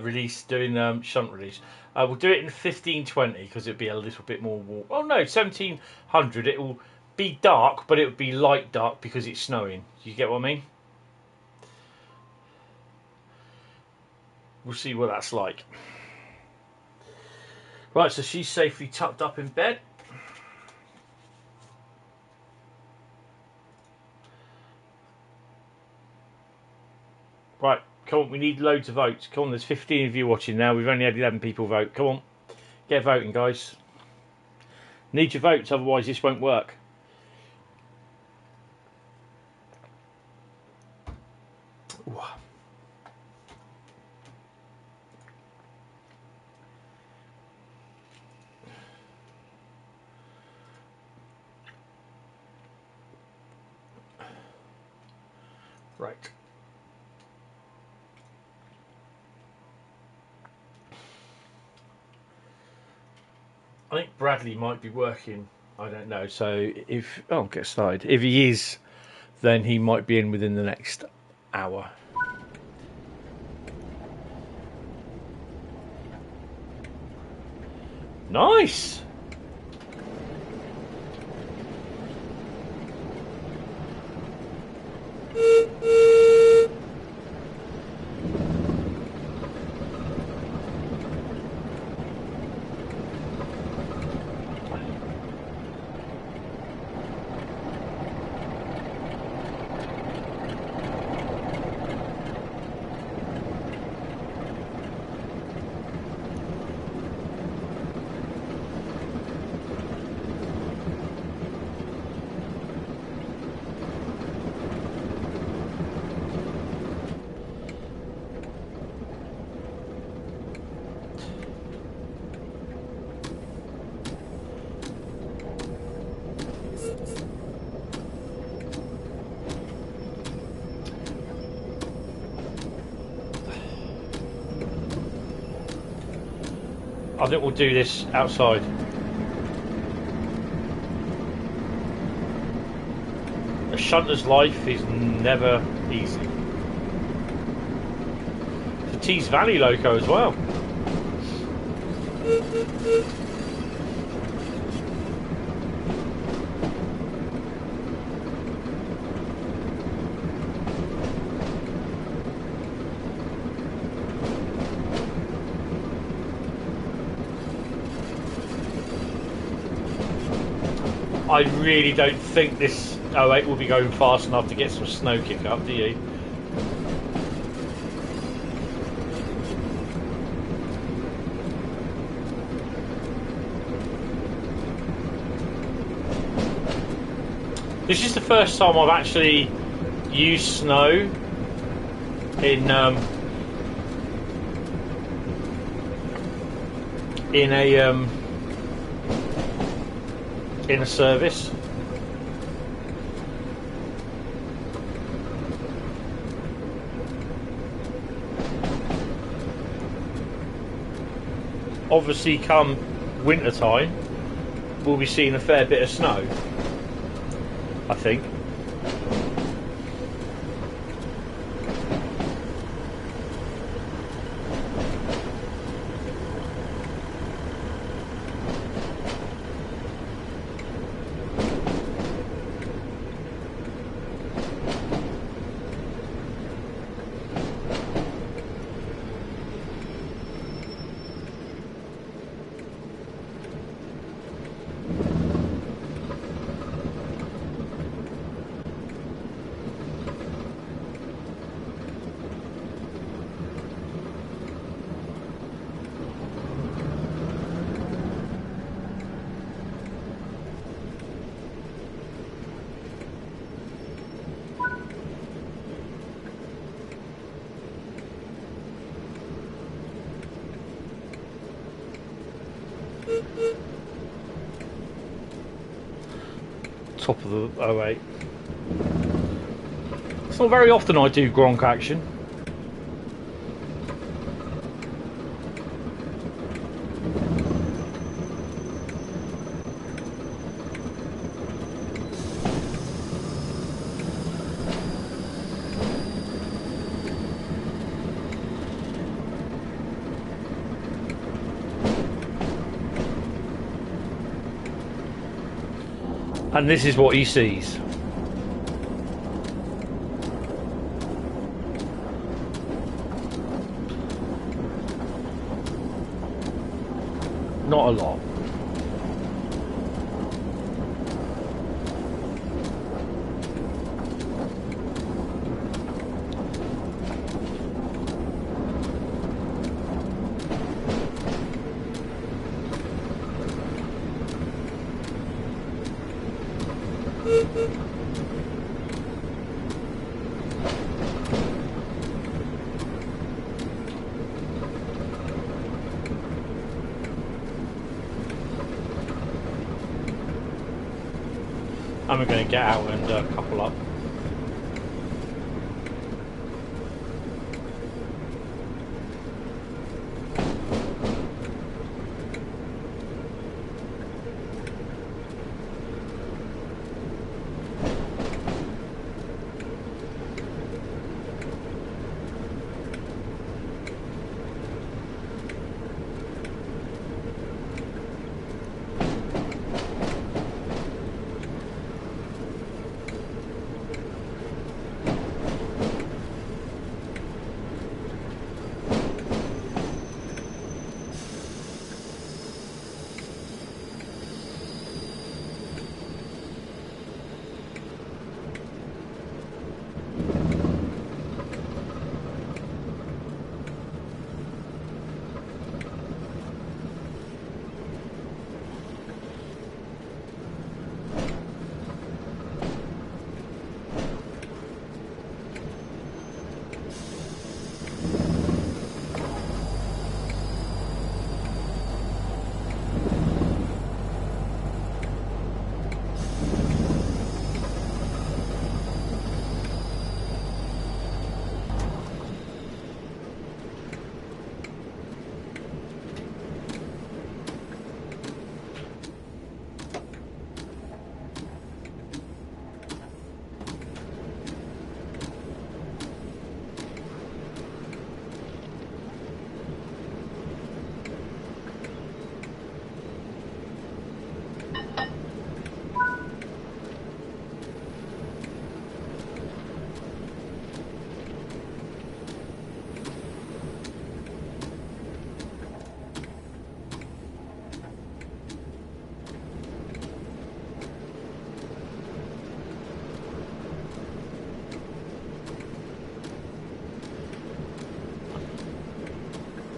release doing shunt release. We'll do it in 1520 because it'll be a little bit more warm. Oh no, 1700. It will be dark, but it would be light dark because it's snowing. You get what I mean? We'll see what that's like. Right, so she's safely tucked up in bed. Right, come on, we need loads of votes. Come on, there's 15 of you watching now. We've only had 11 people vote. Come on, get voting, guys. Need your votes, otherwise this won't work. Ooh. Right. I think Bradley might be working. I don't know. So if get started. If he is, then he might be in within the next hour. Nice. I think we'll do this outside. A shunter's life is never easy. It's a Tees Valley Loco as well. I really don't think this 08 will be going fast enough to get some snow kick up, do you? This is the first time I've actually used snow in a service. Obviously, come winter time, we'll be seeing a fair bit of snow, I think. Top of the 08. It's not very often I do Gronk action. And this is what he sees. Not a lot. And we're going to get out and couple up.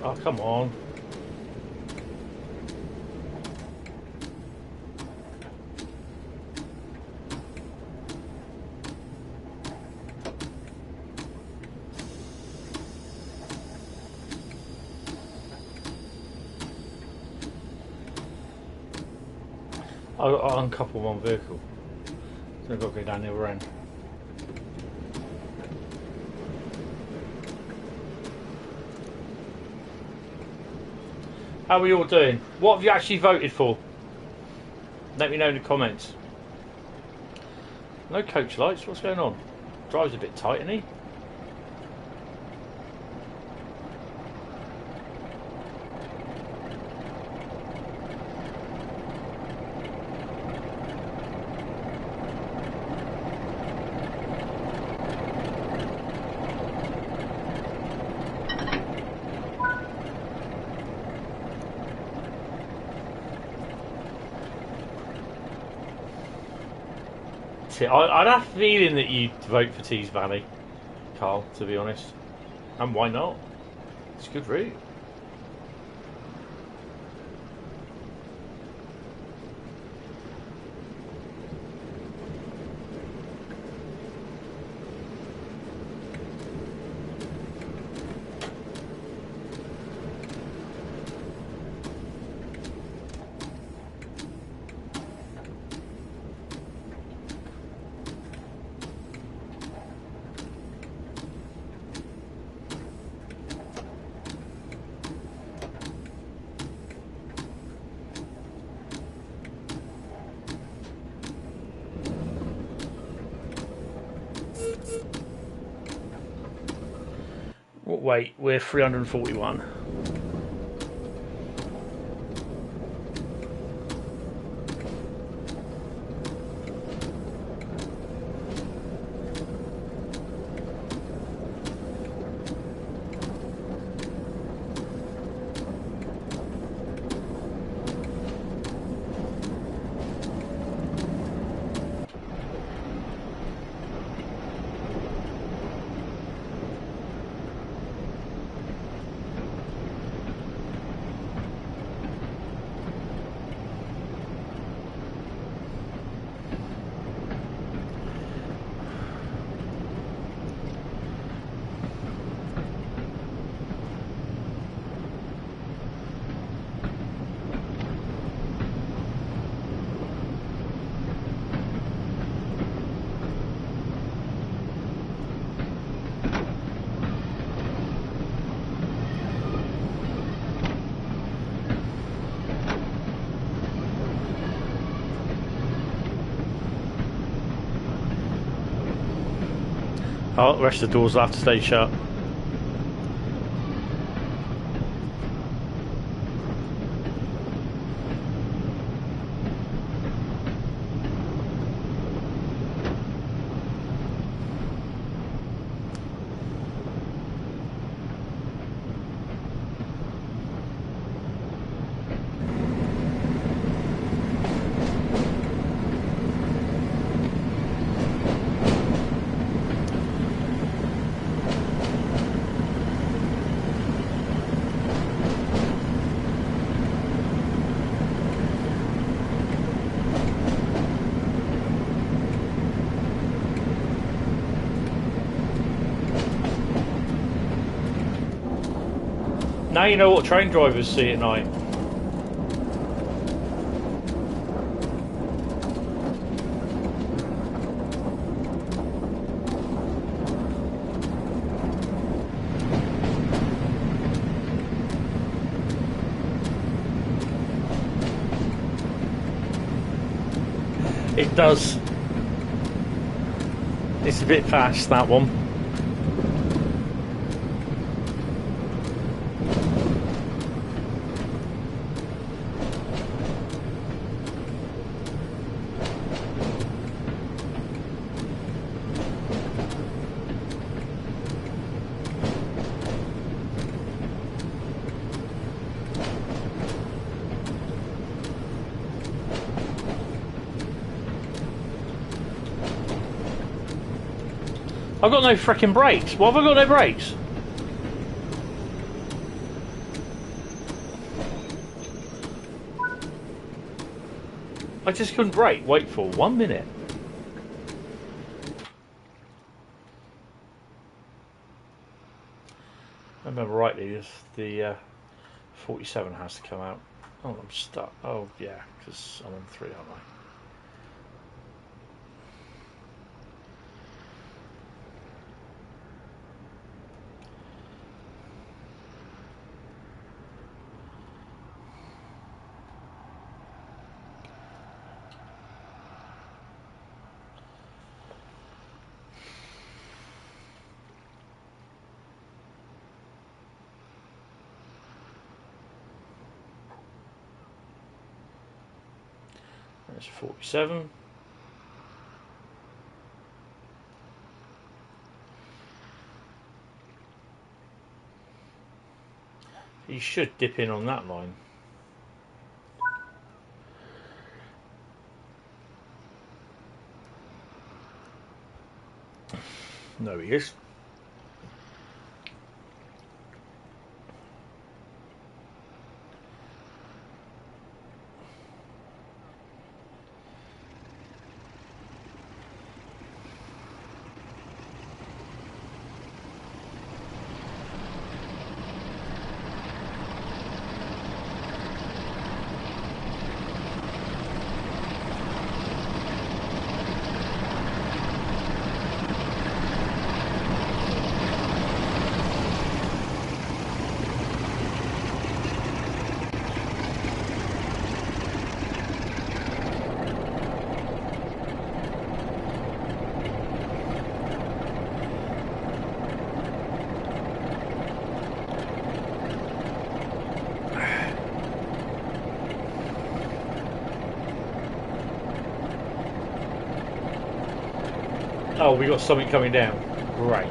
Oh, come on. I'll uncouple one vehicle. So I've got to go down the other end. How are you all doing? What have you actually voted for? Let me know in the comments. No coach lights, what's going on? Drive's a bit tight, isn't he? I'd have a feeling that you'd vote for Tees Valley, Carl, to be honest. And why not? It's a good route. Wait, we're 341. Oh, the rest of the doors will have to stay shut. Now you know what train drivers see at night. It does. It's a bit fast, that one. I've got no freaking brakes. Why have I got no brakes? I just couldn't brake. Wait for 1 minute. I remember rightly, the 47 has to come out. Oh, I'm stuck. Oh, yeah, because I'm on 3, aren't I? There's 47. You should dip in on that line. No, he is. Oh, we got something coming down. Great.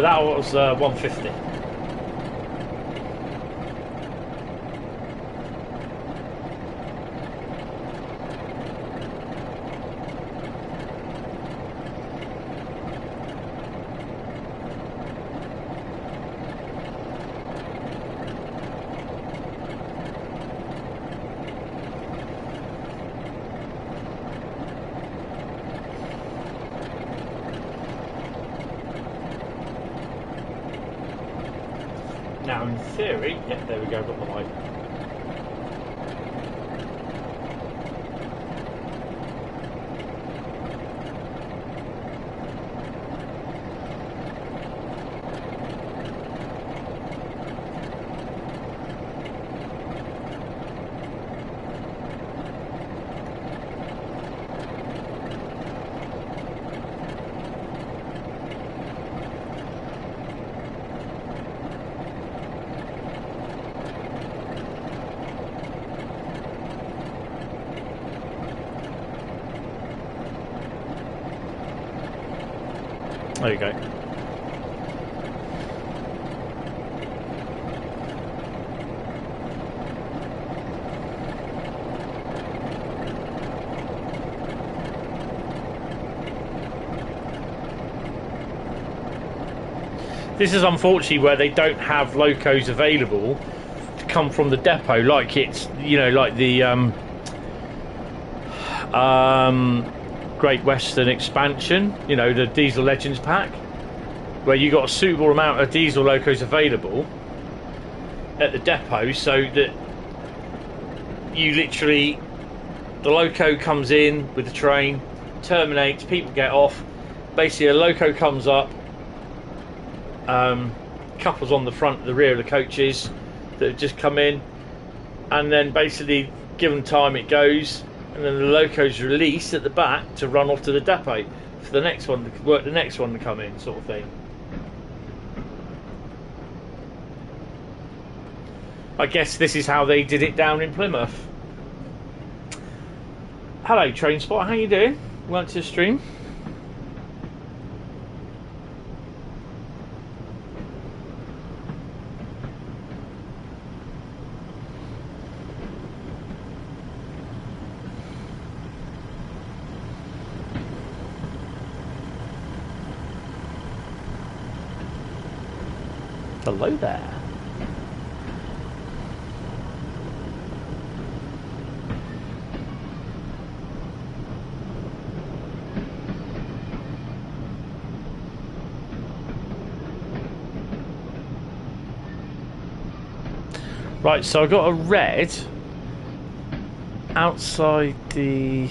That was 150. Now, in theory, yeah, there we go, got the light. There you go. This is unfortunately where they don't have locos available to come from the depot, like it's, you know, like the Great Western expansion, you know, the Diesel Legends pack, where you got a suitable amount of diesel locos available at the depot, so that you literally, the loco comes in with the train, terminates, people get off, basically a loco comes up, couples on the front, the rear of the coaches that have just come in, and then basically given time it goes, and then the loco's released at the back to run off to the depot for the next one, to work the next one to come in, sort of thing. I guess this is how they did it down in Plymouth. Hello Trainspot, how you doing? Welcome to the stream. Hello there. Right, so I got a red outside the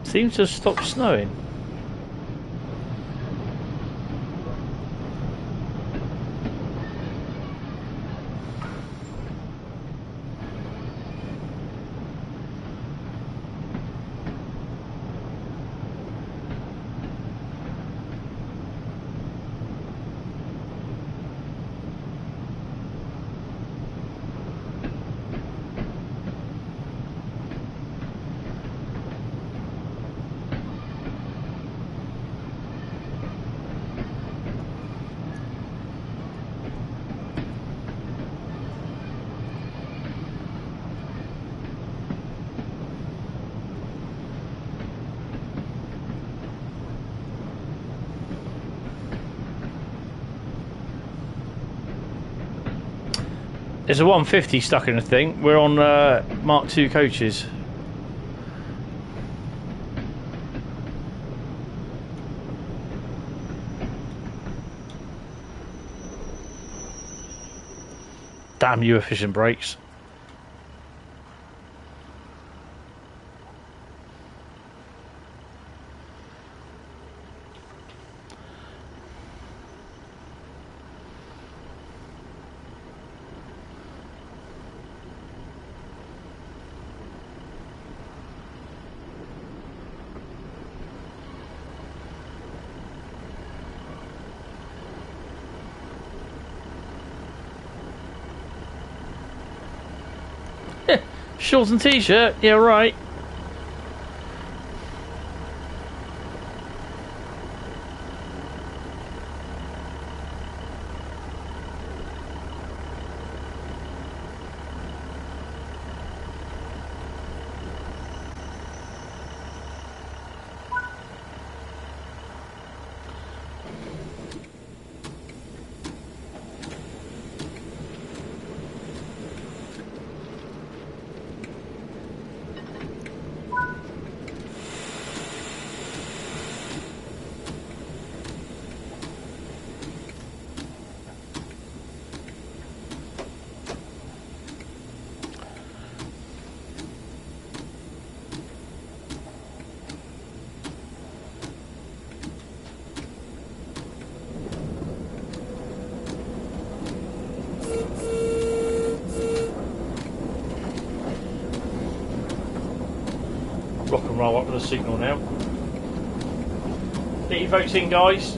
seems to have stopped snowing. There's a 150 stuck in a thing. We're on Mark II coaches. Damn you, efficient brakes. Shorts and t-shirt, yeah right. Rock and roll up to the signal now. Get your votes in, guys.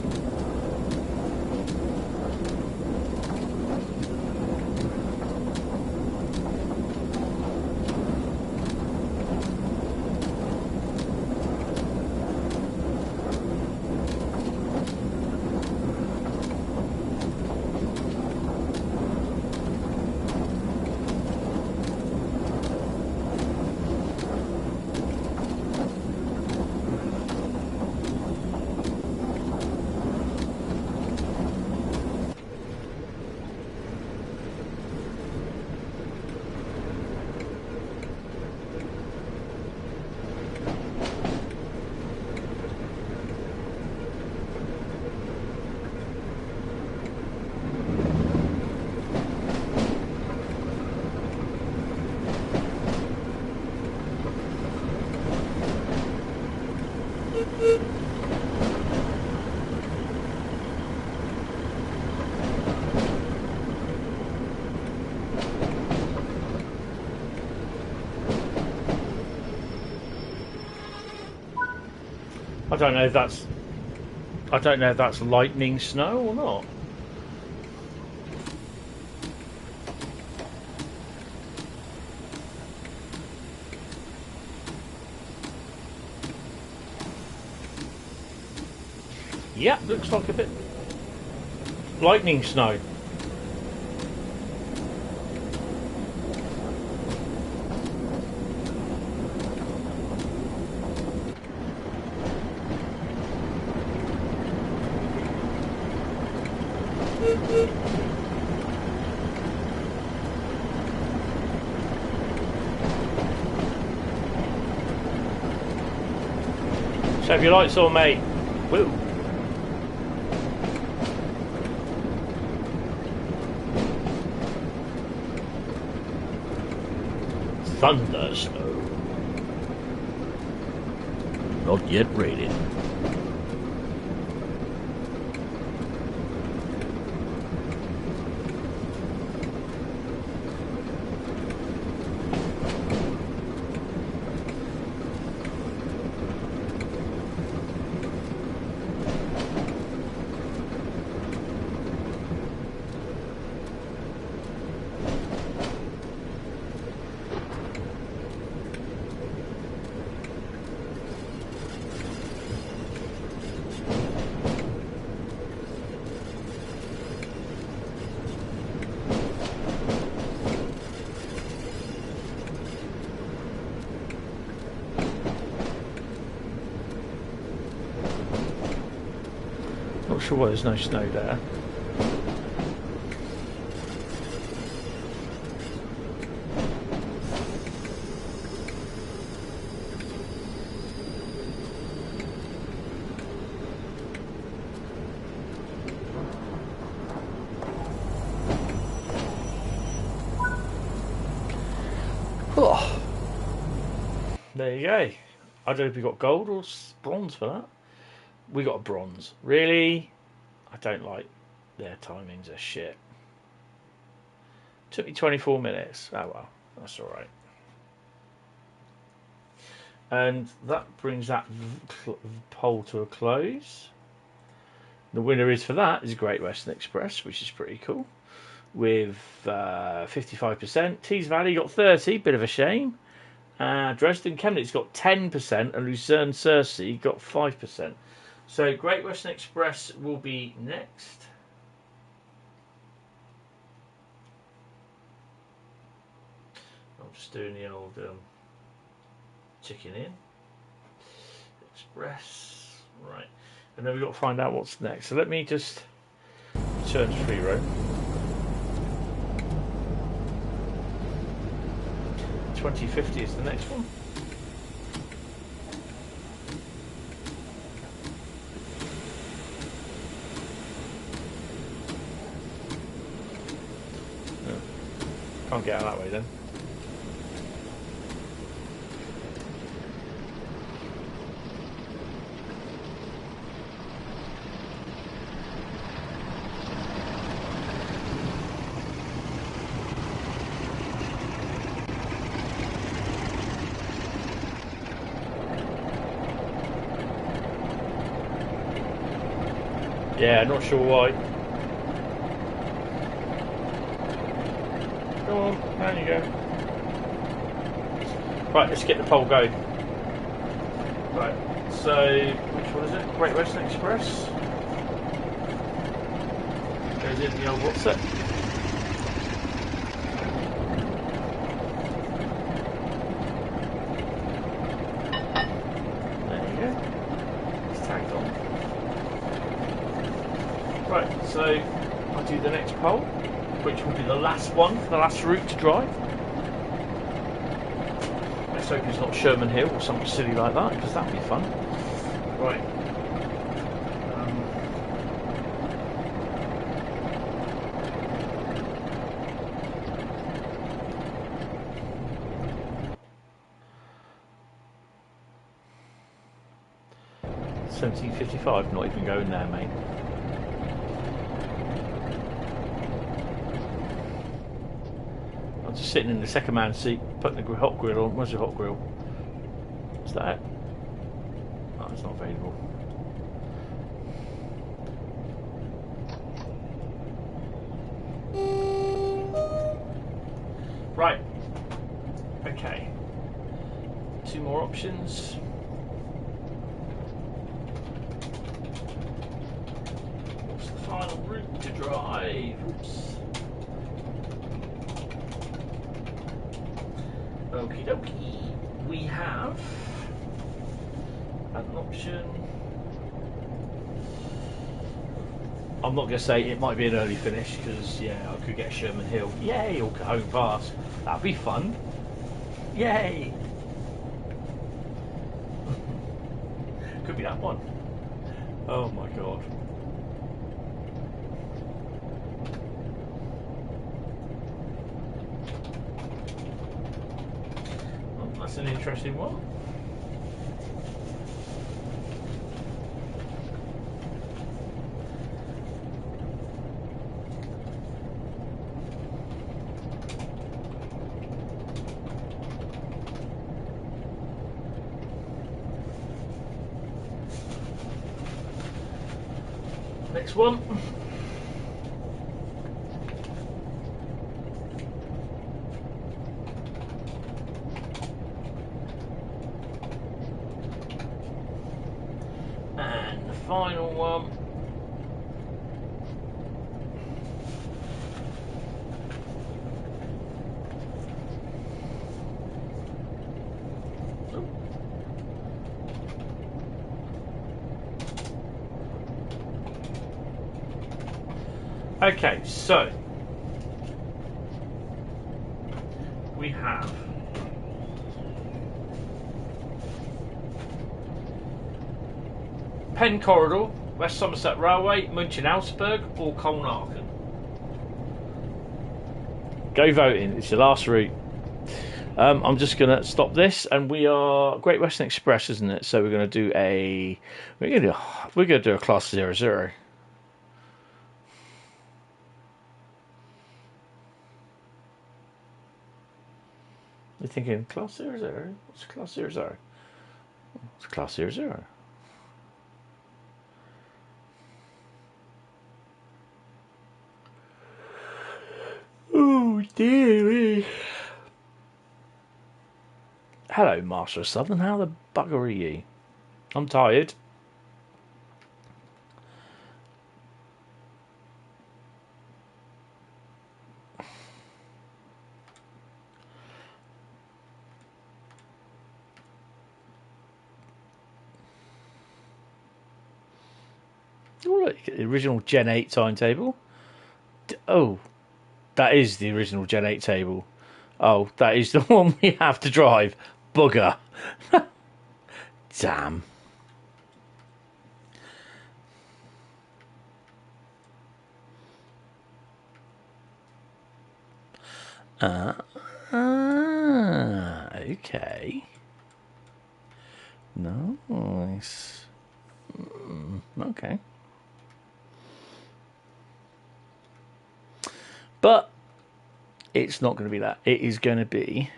don't know if that's. I don't know if that's lightning snow or not. Yeah, looks like a bit lightning snow. So have your lights on, mate. Woo. Thunder snow. Not yet raining. Not sure why there's no snow there. Oh. There you go. I don't know if we got gold or bronze for that. We got a bronze. Really? I don't like their timings. They're shit. Took me 24 minutes. Oh well, that's alright. And that brings that poll to a close. The winner is for that is Great Western Express, which is pretty cool. With 55%. Tees Valley got 30, bit of a shame. Dresden Chemnitz got 10%, and Lucerne Cersei got 5%. So Great Western Express will be next. I'm just doing the old chicken in. Express. Right. And then we've got to find out what's next. So let me just return to free roam. 2050 is the next one. Can't get out that way then. Yeah, not sure why. Go on, there you go. Right, let's get the poll going. Right, so which one is it? Great Western Express. Goes in the old WhatsApp. There you go. It's tagged on. Right, so I'll do the next poll, which will be the last one, the last route to drive. Let's hope it's not Sherman Hill or something silly like that, because that'd be fun. Right. 1755, not even going there, mate. I'm just sitting in the second man seat, putting the hot grill on. Where's the hot grill? Is that it? Oh, it's not available. Right. Okay. 2 more options. What's the final route to drive? Oops. Okie dokie. We have an option. I'm not going to say it might be an early finish because, yeah, I could get Sherman Hill. Yay, or home pass. That'd be fun. Yay. Could be that one. Oh my god. Well, that's an interesting one. Next one. And the final one. Okay, so we have Penn Corridor, West Somerset Railway, München-Augsburg or Colnarken. Go voting, it's your last route. I'm just going to stop this, and we are Great Western Express, isn't it? So we're going to do a class 00. You're thinking, class 00? What's class 00? It's class 00. Oh, dearie. Hello, Master of Southern. How the bugger are you? I'm tired. Oh, look, the original Gen 8 timetable. Oh, that is the original Gen 8 table. Oh, that is the one we have to drive. Bugger. Damn. Okay. Nice. Okay. But it's not going to be that. It is going to be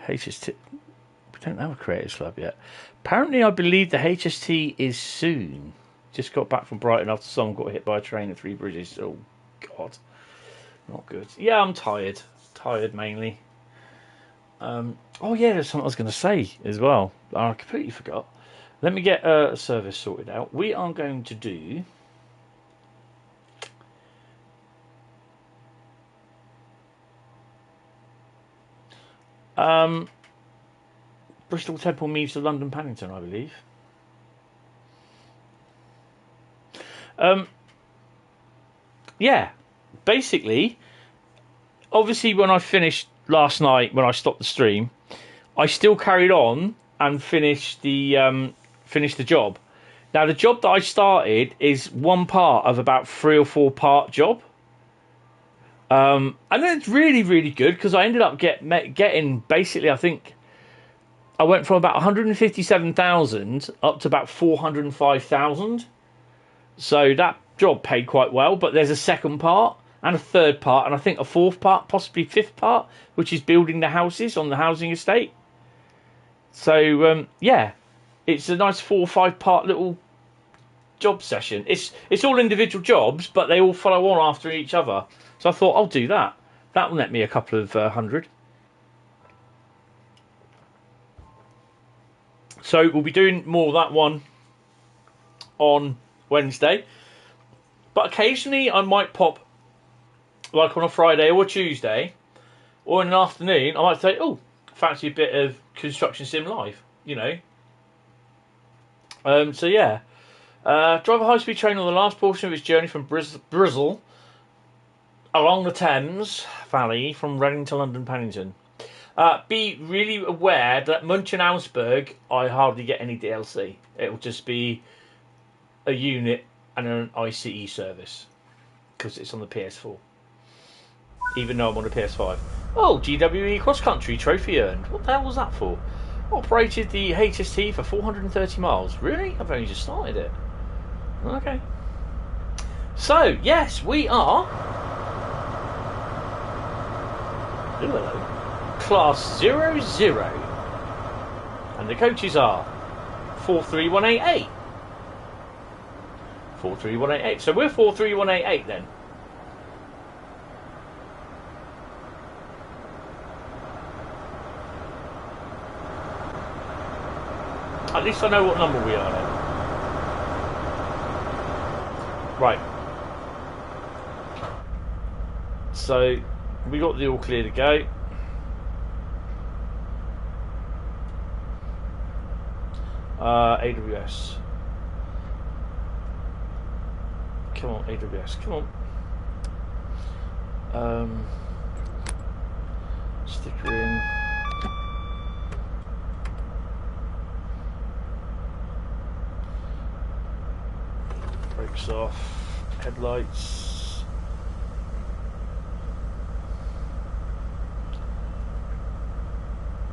HST. We don't have a Creators Club yet. Apparently, I believe the HST is soon. Just got back from Brighton after someone got hit by a train at Three Bridges. Oh, God. Not good. Yeah, I'm tired. Tired, mainly. Oh, yeah, there's something I was going to say as well. I completely forgot. Let me get a service sorted out. We are going to do... Bristol Temple Meads to London Paddington, I believe. Yeah, basically, obviously when I finished last night, when I stopped the stream, I still carried on and finished the job. Now, the job that I started is one part of about 3 or 4 part job. And it's really, really good because I ended up getting basically, I think I went from about 157,000 up to about 405,000. So that job paid quite well, but there's a second part and a third part, and I think a fourth part, possibly fifth part, which is building the houses on the housing estate. So, yeah, it's a nice 4 or 5 part little job session. It's all individual jobs, but they all follow on after each other. So I thought, I'll do that. That will net me a couple of hundred. So we'll be doing more of that one on Wednesday. But occasionally I might pop, like on a Friday or a Tuesday, or in an afternoon, I might say, oh, fancy a bit of Construction Sim Live, you know. So yeah. Drive a high-speed train on the last portion of its journey from Bristol along the Thames Valley from Reading to London Paddington. Be really aware that Munchen Augsburg, I hardly get any DLC. It will just be a unit and an ICE service because it's on the PS4. Even though I'm on the PS5. Oh, GWE Cross Country trophy earned. What the hell was that for? Operated the HST for 430 miles. Really? I've only just started it. Okay. So, yes, we are Class 00. And the coaches are 43188. 43188. So we're 43188 then. At least I know what number we are then. Right. So we got the all clear to go. AWS. Come on, AWS. Come on. Sticker in. Brakes off. Headlights.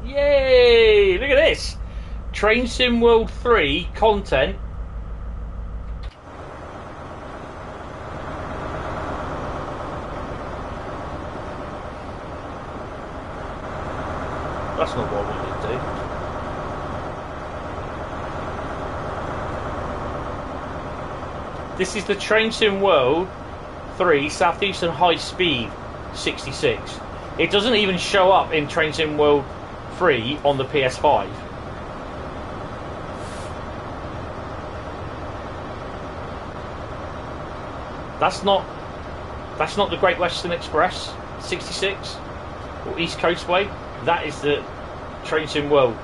Yay! Look at this! Train Sim World 3 content. That's not what I wanted to do. This is the Train Sim World 3 Southeastern Highspeed 66. It doesn't even show up in Train Sim World 3 on the PS5. That's not the Great Western Express 66 or East Coastway. That is the Train Sim World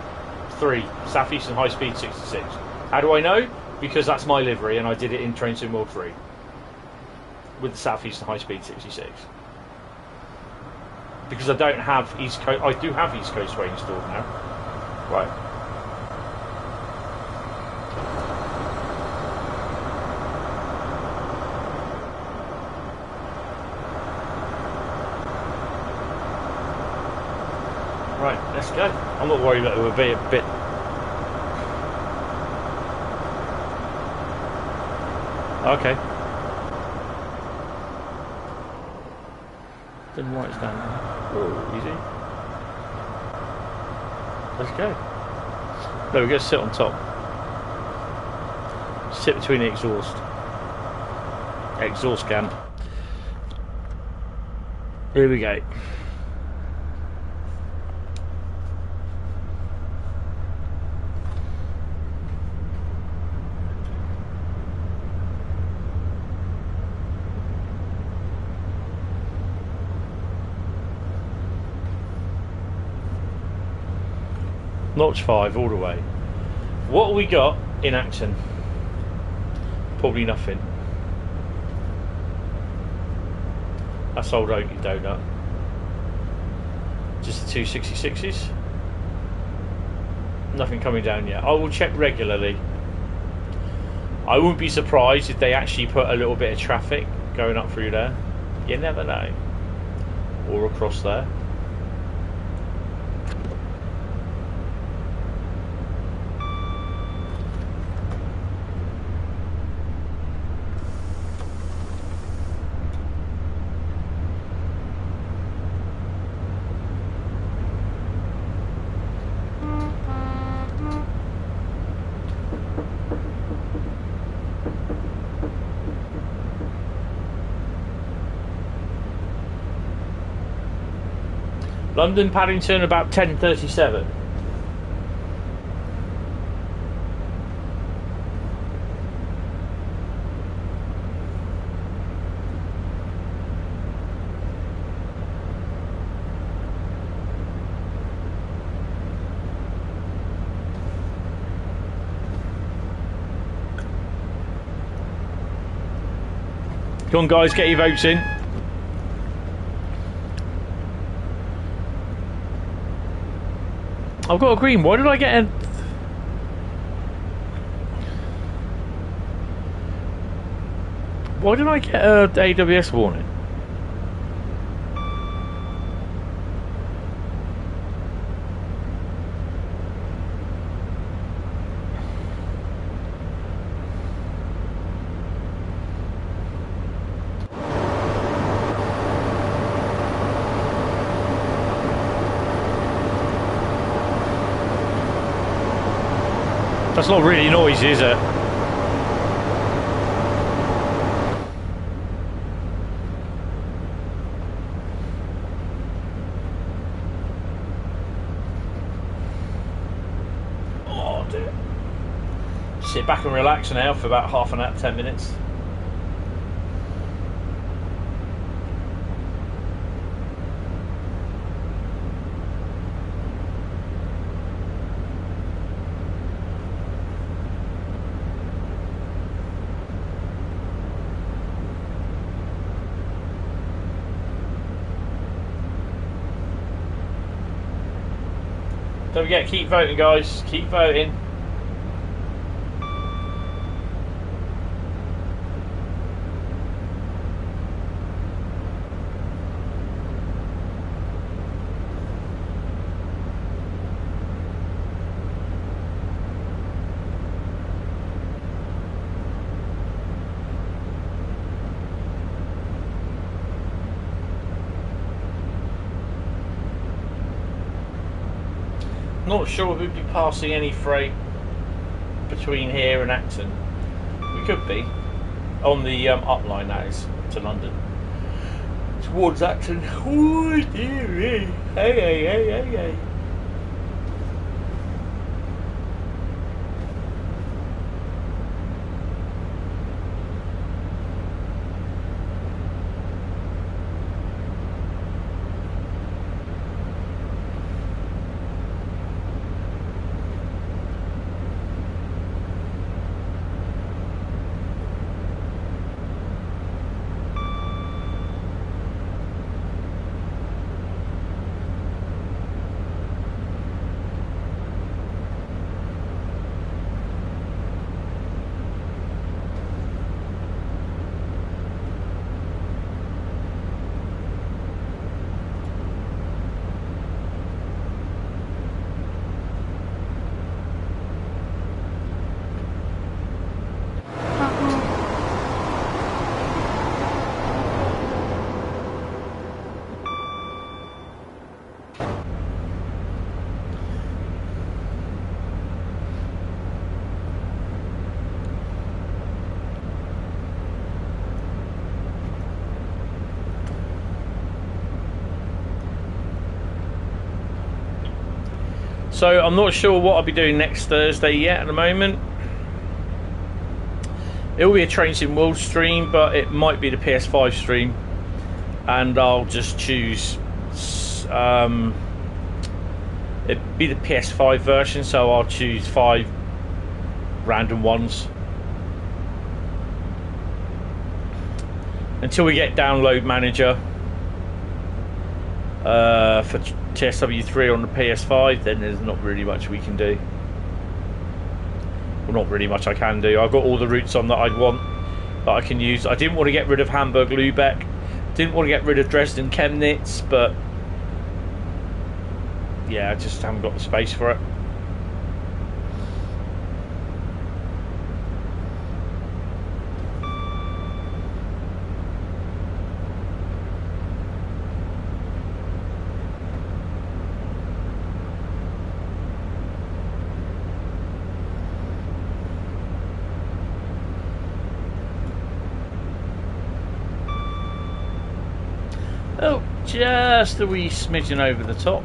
3 Southeastern High Speed 66. How do I know? Because that's my livery and I did it in Train Sim World 3 with the Southeastern High Speed 66. Because I don't have East Coast. I do have East Coastway installed now. Right. Right, let's go. I'm not worried that it will be a bit. Okay. Then write it down. Oh, easy. Let's go. No, we're going to sit on top. Sit between the exhaust can. Here we go. Notch 5 all the way. What have we got in action? Probably nothing. That's old Oaky Donut. Just the 266s. Nothing coming down yet. I will check regularly. I wouldn't be surprised if they actually put a little bit of traffic going up through there. You never know. Or across there. London Paddington about 10:37. Come on, guys, get your votes in. I've got a green. Why did I get a... Why did I get a AWS warning? That's not really noisy, is it? Oh dear. Sit back and relax now for about half an hour, 10 minutes. Don't forget, keep voting, guys. Keep voting. Not sure we'd be passing any freight between here and Acton. We could be on the up line, that is, to London towards Acton. Oh dear, hey. So I'm not sure what I'll be doing next Thursday yet at the moment. It will be a Trains in World stream, but it might be the PS5 stream, and I'll just choose it'd be the PS5 version, so I'll choose 5 random ones until we get download manager for TSW3 on the PS5. Then there's not really much we can do. Well, not really much I can do. I've got all the routes on that I'd want that I can use. I didn't want to get rid of Hamburg Lübeck, didn't want to get rid of Dresden Chemnitz, but yeah, I just haven't got the space for it. Oh, just a wee smidgen over the top.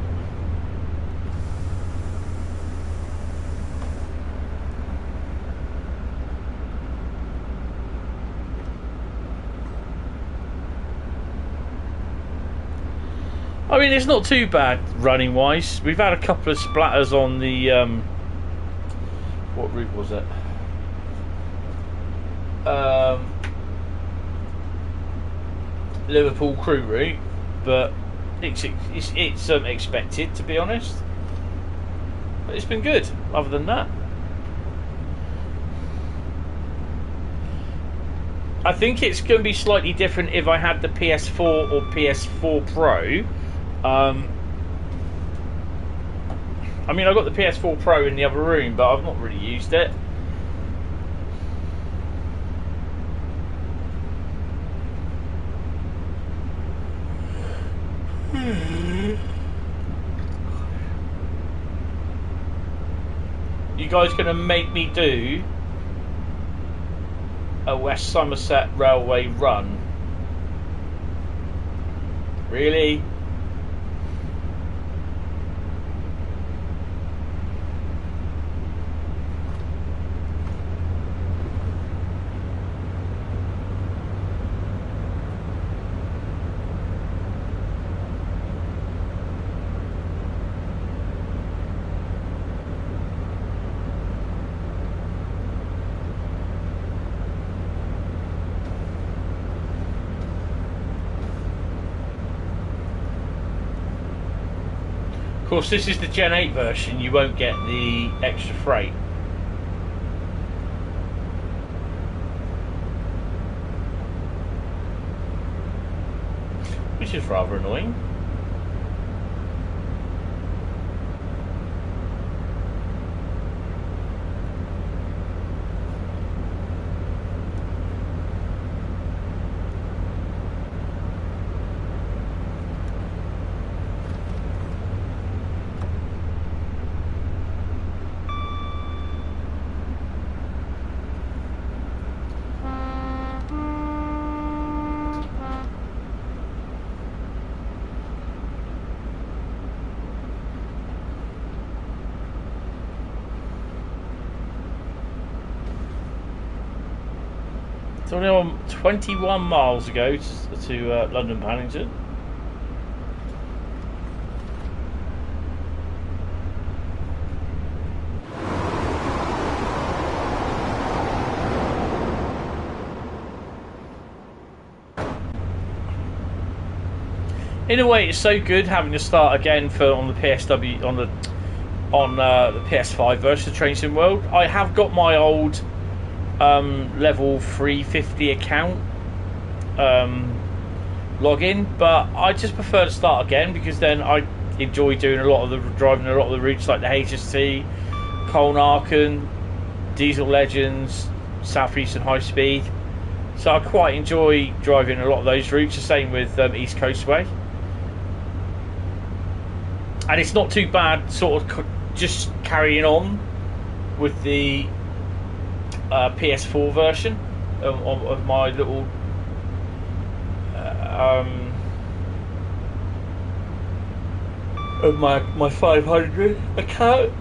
I mean, it's not too bad running wise. We've had a couple of splatters on the what route was it? Liverpool Crewe route, but it's expected, to be honest. But it's been good. Other than that, I think it's going to be slightly different if I had the PS4 or PS4 Pro. I mean, I've got the PS4 Pro in the other room, but I've not really used it. You guys gonna make me do a West Somerset Railway run? Really? Of course, this is the Gen 8 version. You won't get the extra freight. Which is rather annoying. So now I'm 21 miles ago to London Paddington. In a way, it's so good having to start again on the PSW on the PS5 versus the Train Sim World. I have got my old level 350 account login, but I just prefer to start again because then I enjoy doing driving a lot of the routes like the HST, Colnarken, Diesel Legends, Southeastern Highspeed. So I quite enjoy driving a lot of those routes. The same with East Coast Way, and it's not too bad. Sort of just carrying on with the PS4 version of my little of my 500 account.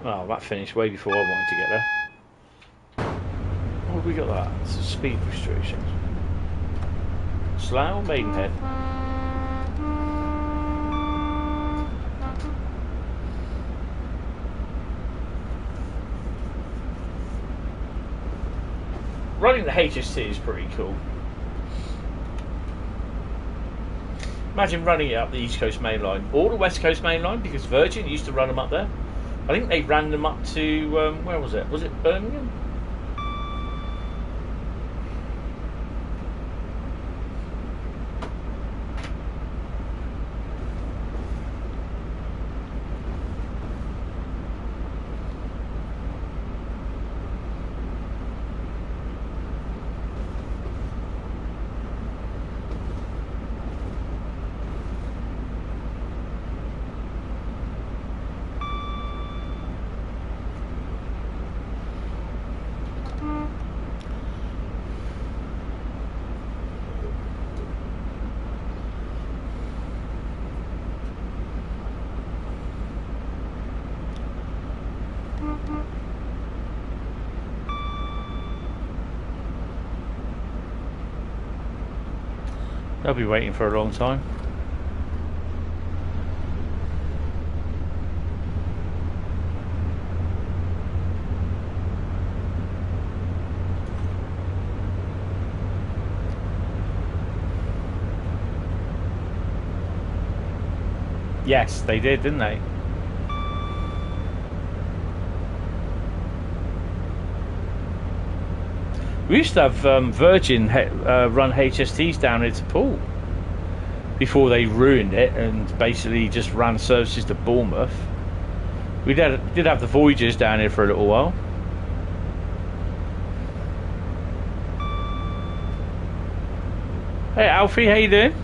Oh, that finished way before I wanted to get there. Oh, we got that. It's a speed restriction. Slough, Maidenhead. Running the HST is pretty cool. Imagine running it up the East Coast Mainline or the West Coast Mainline, because Virgin used to run them up there. I think they ran them up to, where was it? Was it Birmingham? They'll be waiting for a long time. Yes, they did, didn't they? We used to have Virgin run HSTs down here to Poole before they ruined it and basically just ran services to Bournemouth. We did have the Voyagers down here for a little while. Hey Alfie, how you doing?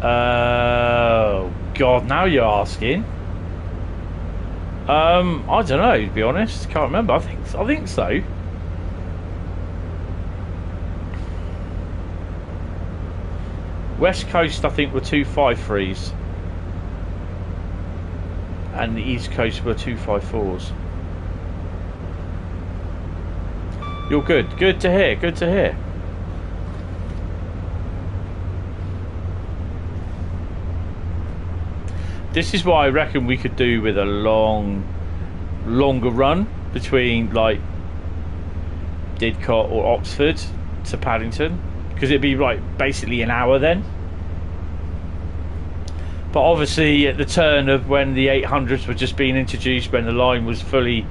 Oh God! Now you're asking. I don't know. To be honest, can't remember. I think so. West Coast, I think, were 253s, and the East Coast were 254s. You're good. Good to hear. Good to hear. This is what I reckon we could do with a longer run between like Didcot or Oxford to Paddington, because it'd be like basically an hour then. But obviously at the turn of when the 800s were just being introduced, when the line was fully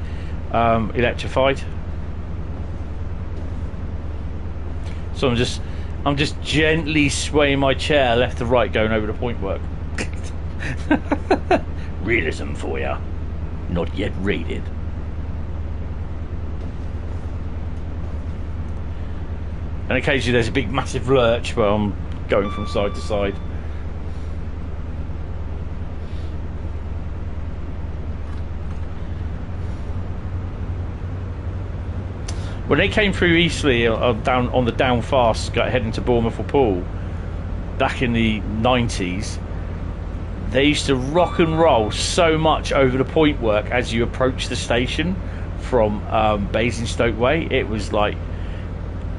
electrified. So I'm just gently swaying my chair left to right going over the point work. Realism for ya. Not yet rated. And occasionally there's a big massive lurch where I'm going from side to side. When they came through Eastleigh down on the down fast, heading to Bournemouth or Poole back in the 90s, they used to rock and roll so much over the point work as you approach the station from Basingstoke Way. It was like,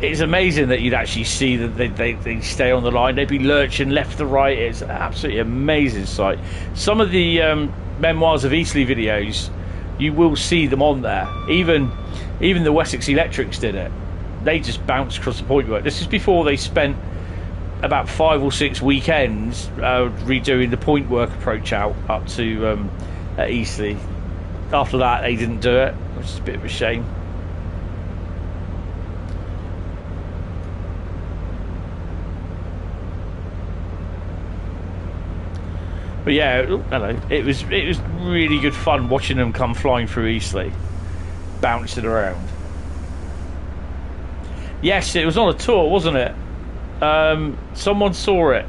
it's amazing that you'd actually see that they stay on the line. They'd be lurching left to right. It's an absolutely amazing sight. Some of the Memoirs of Eastleigh videos, you will see them on there. Even the Wessex Electrics did it. They just bounced across the point work. This is before they spent about 5 or 6 weekends redoing the point work approach out up to Eastleigh. After that they didn't do it, which is a bit of a shame. But yeah, hello. It was really good fun watching them come flying through Eastleigh, bouncing around. Yes, it was on a tour, wasn't it? Someone saw it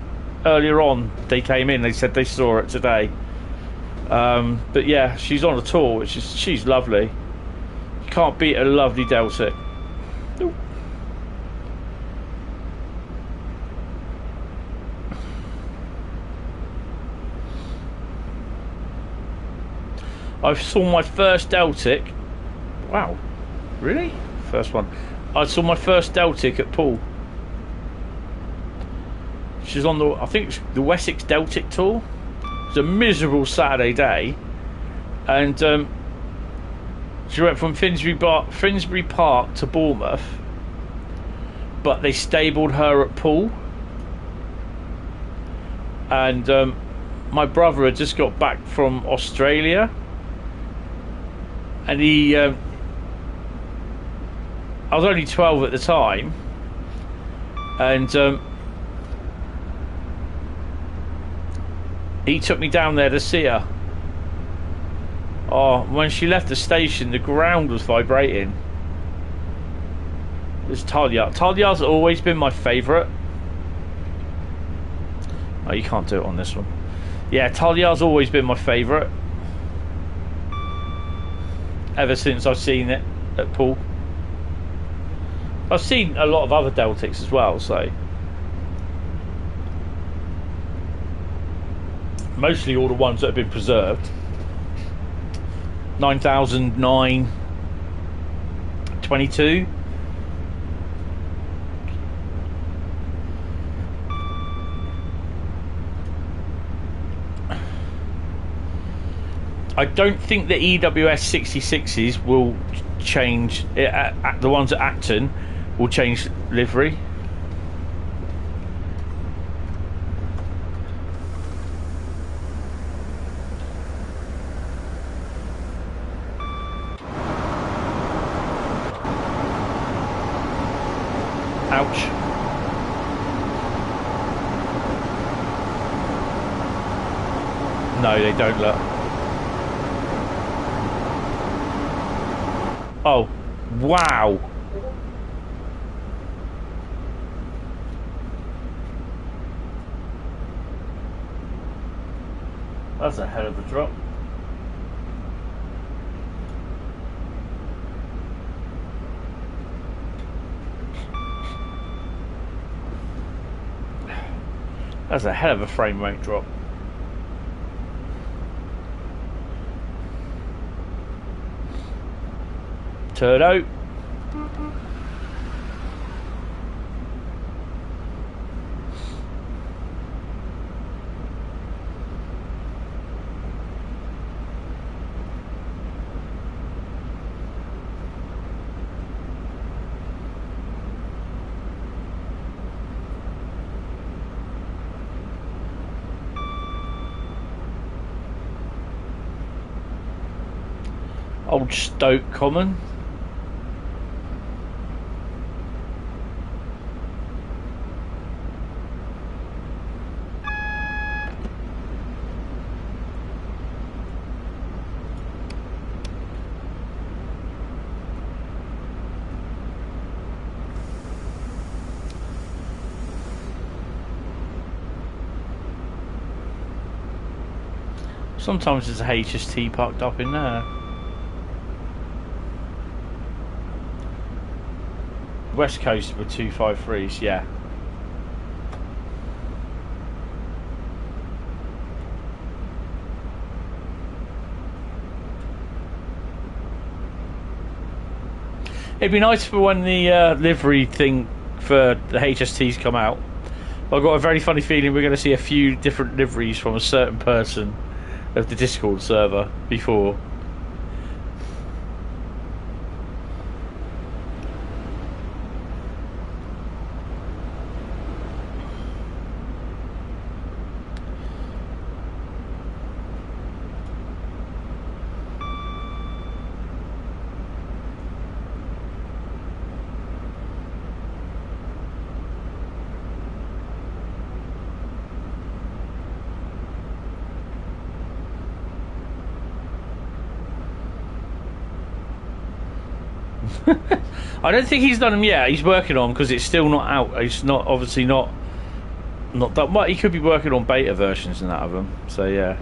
earlier on. They came in, they said they saw it today. But yeah, she's on a tour, she's lovely. You can't beat a lovely Delta. Nope. I saw my first Deltic. Wow, really? First one. I saw my first Deltic at Poole. She's on the, I think it's the Wessex Deltic tour. It's a miserable Saturday day, and she went from Finsbury Park to Bournemouth, but they stabled her at Poole. And my brother had just got back from Australia, and I was only 12 at the time, and he took me down there to see her. Oh, when she left the station, the ground was vibrating. It was Talyard. Talyard's always been my favourite. Oh, you can't do it on this one. Yeah, Talyard's always been my favourite. Ever since I've seen it at Poole. I've seen a lot of other Deltics as well, so mostly all the ones that have been preserved. 9009, 22. I don't think the EWS 66s will change. The ones at Acton will change livery. Ouch. No, they don't look. Oh, wow. That's a hell of a drop. That's a hell of a frame rate drop. Turdo. Old Stoke Common. Sometimes there's a HST parked up in there. West Coast with 253s, yeah. It'd be nice for when the livery thing for the HSTs come out. I've got a very funny feeling we're going to see a few different liveries from a certain person of the Discord server before. I don't think he's done them yet. He's working on, because it's still not out. It's not, obviously not that much. He could be working on beta versions and that of them. So yeah.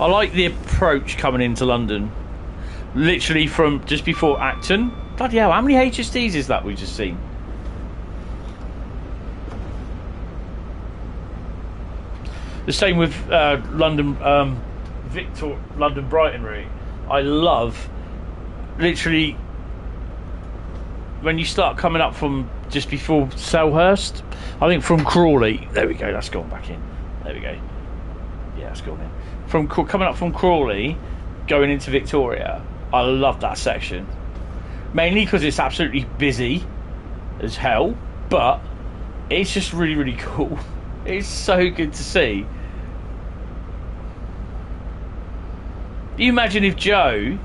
I like the approach coming into London. Literally from just before Acton. Bloody hell, how many HSTs is that we've just seen? The same with London Brighton route. I love, literally, when you start coming up from just before Selhurst, I think from Crawley. There we go. That's gone back in. There we go. Yeah, that's gone in. From coming up from Crawley, going into Victoria, I love that section. Mainly because it's absolutely busy as hell, but it's just really, really cool. It's so good to see. You imagine if Joe,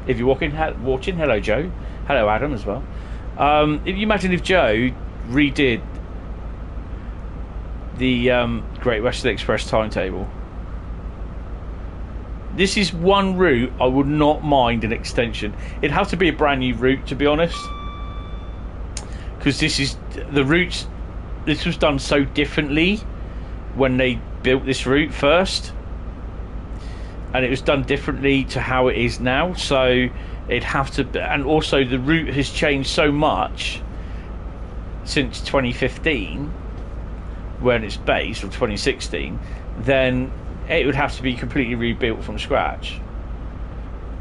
if you're watching, hello Joe, hello Adam as well. If you imagine if Joe redid the Great Western Express timetable. This is one route I would not mind an extension. It'd have to be a brand new route, to be honest, because this is the routes. This was done so differently when they built this route first, and it was done differently to how it is now. So it'd have to, and also the route has changed so much since 2015, when it's based, or 2016. Then it would have to be completely rebuilt from scratch.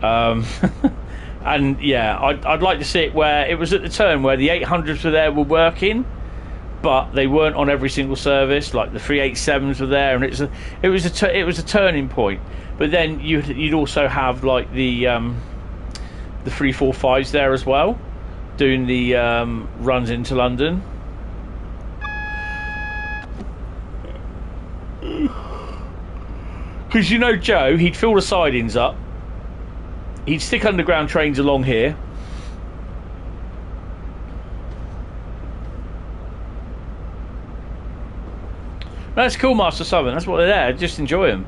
And yeah, I'd like to see it where it was at the turn where the 800s were working, but they weren't on every single service. Like the 387s were there, and it was a turning point. But then you'd also have like the 345s there as well, doing the runs into London. Because you know Joe, he'd fill the sidings up, he'd stick underground trains along here, that's cool, Master Southern, that's what they're there, just enjoy them.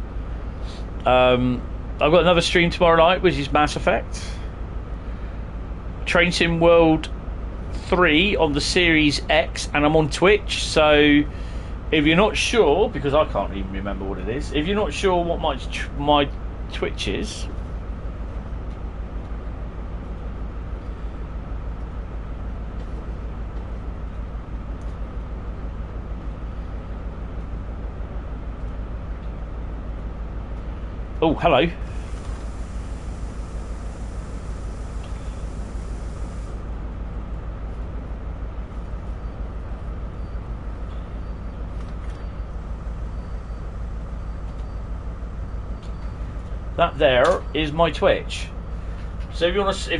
I've got another stream tomorrow night, which is Mass Effect Train Sim World 3 on the Series X, and I'm on Twitch, so if you're not sure, because I can't even remember what it is, if you're not sure what my Twitch is, oh, hello. That there is my Twitch. So if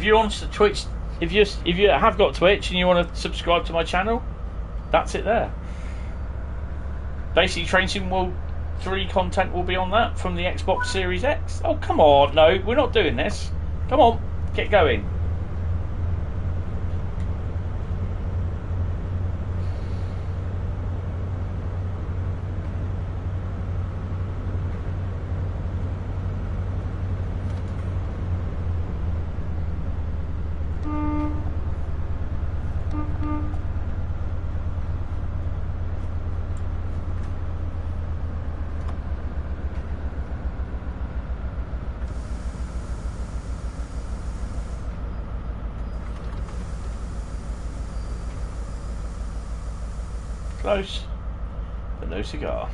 you're on Twitch, if you have got Twitch and you want to subscribe to my channel, that's it there. Basically, Train Sim World 3 content will be on that from the Xbox Series X. Oh, come on, no, we're not doing this. Come on, get going. Close, but no cigar.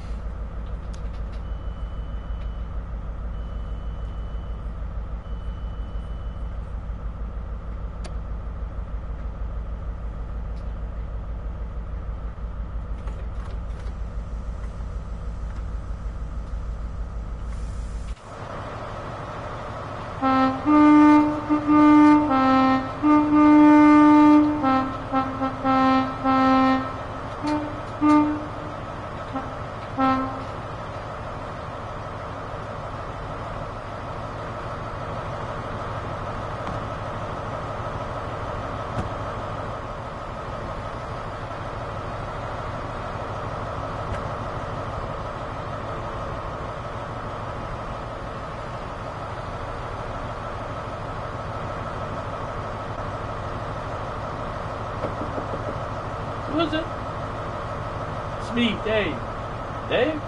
Who is it? It's me, Dave. Dave?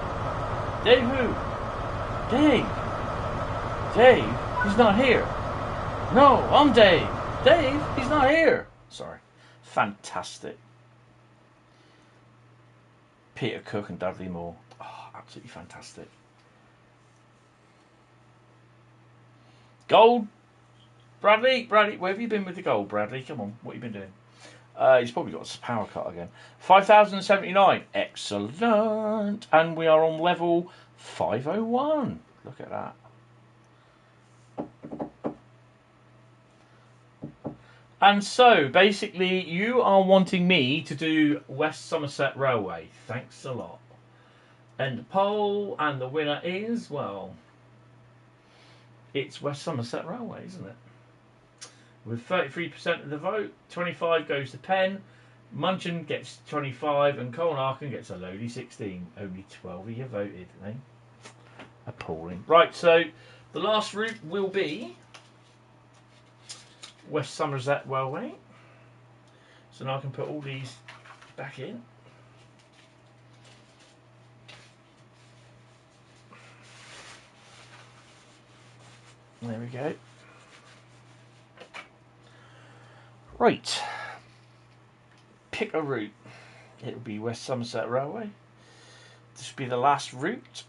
Dave who? Dave. Dave? He's not here. No, I'm Dave. Dave? He's not here. Sorry. Fantastic. Peter Cook and Dudley Moore. Oh, absolutely fantastic. Gold? Bradley, where have you been with the gold, Bradley? Come on, what have you been doing? He's probably got a power cut again. 5,079. Excellent. And we are on level 501. Look at that. And so, basically, you are wanting me to do West Somerset Railway. Thanks a lot. And the poll, and the winner is, well, it's West Somerset Railway, isn't it? With 33% of the vote, 25 goes to Penn, Munchin gets 25, and Colnarkin gets a lowly 16. Only 12 of you voted, eh? Appalling. Right, so the last route will be West Somerset Railway. So now I can put all these back in. There we go. Right. Pick a route. It will be West Somerset Railway. This will be the last route.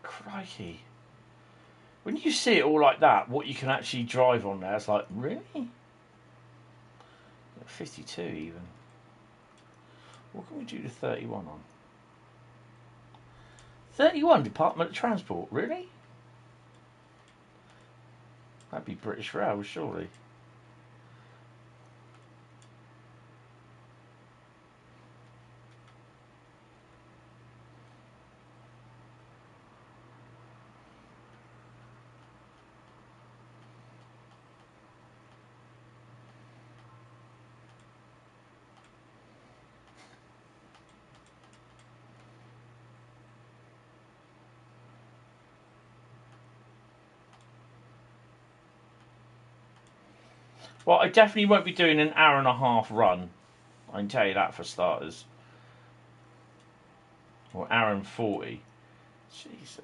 Crikey. When you see it all like that, what you can actually drive on there, it's like, really? 52 even. What can we do to 31 on? 31 Department of Transport, really? That'd be British Rail, surely. Well, I definitely won't be doing an hour and a half run. I can tell you that for starters. Or hour and 40. Jesus.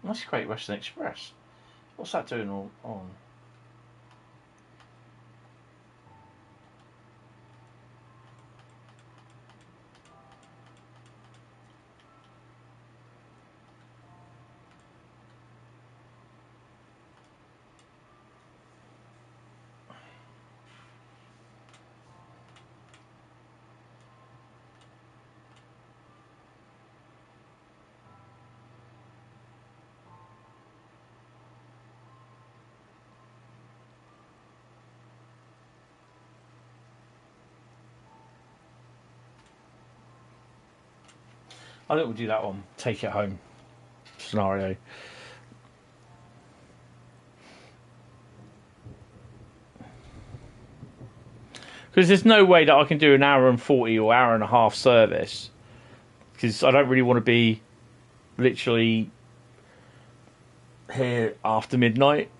That's Great Western Express. What's that doing all on? I think we'll do that one. Take it home scenario. Because there's no way that I can do an hour and 40 or hour and a half service. Because I don't really want to be literally here after midnight.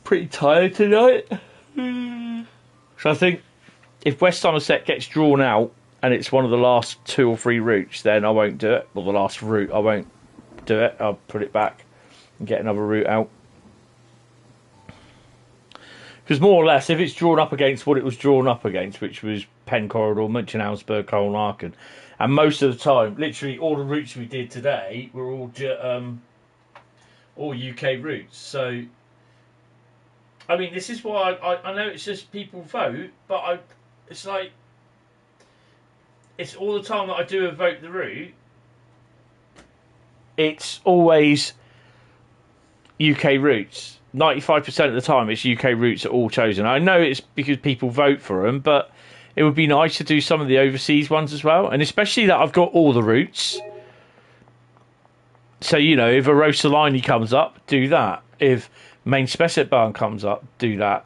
Pretty tired tonight. So I think if West Somerset gets drawn out and it's one of the last 2 or 3 routes, then I won't do it. Well, the last route, I won't do it. I'll put it back and get another route out. Because more or less, if it's drawn up against what it was drawn up against, which was Penn Corridor, München-Augsburg, Cologne-Aachen, and most of the time, literally all the routes we did today were all UK routes. So, I mean, this is why I know it's just people vote, but it's like, it's all the time that I do a vote the route, it's always UK routes. 95% of the time it's UK routes are all chosen. I know it's because people vote for them, but it would be nice to do some of the overseas ones as well. And especially that I've got all the routes. So, you know, if a Rosalini comes up, do that. If Main Spessartbahn comes up, do that.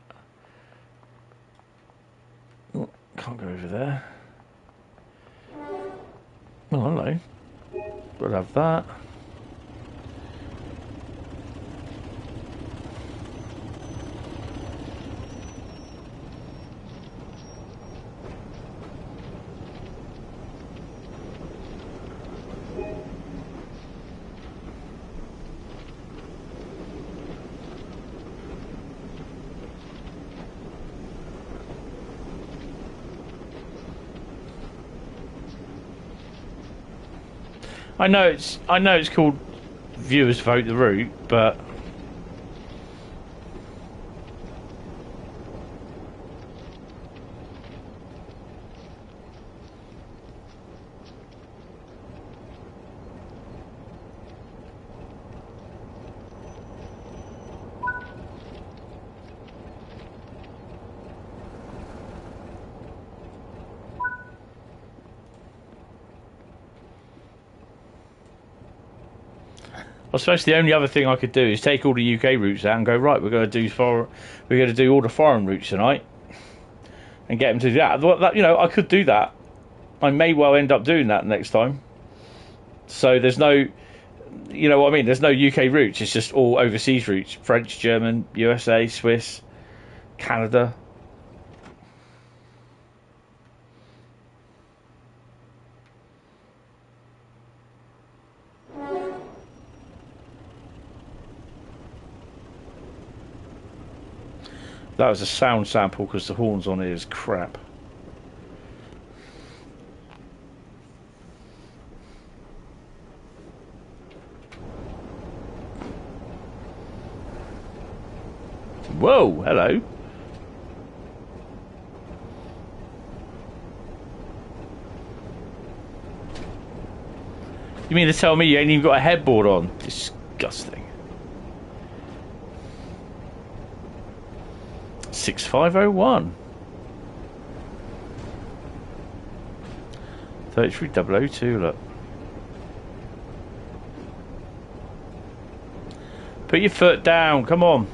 Oh, can't go over there. Oh, hello. We'll have that. I know it's called viewers vote the route, but I suppose the only other thing I could do is take all the UK routes out and go, right, we're going to do all the foreign routes tonight and get them to do that. You know, I could do that. I may well end up doing that next time. So there's no, you know what I mean? There's no UK routes. It's just all overseas routes: French, German, USA, Swiss, Canada. That was a sound sample because the horns on it is crap. Whoa, hello. You mean to tell me you ain't even got a headboard on? Disgusting. 6501. 33002, look. Put your foot down, come on.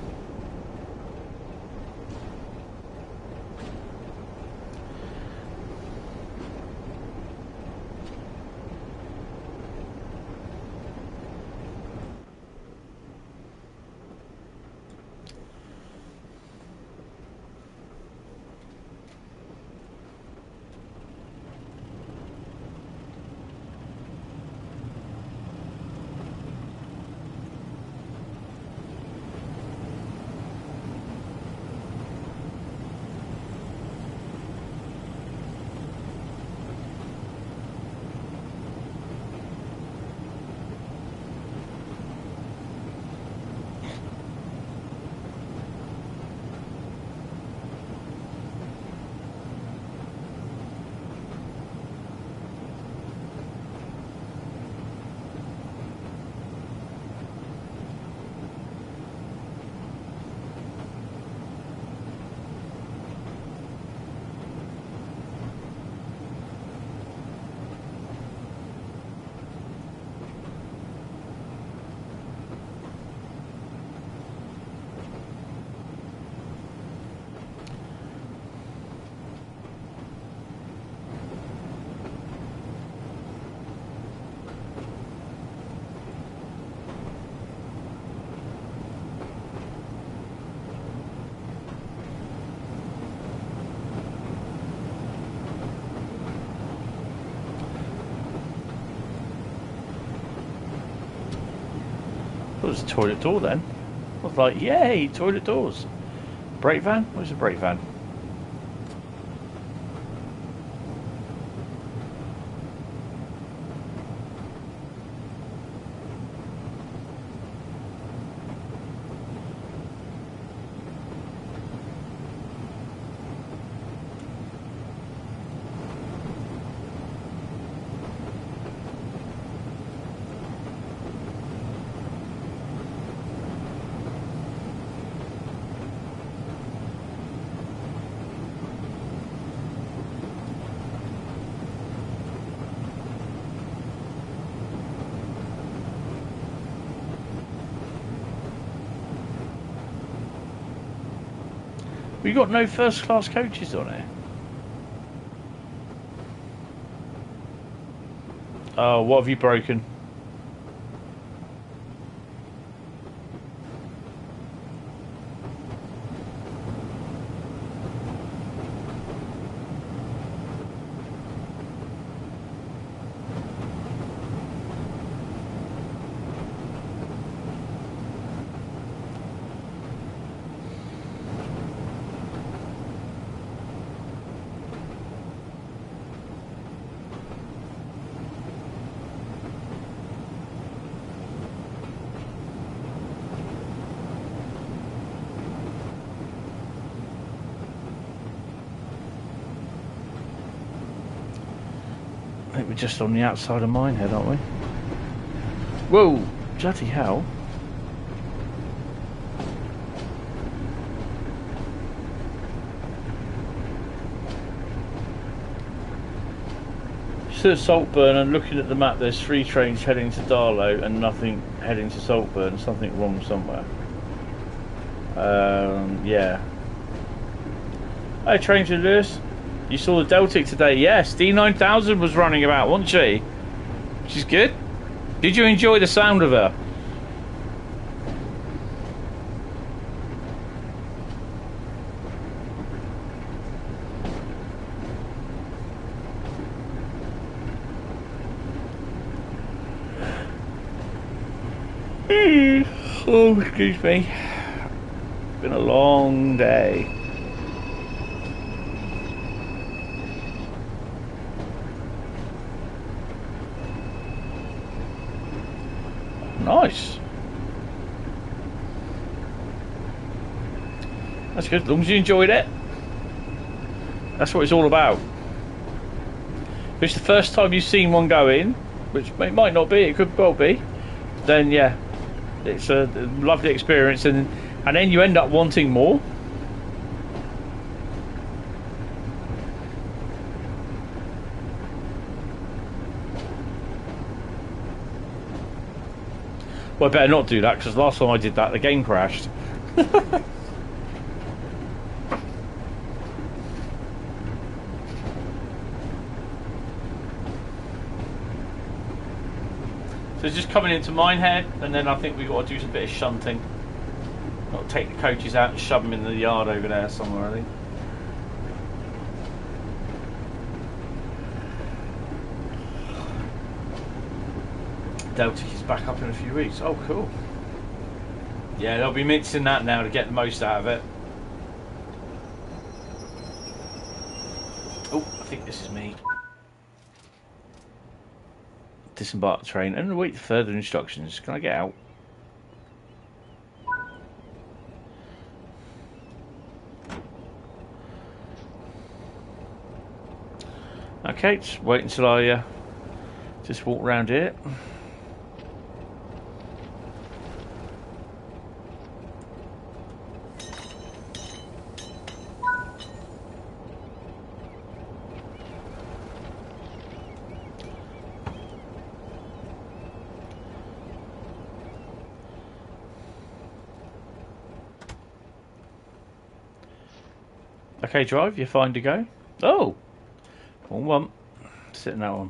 It was a toilet door then. I was like, yay, toilet doors. Brake van? Where's the brake van? We got no first class coaches on here. Oh, what have you broken? I think we're just on the outside of Minehead, aren't we? Whoa! Bloody hell. So Saltburn, and looking at the map, there's 3 trains heading to Darlow and nothing heading to Saltburn. Something wrong somewhere. Yeah. Hey, trains and Lewis. You saw the Deltic today? Yes, D9000 was running about, wasn't she? She's good. Did you enjoy the sound of her? Oh, excuse me. It's been a long day. Nice. That's good, as long as you enjoyed it. That's what it's all about. If it's the first time you've seen one go in, which it might not be, it could well be, then yeah, it's a lovely experience, and then you end up wanting more. Well, I better not do that, because last time I did that, the game crashed. So it's just coming into Minehead, and then I think we've got to do a bit of shunting. Got to take the coaches out and shove them in the yard over there somewhere, I think. Deltic is back up in a few weeks. Oh, cool. Yeah, they'll be mixing that now to get the most out of it. Oh, I think this is me. Disembark the train and await further instructions. Can I get out? Okay, just wait until I just walk around here. Okay, drive, you're fine to go. Oh, one. Sit in that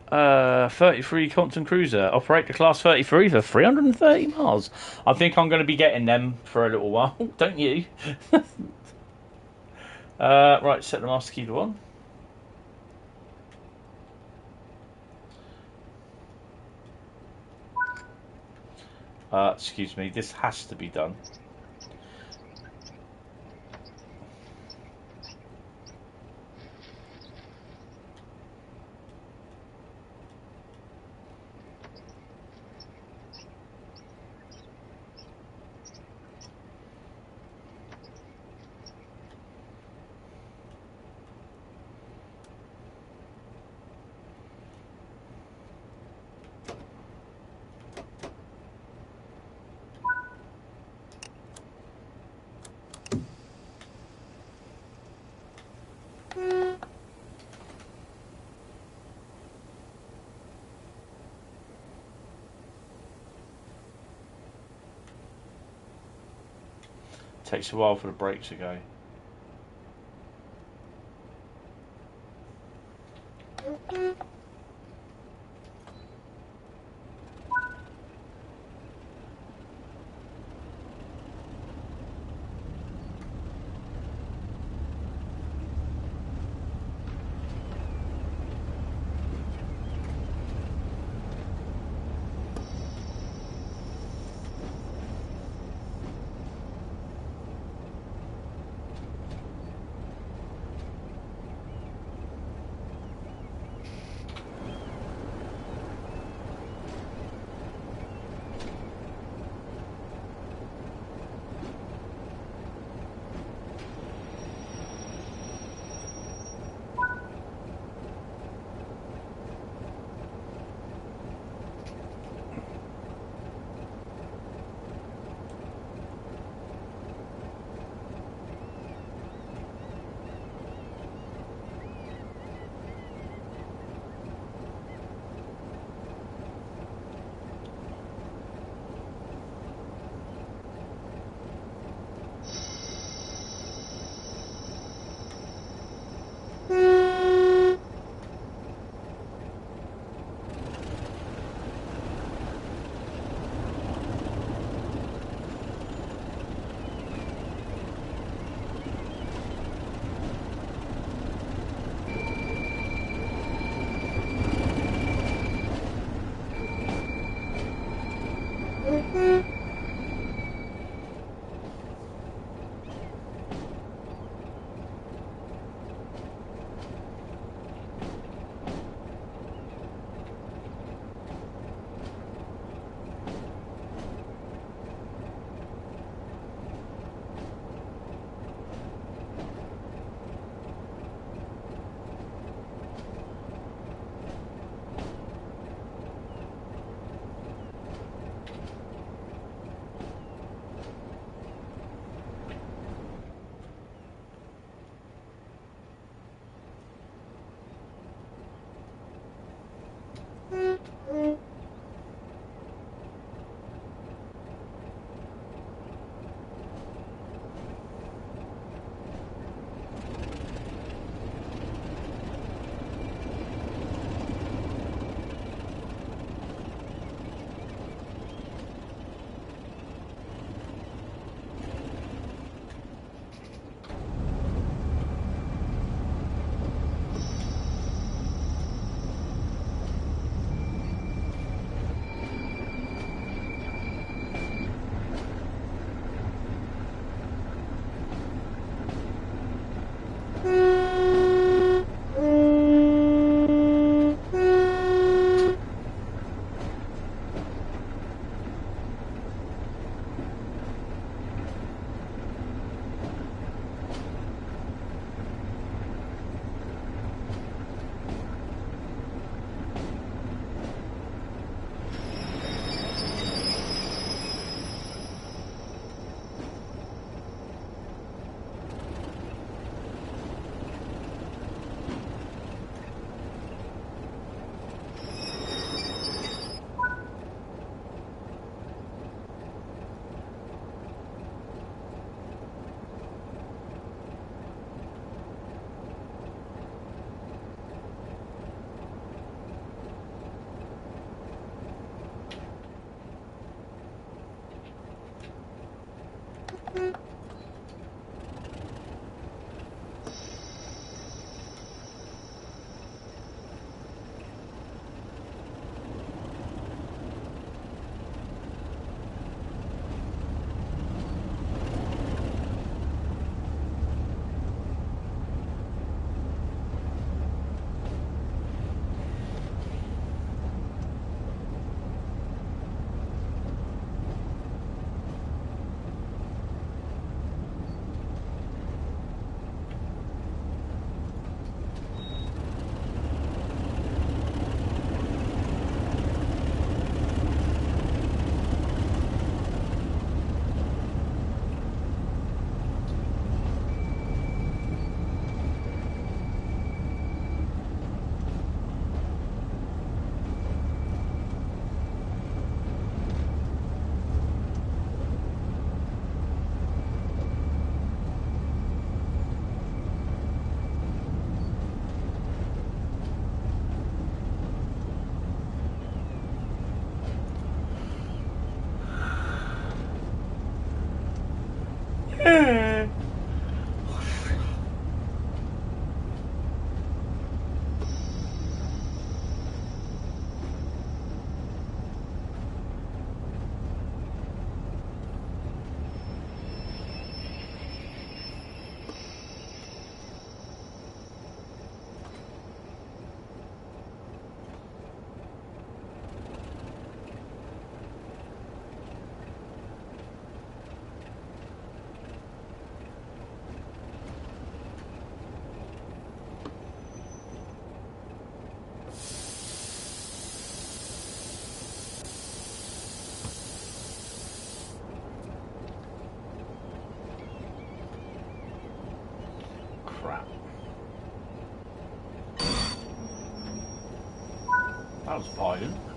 one. 33 Compton Cruiser. Operate the class 33 for 330 miles. I think I'm going to be getting them for a little while. Don't you? Right, set the master key to 1. Excuse me, this has to be done. Takes a while for the brake to go. That was violent.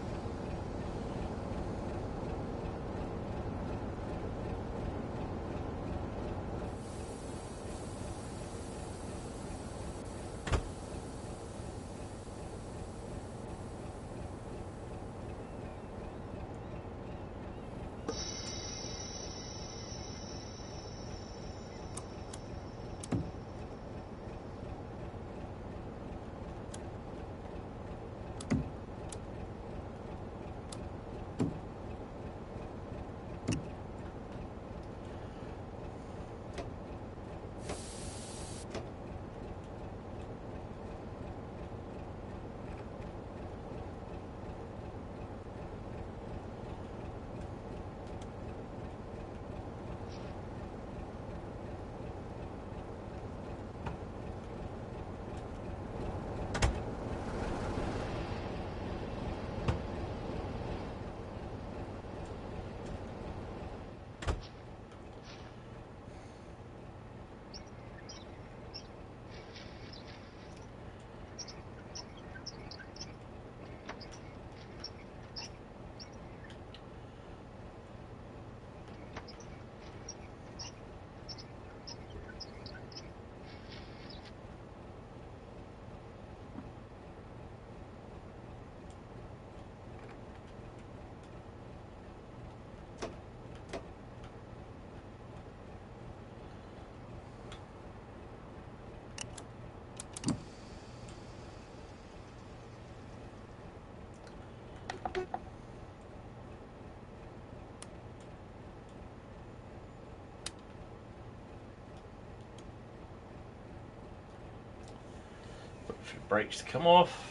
for the brakes to come off.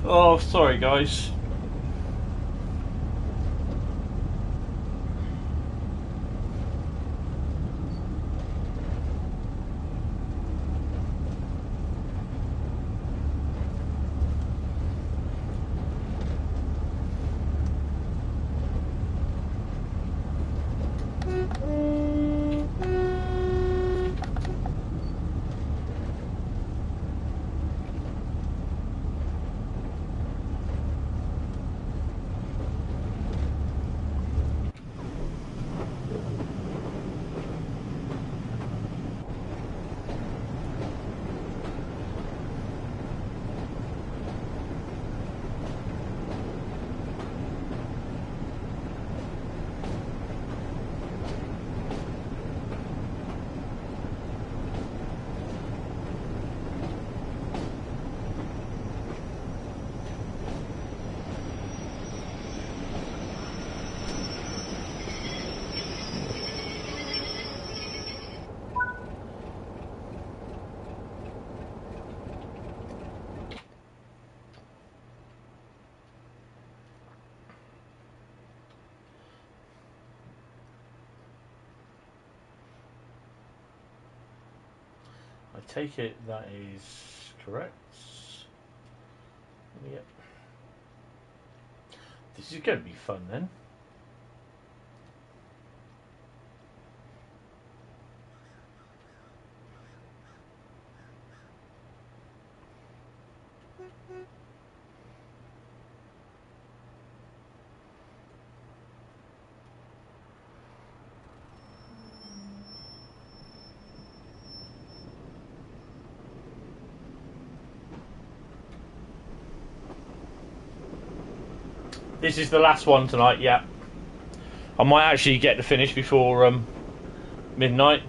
Oh, sorry guys. I take it that is correct. Yep. This is going to be fun then. This is the last one tonight, yeah. I might actually get to finish before midnight.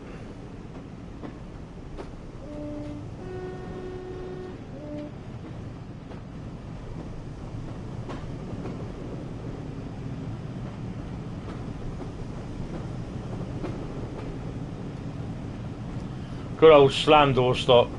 Good old slam door stop.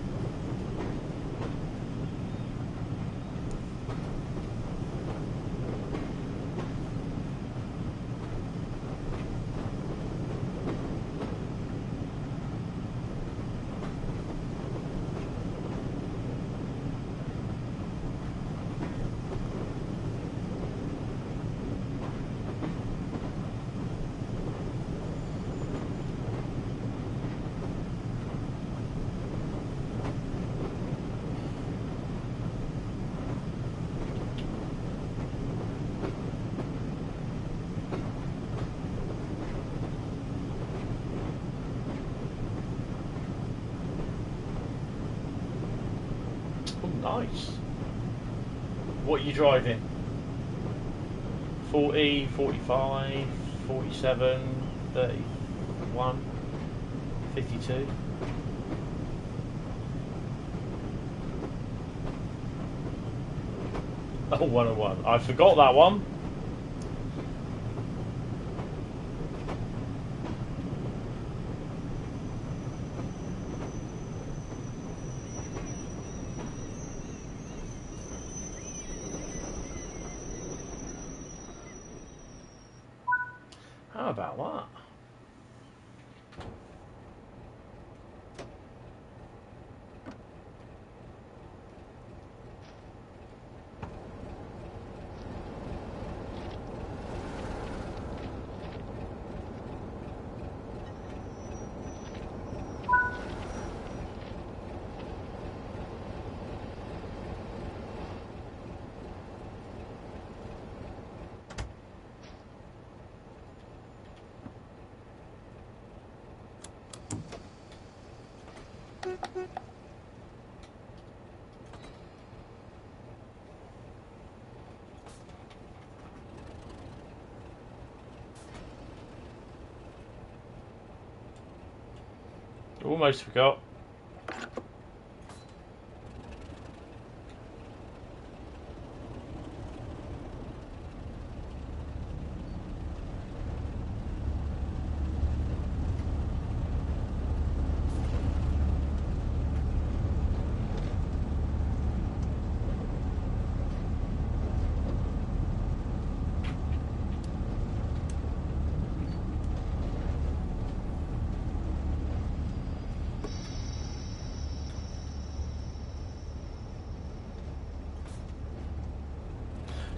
Nice. What are you driving? 40, 45, 47, 31, 52? Oh, 101. I forgot that one. How about that? Almost forgot.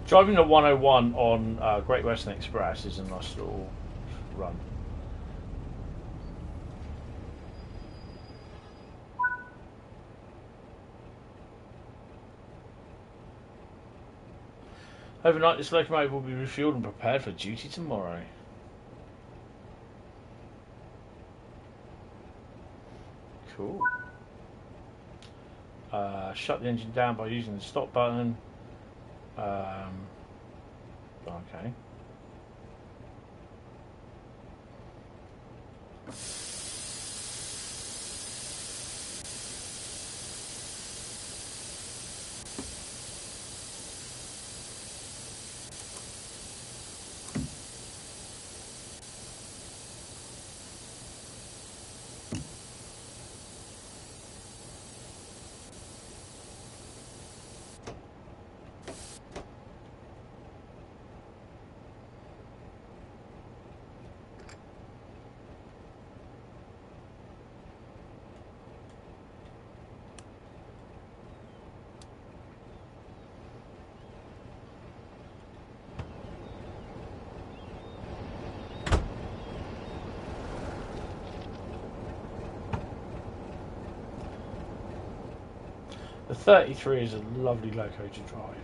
Driving the 101 on Great Western Express is a nice little run. Overnight, this locomotive will be refueled and prepared for duty tomorrow. Cool. Shut the engine down by using the stop button. Okay. The 33 is a lovely loco to drive.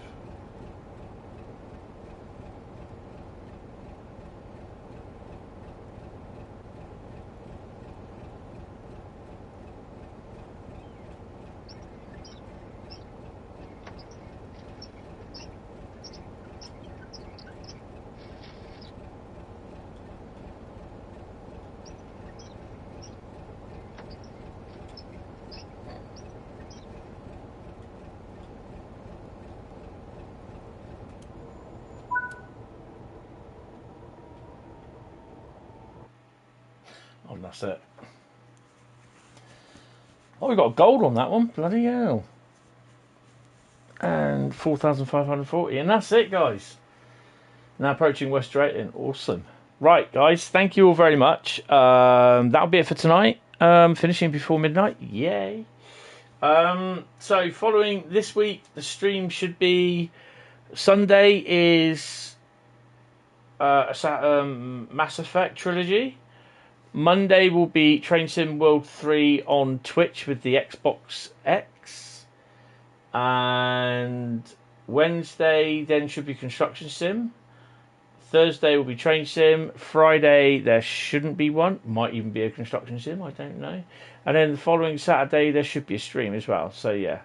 Oh, that's it. Oh, we got gold on that one. Bloody hell. And 4,540. And that's it, guys. Now approaching West Drayton. Awesome. Right, guys. Thank you all very much. That'll be it for tonight. Finishing before midnight. Yay. So following this week, the stream should be... Sunday is Mass Effect Trilogy. Monday will be Train Sim World 3 on Twitch with the Xbox X. And Wednesday then should be Construction Sim. Thursday will be Train Sim. Friday there shouldn't be one. Might even be a Construction Sim, I don't know. And then the following Saturday there should be a stream as well. So yeah.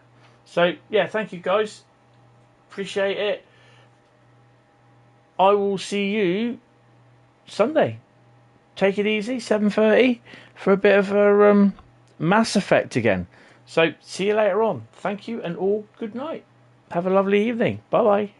Thank you guys. Appreciate it. I will see you Sunday. Take it easy, 7:30 for a bit of a Mass Effect again. So see you later on. Thank you and all good night. Have a lovely evening. Bye bye.